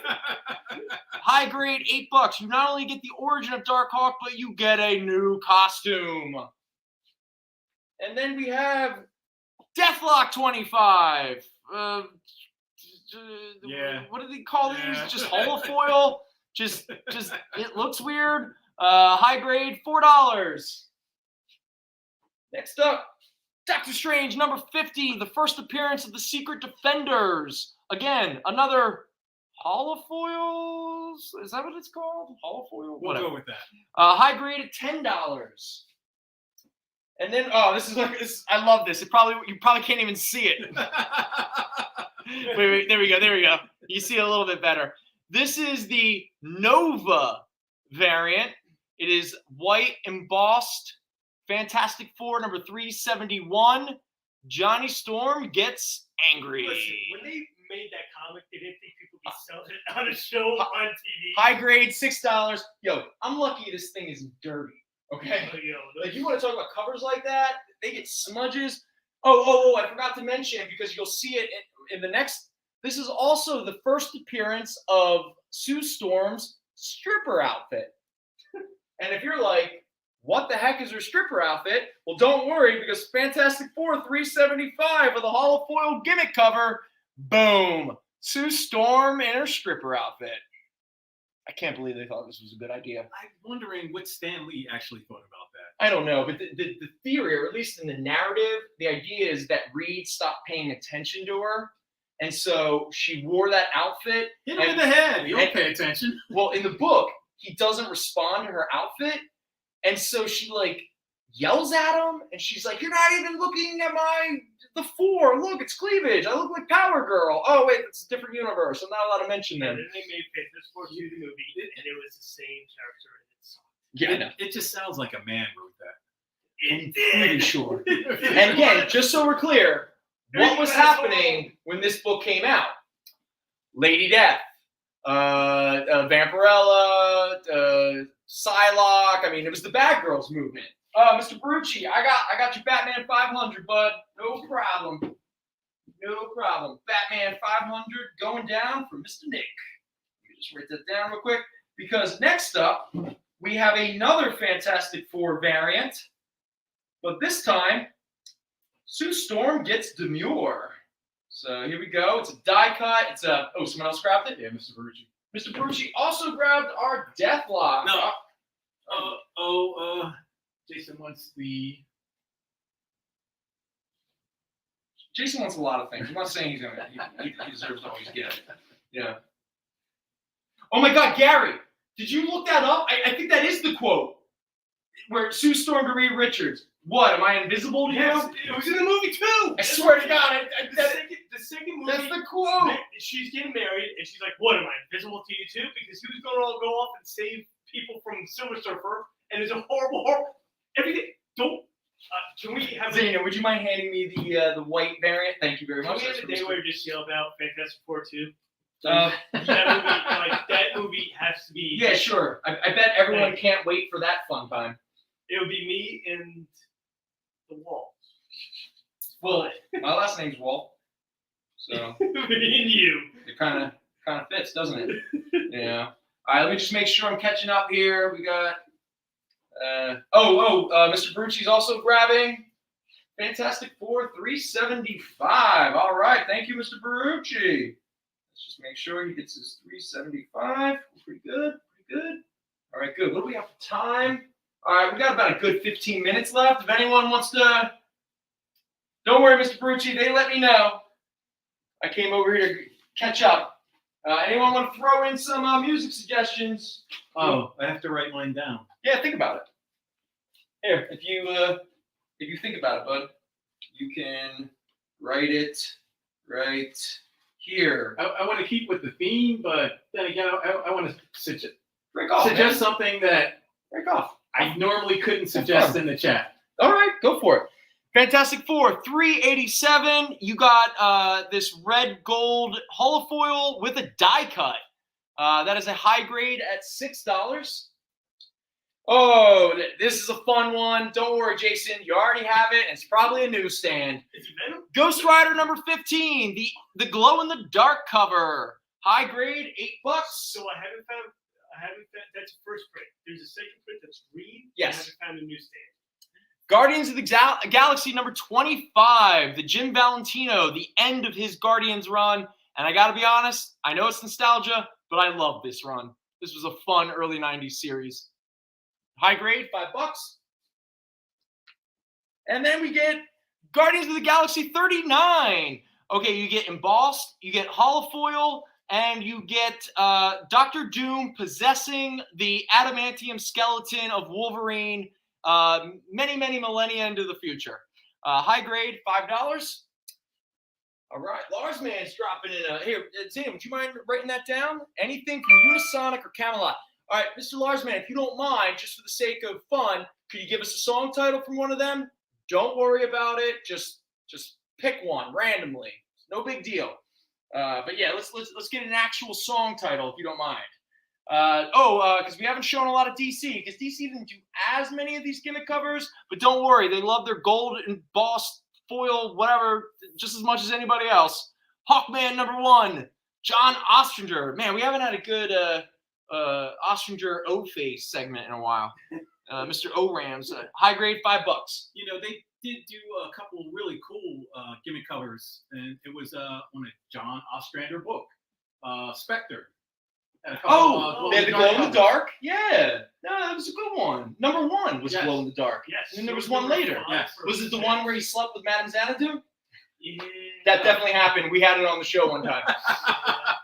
High grade, $8. You not only get the origin of Darkhawk, but you get a new costume. And then we have Deathlock 25. Yeah. What do they call Yeah. these? Just holofoil? just it looks weird. High grade, $4. Next up, Doctor Strange #50, the first appearance of the Secret Defenders. Again, another holofoils? Is that what it's called? Holofoil? We'll go with that. High grade at $10. And then, I love this. You probably can't even see it. wait, there we go. You see it a little bit better. This is the Nova variant. It is white embossed. Fantastic Four #371. Johnny Storm gets angry. Listen, when they made that comic, they didn't think people could sell it on a show on TV. High grade, $6. Yo, I'm lucky this thing isn't dirty. Okay? Like, you want to talk about covers like that? They get smudges. Oh, I forgot to mention, because you'll see it in the next. This is also the first appearance of Sue Storm's stripper outfit. And if you're like, what the heck is her stripper outfit? Well, don't worry, because Fantastic Four 375 with a holofoil gimmick cover. Boom. Sue Storm in her stripper outfit. I can't believe they thought this was a good idea. I'm wondering what Stan Lee actually thought about that. I don't know, but the theory, or at least in the narrative, the idea is that Reed stopped paying attention to her. And so she wore that outfit. Hit him in the head. You don't pay attention. Well, in the book, he doesn't respond to her outfit. And so she yells at him, and she's like, "You're not even looking at the four. Look, it's cleavage. I look like Power Girl. Oh, wait, it's a different universe. I'm not allowed to mention them." And then they made Fantastic Four do the movie, and it was the same character. Yeah, I know. It just sounds like a man wrote that. I'm pretty sure. And again, just so we're clear, what was happening when this book came out? Lady Death, Vampirella, Psylocke. I mean, it was the Bad Girls movement. Mr. Brucci, I got your Batman 500, bud. No problem. No problem. Batman 500 going down for Mr. Nick. Let me just write that down real quick, because next up we have another Fantastic Four variant, but this time Sue Storm gets demure. So here we go. It's a die cut. It's a someone else grabbed it? Yeah, Mr. Brucci. Mr. Brucci also grabbed our Deathlock. No. Jason wants the. Jason wants a lot of things. I'm not saying he deserves to always get it. Yeah. Oh my God, Gary, did you look that up? I think that is the quote where Sue Storm to Reed Richards. What? Am I invisible to you? Yes, it was in the movie too. I swear to God, That's the quote. She's getting married, and she's like, "What am I invisible to you too?" Because he was going to go off and save people from Silver Surfer, and there's a horrible everything. Don't. Can we have Zena, would you mind handing me the white variant? Thank you very much. Can we have a day where we just yell about Fantastic Four 2? Uh, that movie has to be. Yeah, sure. I bet everyone can't wait for that fun time. It would be me and the Wall. Well, my last name's Walt, so me and you. It kind of fits, doesn't it? Yeah. All right, let me just make sure I'm catching up here. We got. Mr. Brucci's also grabbing Fantastic Four 375. All right, thank you, Mr. Brucci. Let's just make sure he gets his 375. Pretty good. All right, good. What do we have for time? All right, we got about a good 15 minutes left. If anyone wants to, don't worry, Mr. Brucci. They let me know. I came over here to catch up. Anyone want to throw in some music suggestions? Oh, I have to write mine down. Yeah, think about it. Here, if you think about it, bud, you can write it right here. I want to keep with the theme, but then again, I want to suggest man. something that I normally couldn't suggest in the chat. All right, go for it. Fantastic Four 387. You got this red gold holofoil with a die cut. That is a high grade at $6. Oh, this is a fun one. Don't worry, Jason. You already have it. It's probably a newsstand. Is it Venom? Ghost Rider number 15, the glow in the dark cover. High grade, $8. So I haven't found. That's first print. There's a second print that's green. Yes. I haven't found a newsstand. Guardians of the Galaxy number 25, the Jim Valentino, the end of his Guardians run. And I got to be honest, I know it's nostalgia, but I love this run. This was a fun early 90s series. High grade, $5. And then we get Guardians of the Galaxy 39. Okay, you get embossed, you get holofoil, and you get Dr. Doom possessing the adamantium skeleton of Wolverine many, many millennia into the future. High grade, $5. All right, Lars Man's dropping in. Here, Zane, would you mind writing that down? Anything from Unisonic or Camelot? All right, Mr. Larsman, if you don't mind, just for the sake of fun, could you give us a song title from one of them? Don't worry about it. Just pick one randomly. No big deal. But yeah, let's get an actual song title if you don't mind. Because we haven't shown a lot of DC, because DC didn't do as many of these gimmick covers. But don't worry, they love their gold embossed foil, whatever, just as much as anybody else. Hawkman number 1, John Ostrander. Man, we haven't had a good Ostrander O-Face segment in a while. Mr. O-Rams, high grade, $5. You know, they did do a couple really cool gimmick covers, and it was on a John Ostrander book, Spectre. They had the glow in the dark? Yeah. No, that was a good one. Number 1 was glow in the dark. Yes. And then there was one later. Yes. Was it the one where he slept with Madame Xanadu? Yeah. That definitely happened. We had it on the show one time.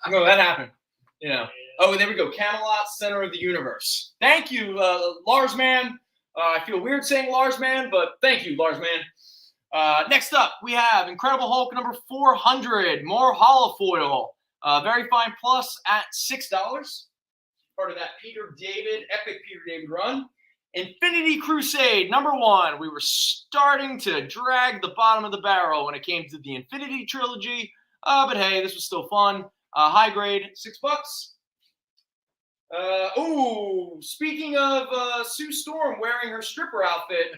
No, that happened. Yeah. Oh, and there we go. Camelot, center of the universe. Thank you, Lars Man. I feel weird saying Lars Man, but thank you, Lars Man. Next up, we have Incredible Hulk number 400. More holofoil. Very fine plus at $6. Part of that epic Peter David run. Infinity Crusade number 1. We were starting to drag the bottom of the barrel when it came to the Infinity Trilogy. But hey, this was still fun. High grade, $6. Speaking of Sue Storm wearing her stripper outfit,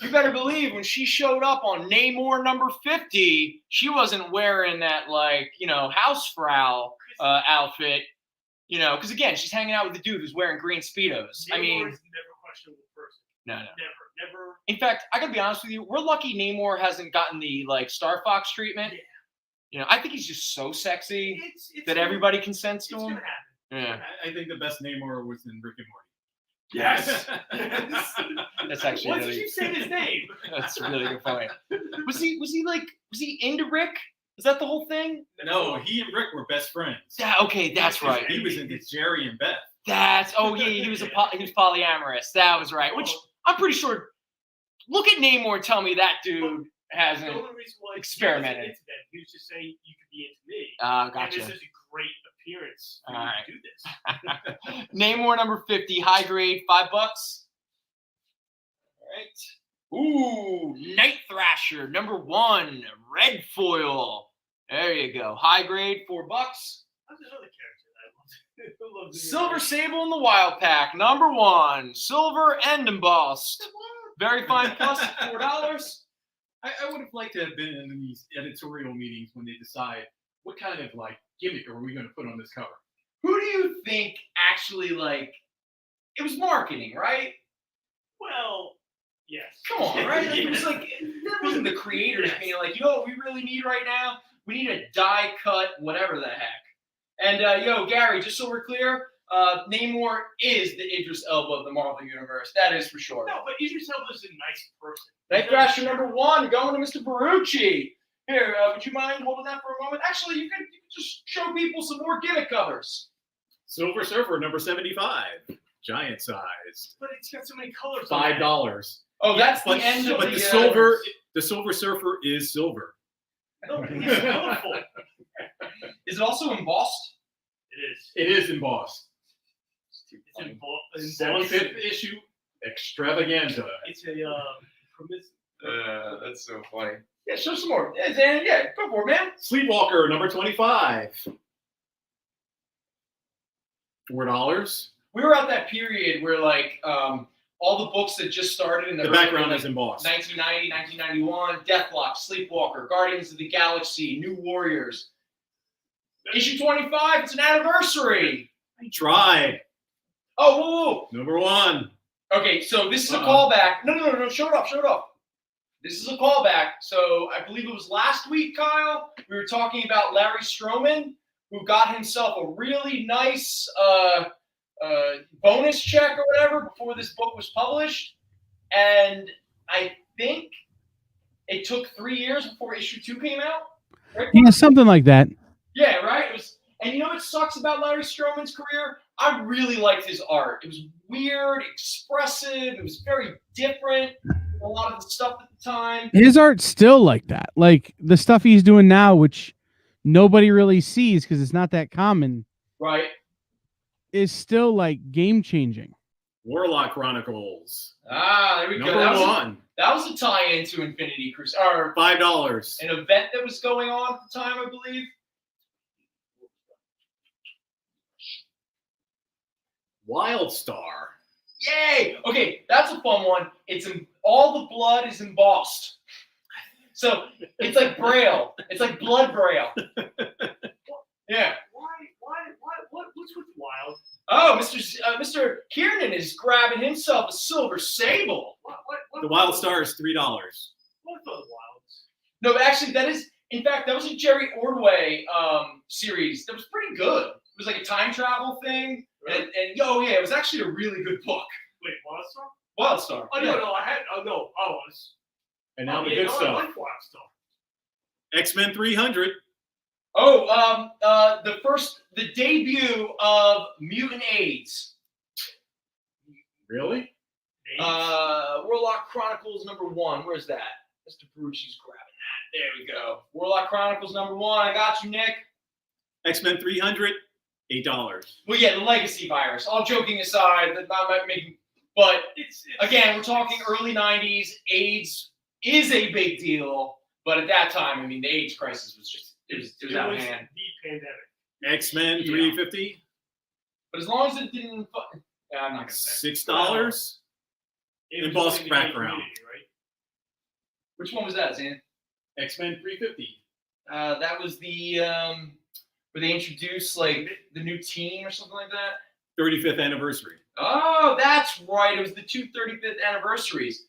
you better believe when she showed up on Namor number 50, she wasn't wearing that, housefrau outfit, because again, she's hanging out with the dude who's wearing green Speedos. Namor is never a questionable person. No. Never. In fact, I gotta be honest with you, we're lucky Namor hasn't gotten the, Star Fox treatment. Yeah. I think he's just so sexy that everybody consents to him. Gonna happen. Yeah. I think the best Namor was in Rick and Morty. Yes. That's actually Once you say his name. That's a really good point. Was he into Rick? Is that the whole thing? No, he and Rick were best friends. Yeah, okay, that's right. He was into Jerry and Beth. He was polyamorous. That was right. Which I'm pretty sure. Look at Namor and tell me that dude hasn't experimented. He was just saying you could be into me. Gotcha. And this is a great appearance for All you right. to do this. Namor number 50, high grade, $5. All right. Ooh, Night Thrasher number 1, red foil. There you go. High grade, $4. That's another character that I love. Silver Sable in the Wild Pack, number 1, silver and embossed. Very fine plus, $4. I would have liked to have been in these editorial meetings when they decide what kind of like gimmick are we going to put on this cover. Who do you think actually like? It was marketing, right? Well, yes. Come on, right? Like, it was like that wasn't the creators being like, yo, what we really need right now, we need a die cut, whatever the heck. And yo, Gary, just so we're clear, Namor is the Idris Elba of the Marvel Universe. That is for sure. No, but Idris Elba is a nice person. Night Thrasher number 1, going to Mr. Barucci. Here, would you mind holding that for a moment? Actually, you can just show people some more gimmick covers. Silver Surfer number 75, giant size. But it's got so many colors. $5. Oh, that's the end of but the the Silver Surfer is silver. No, he's colorful. Is it also embossed? It is. It is embossed. It's embossed. 75th issue extravaganza. It's a That's so funny. Yeah, show some more. Yeah, Dan, yeah, go for it, man. Sleepwalker number 25. $4. We were at that period where like all the books that just started in The background is embossed. 1990, 1991, Deathlock, Sleepwalker, Guardians of the Galaxy, New Warriors. Issue 25, it's an anniversary. Tribe. Oh, whoa, whoa. Number 1. Okay, so this is a callback. No, show it off. This is a callback. So I believe it was last week, Kyle, we were talking about Larry Stroman, who got himself a really nice bonus check or whatever before this book was published. And I think it took 3 years before issue 2 came out. Right? Yeah, something like that. Yeah, right? It was, and you know what sucks about Larry Stroman's career? I really liked his art. It was weird, expressive. It was very different than a lot of the stuff at the time. His art's still like that. Like the stuff he's doing now, which nobody really sees because it's not that common, Right. is still like game changing. Warlock Chronicles. Ah, there we go. Number 1. That was a tie-in to Infinity Crusade, or $5. an event that was going on at the time, I believe. Wildstar. Yay! Okay, that's a fun one. It's all the blood is embossed, so it's like Braille. It's like blood Braille. Yeah. What's with Wild? Oh, Mr. Kiernan is grabbing himself a silver sable. The Wildstar is $3. What the Wilds? No, but actually, that is, in fact, that was a Jerry Ordway series that was pretty good. It was like a time travel thing. Really? And it was actually a really good book. Wait, Wildstar? Wildstar. Oh, yeah. no. And now the good I stuff. like Wildstar. X-Men 300. Oh, the debut of Mutant AIDS. Really? Warlock Chronicles number 1. Where's that? Mr. Barucci's grabbing that. There we go. Warlock Chronicles number 1. I got you, Nick. X-Men 300. $8. Well, yeah, the legacy virus. All joking aside, but again, we're talking early 90s. AIDS is a big deal, but at that time, I mean, the AIDS crisis was just it was out of hand. The pandemic. X-Men 350. But as long as it didn't, I'm not gonna say $6. Embossed background. Right? Which one was that, Zan? X-Men 350. That was the where they introduced like the new team or something like that. 35th anniversary. Oh, that's right. It was the 235th anniversaries.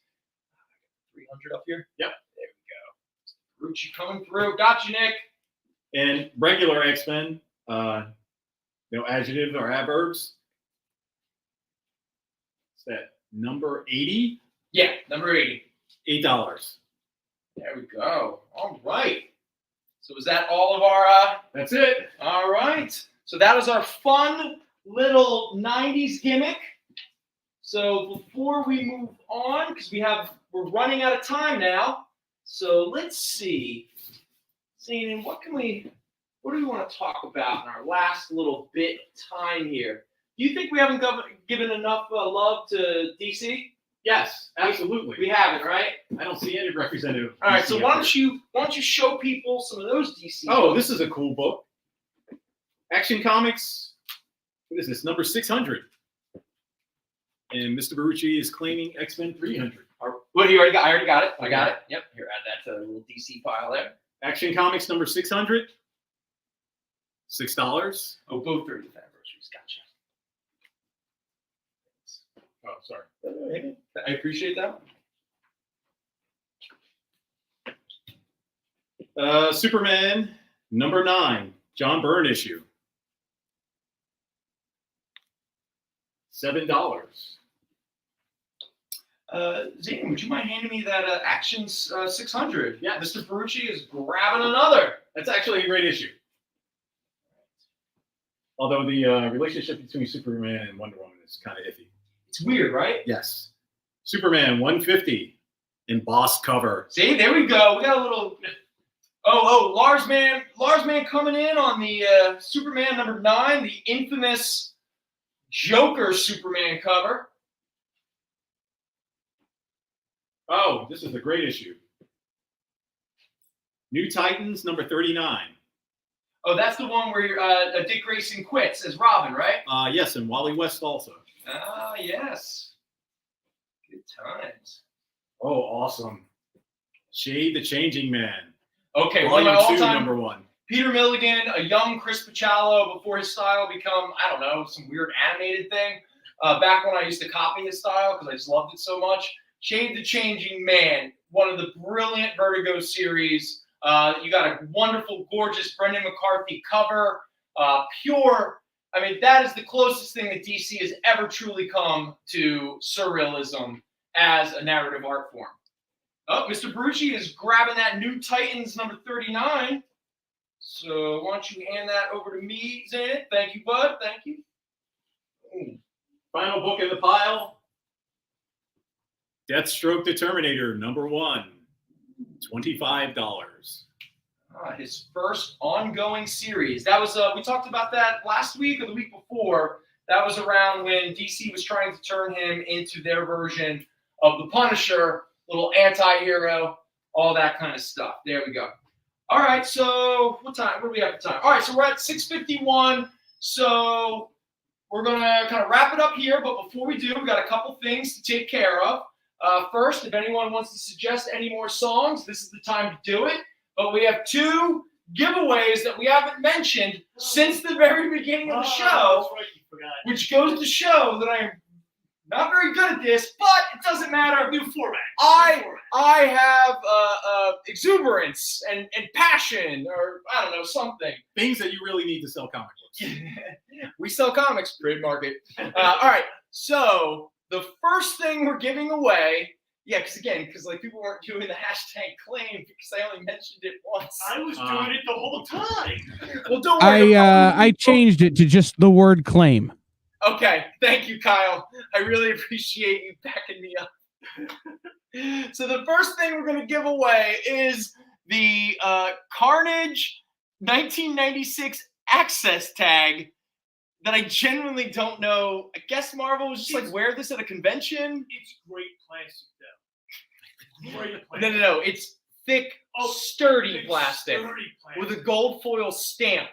300 up here. Yep. There we go. Barucci coming through. Got you, Nick. And regular X-Men, no adjectives or adverbs. What's that? Number 80? Yeah, number 80. $8. There we go. All right. So is that all of our... That's it. All right. So that is our fun little 90s gimmick. So before we move on, because we're running out of time now. So let's see. Zane, what do we want to talk about in our last little bit of time here? Do you think we haven't given enough love to DC? Yes, absolutely. We haven't, right? I don't see any representative. All right, so why don't you show people some of those DC? Oh, this is a cool book. Action Comics. What is this? Number 600. And Mr. Barucci is claiming X-Men 300. What do you already got? I already got it. I got it. Yep. Here, add that to the little DC file there. Action Comics number 600. $6. Oh, both 30th anniversaries. Gotcha. Oh, sorry. I appreciate that. Superman number 9. John Byrne issue. $7. Zane, would you mind handing me that Actions 600? Yeah, Mr. Barucci is grabbing another. That's actually a great issue. Although the relationship between Superman and Wonder Woman is kind of iffy. It's weird, right? Yes. Superman 150 embossed cover. See, there we go. We got a little. Oh, Lars Man coming in on the Superman number 9, the infamous Joker Superman cover. Oh, this is a great issue. New Titans number 39. Oh, that's the one where Dick Grayson quits as Robin, right? Yes, and Wally West also. Ah, yes. Good times. Oh, awesome. Shade the Changing Man. Okay, Volume one of my 2, all-time. number 1. Peter Milligan, a young Chris Picciallo before his style become, I don't know, some weird animated thing. Back when I used to copy his style because I just loved it so much. Shade the Changing Man, one of the brilliant Vertigo series. You got a wonderful, gorgeous Brendan McCarthy cover. Pure. I mean, that is the closest thing that DC has ever truly come to surrealism as a narrative art form. Oh, Mr. Barucci is grabbing that New Titans number 39. So why don't you hand that over to me, Zane? Thank you, bud. Thank you. Ooh. Final book in the pile. Deathstroke the Terminator number 1. $25. His first ongoing series. That was we talked about that last week or the week before. That was around when DC was trying to turn him into their version of the Punisher, little anti-hero, all that kind of stuff. There we go. All right, so what time? What do we have for time? All right, so we're at 6:51. So we're gonna kind of wrap it up here, but before we do, we got a couple things to take care of. First, if anyone wants to suggest any more songs, this is the time to do it. But we have 2 giveaways that we haven't mentioned since the very beginning of the show, That's right, you forgot. which goes to show that I am not very good at this, but it doesn't matter. New format. I have exuberance and passion, or I don't know, something. Things that you really need to sell comic books. We sell comics, trademark it. All right, so the first thing we're giving away, because like people weren't doing the hashtag claim because I only mentioned it once. I was doing it the whole time. Well, don't worry. I changed it to just the word claim. Okay, thank you, Kyle. I really appreciate you backing me up. So the first thing we're going to give away is the Carnage 1996 access tag that I genuinely don't know. I guess Marvel was just like, wear this at a convention. It's great plastic, though. Great plastic. No. It's thick, sturdy thick, plastic sturdy plastic. with a gold foil stamp.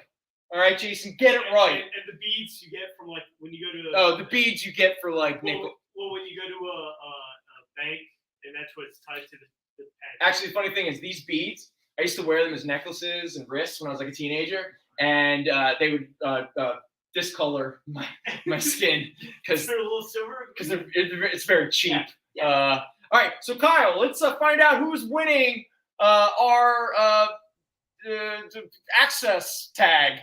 All right, Jason, get it right. And the beads you get from like when you go to. Oh, the beads you get for like nickel. Well, when you go to a bank, and that's what's tied to the pen. Actually, the funny thing is these beads, I used to wear them as necklaces and wrists when I was like a teenager, and they would discolor my skin because they're a little silver. Because it's very cheap. Yeah. All right, so Kyle, let's find out who's winning our access tag.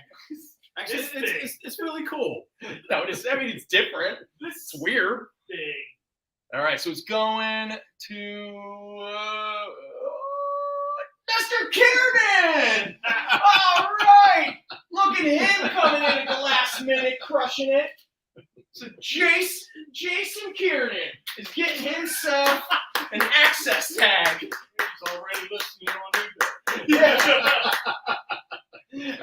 Actually, it's really cool. No, it is. I mean, it's different. It's weird. Big. All right, so it's going to Mr. Kiernan. All right, look at him coming in at the last minute, crushing it. So Jason Kiernan is getting himself an access tag. He's already listening on eBay. Yeah.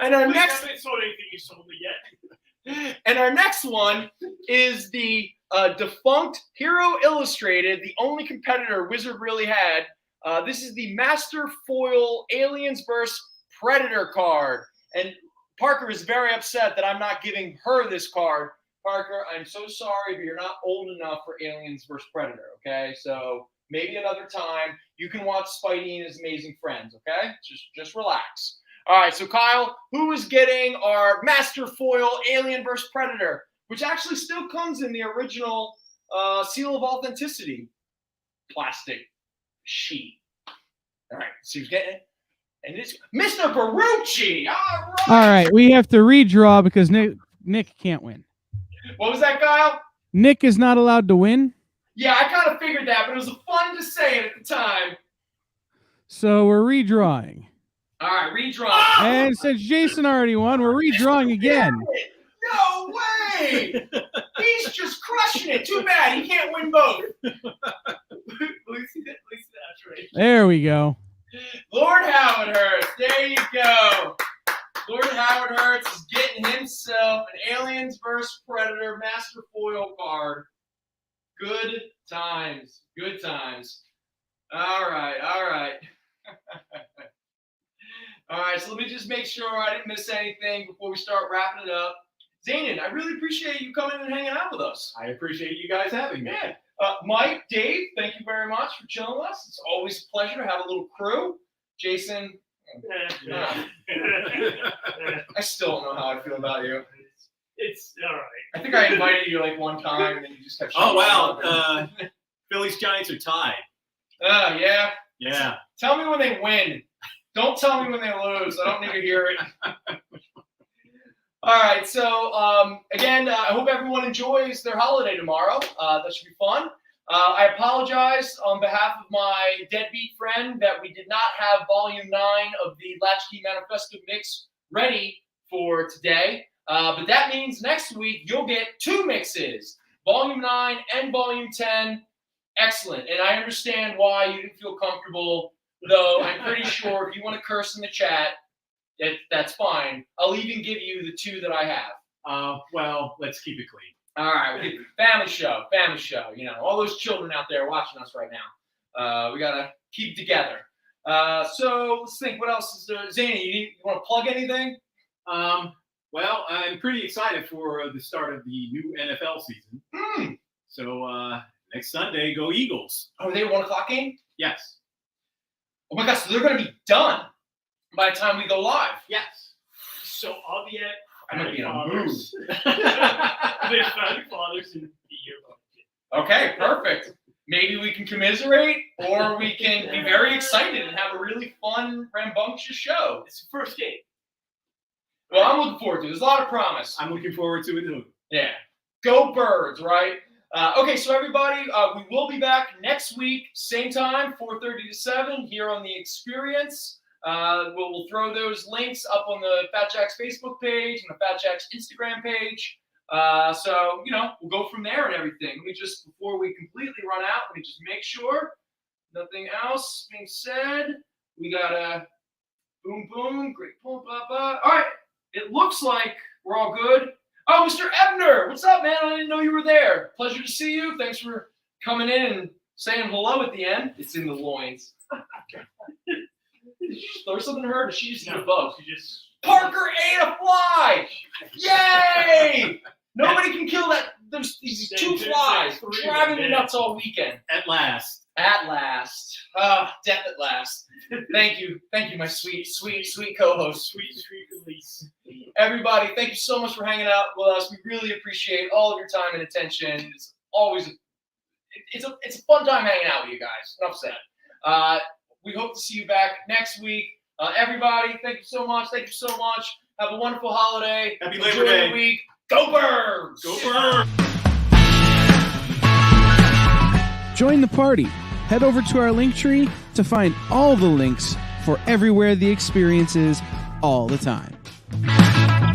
And our Please next haven't sold anything you sold me yet. And our next one is the defunct Hero Illustrated, the only competitor Wizard really had. This is the Master Foil Aliens vs. Predator card. And Parker is very upset that I'm not giving her this card. Parker, I'm so sorry, but you're not old enough for Aliens vs. Predator, okay? So maybe another time. You can watch Spidey and His Amazing Friends, okay? Just relax. All right, so Kyle, who is getting our Master Foil Alien vs. Predator, which actually still comes in the original seal of authenticity plastic sheet. All right, so who's getting it? And it's Mr. Barucci. All right, we have to redraw because Nick can't win. What was that, Kyle? Nick is not allowed to win. Yeah, I kind of figured that, but it was fun to say it at the time. So we're redrawing. All right, redrawing. And since Jason already won, we're redrawing again. No way! He's just crushing it. Too bad he can't win both. There we go. Lord Howard Hurts. There you go. Lord Howard Hurts is getting himself an Aliens vs. Predator Master Foil card. Good times. Good times. All right. All right. All right, so let me just make sure I didn't miss anything before we start wrapping it up. Zanin, I really appreciate you coming and hanging out with us. I appreciate you guys having me. Yeah. Mike, Dave, thank you very much for chilling with us. It's always a pleasure to have a little crew. Jason, I still don't know how I feel about you. It's all right. I think I invited you like one time and then you just kept Oh, wow. Phillies Giants are tied. Oh, yeah? Yeah. Tell me when they win. Don't tell me when they lose. I don't need to hear it. All right. So, again, I hope everyone enjoys their holiday tomorrow. That should be fun. I apologize on behalf of my deadbeat friend that we did not have Volume 9 of the Latchkey Manifesto mix ready for today. But that means next week you'll get 2 mixes, Volume 9 and Volume 10. Excellent. And I understand why you didn't feel comfortable, though I'm pretty sure if you want to curse in the chat, that's fine. I'll even give you the 2 that I have. Well, let's keep it clean. All right. Family show. You know, all those children out there watching us right now. We got to keep it together. So let's think. What else is there? Zany, you want to plug anything? Well, I'm pretty excited for the start of the new NFL season. So next Sunday, go Eagles. Oh, they 1 o'clock game? Yes. Oh my gosh, so they're going to be done by the time we go live. Yes. So I'll be at I'm going to be in a mood. There's Founding Fathers in the year. Okay, perfect. Maybe we can commiserate, or we can be very excited and have a really fun, rambunctious show. It's the first game. Well, I'm looking forward to it. There's a lot of promise. I'm looking forward to it too. Yeah. Go Birds, right? Okay, so everybody, we will be back next week, same time, 4:30 to 7, here on The Experience. We'll throw those links up on the Fat Jack's Facebook page and the Fat Jack's Instagram page. So, you know, we'll go from there and everything. Let me just, before we completely run out, let me just make sure nothing else being said. We got a boom, boom, great, boom, blah, blah. All right, it looks like we're all good. Oh, Mr. Ebner, what's up, man? I didn't know you were there. Pleasure to see you. Thanks for coming in and saying hello at the end. It's in the loins. Did you just throw something at her, or did she just eat a bug? Parker ate a fly! Yay! Nobody can kill that. There's these 2 flies driving me nuts all weekend. At last. At last. Death at last. Thank you. Thank you, my sweet, sweet, sweet co-host. Sweet release. Everybody, thank you so much for hanging out with us. We really appreciate all of your time and attention. It's always it's a fun time hanging out with you guys. Enough said. We hope to see you back next week. Everybody, thank you so much. Thank you so much. Have a wonderful holiday. Happy Enjoy Labor Day. the week. Go Birds! Go Birds! Join the party. Head over to our link tree to find all the links for everywhere the experience is all the time.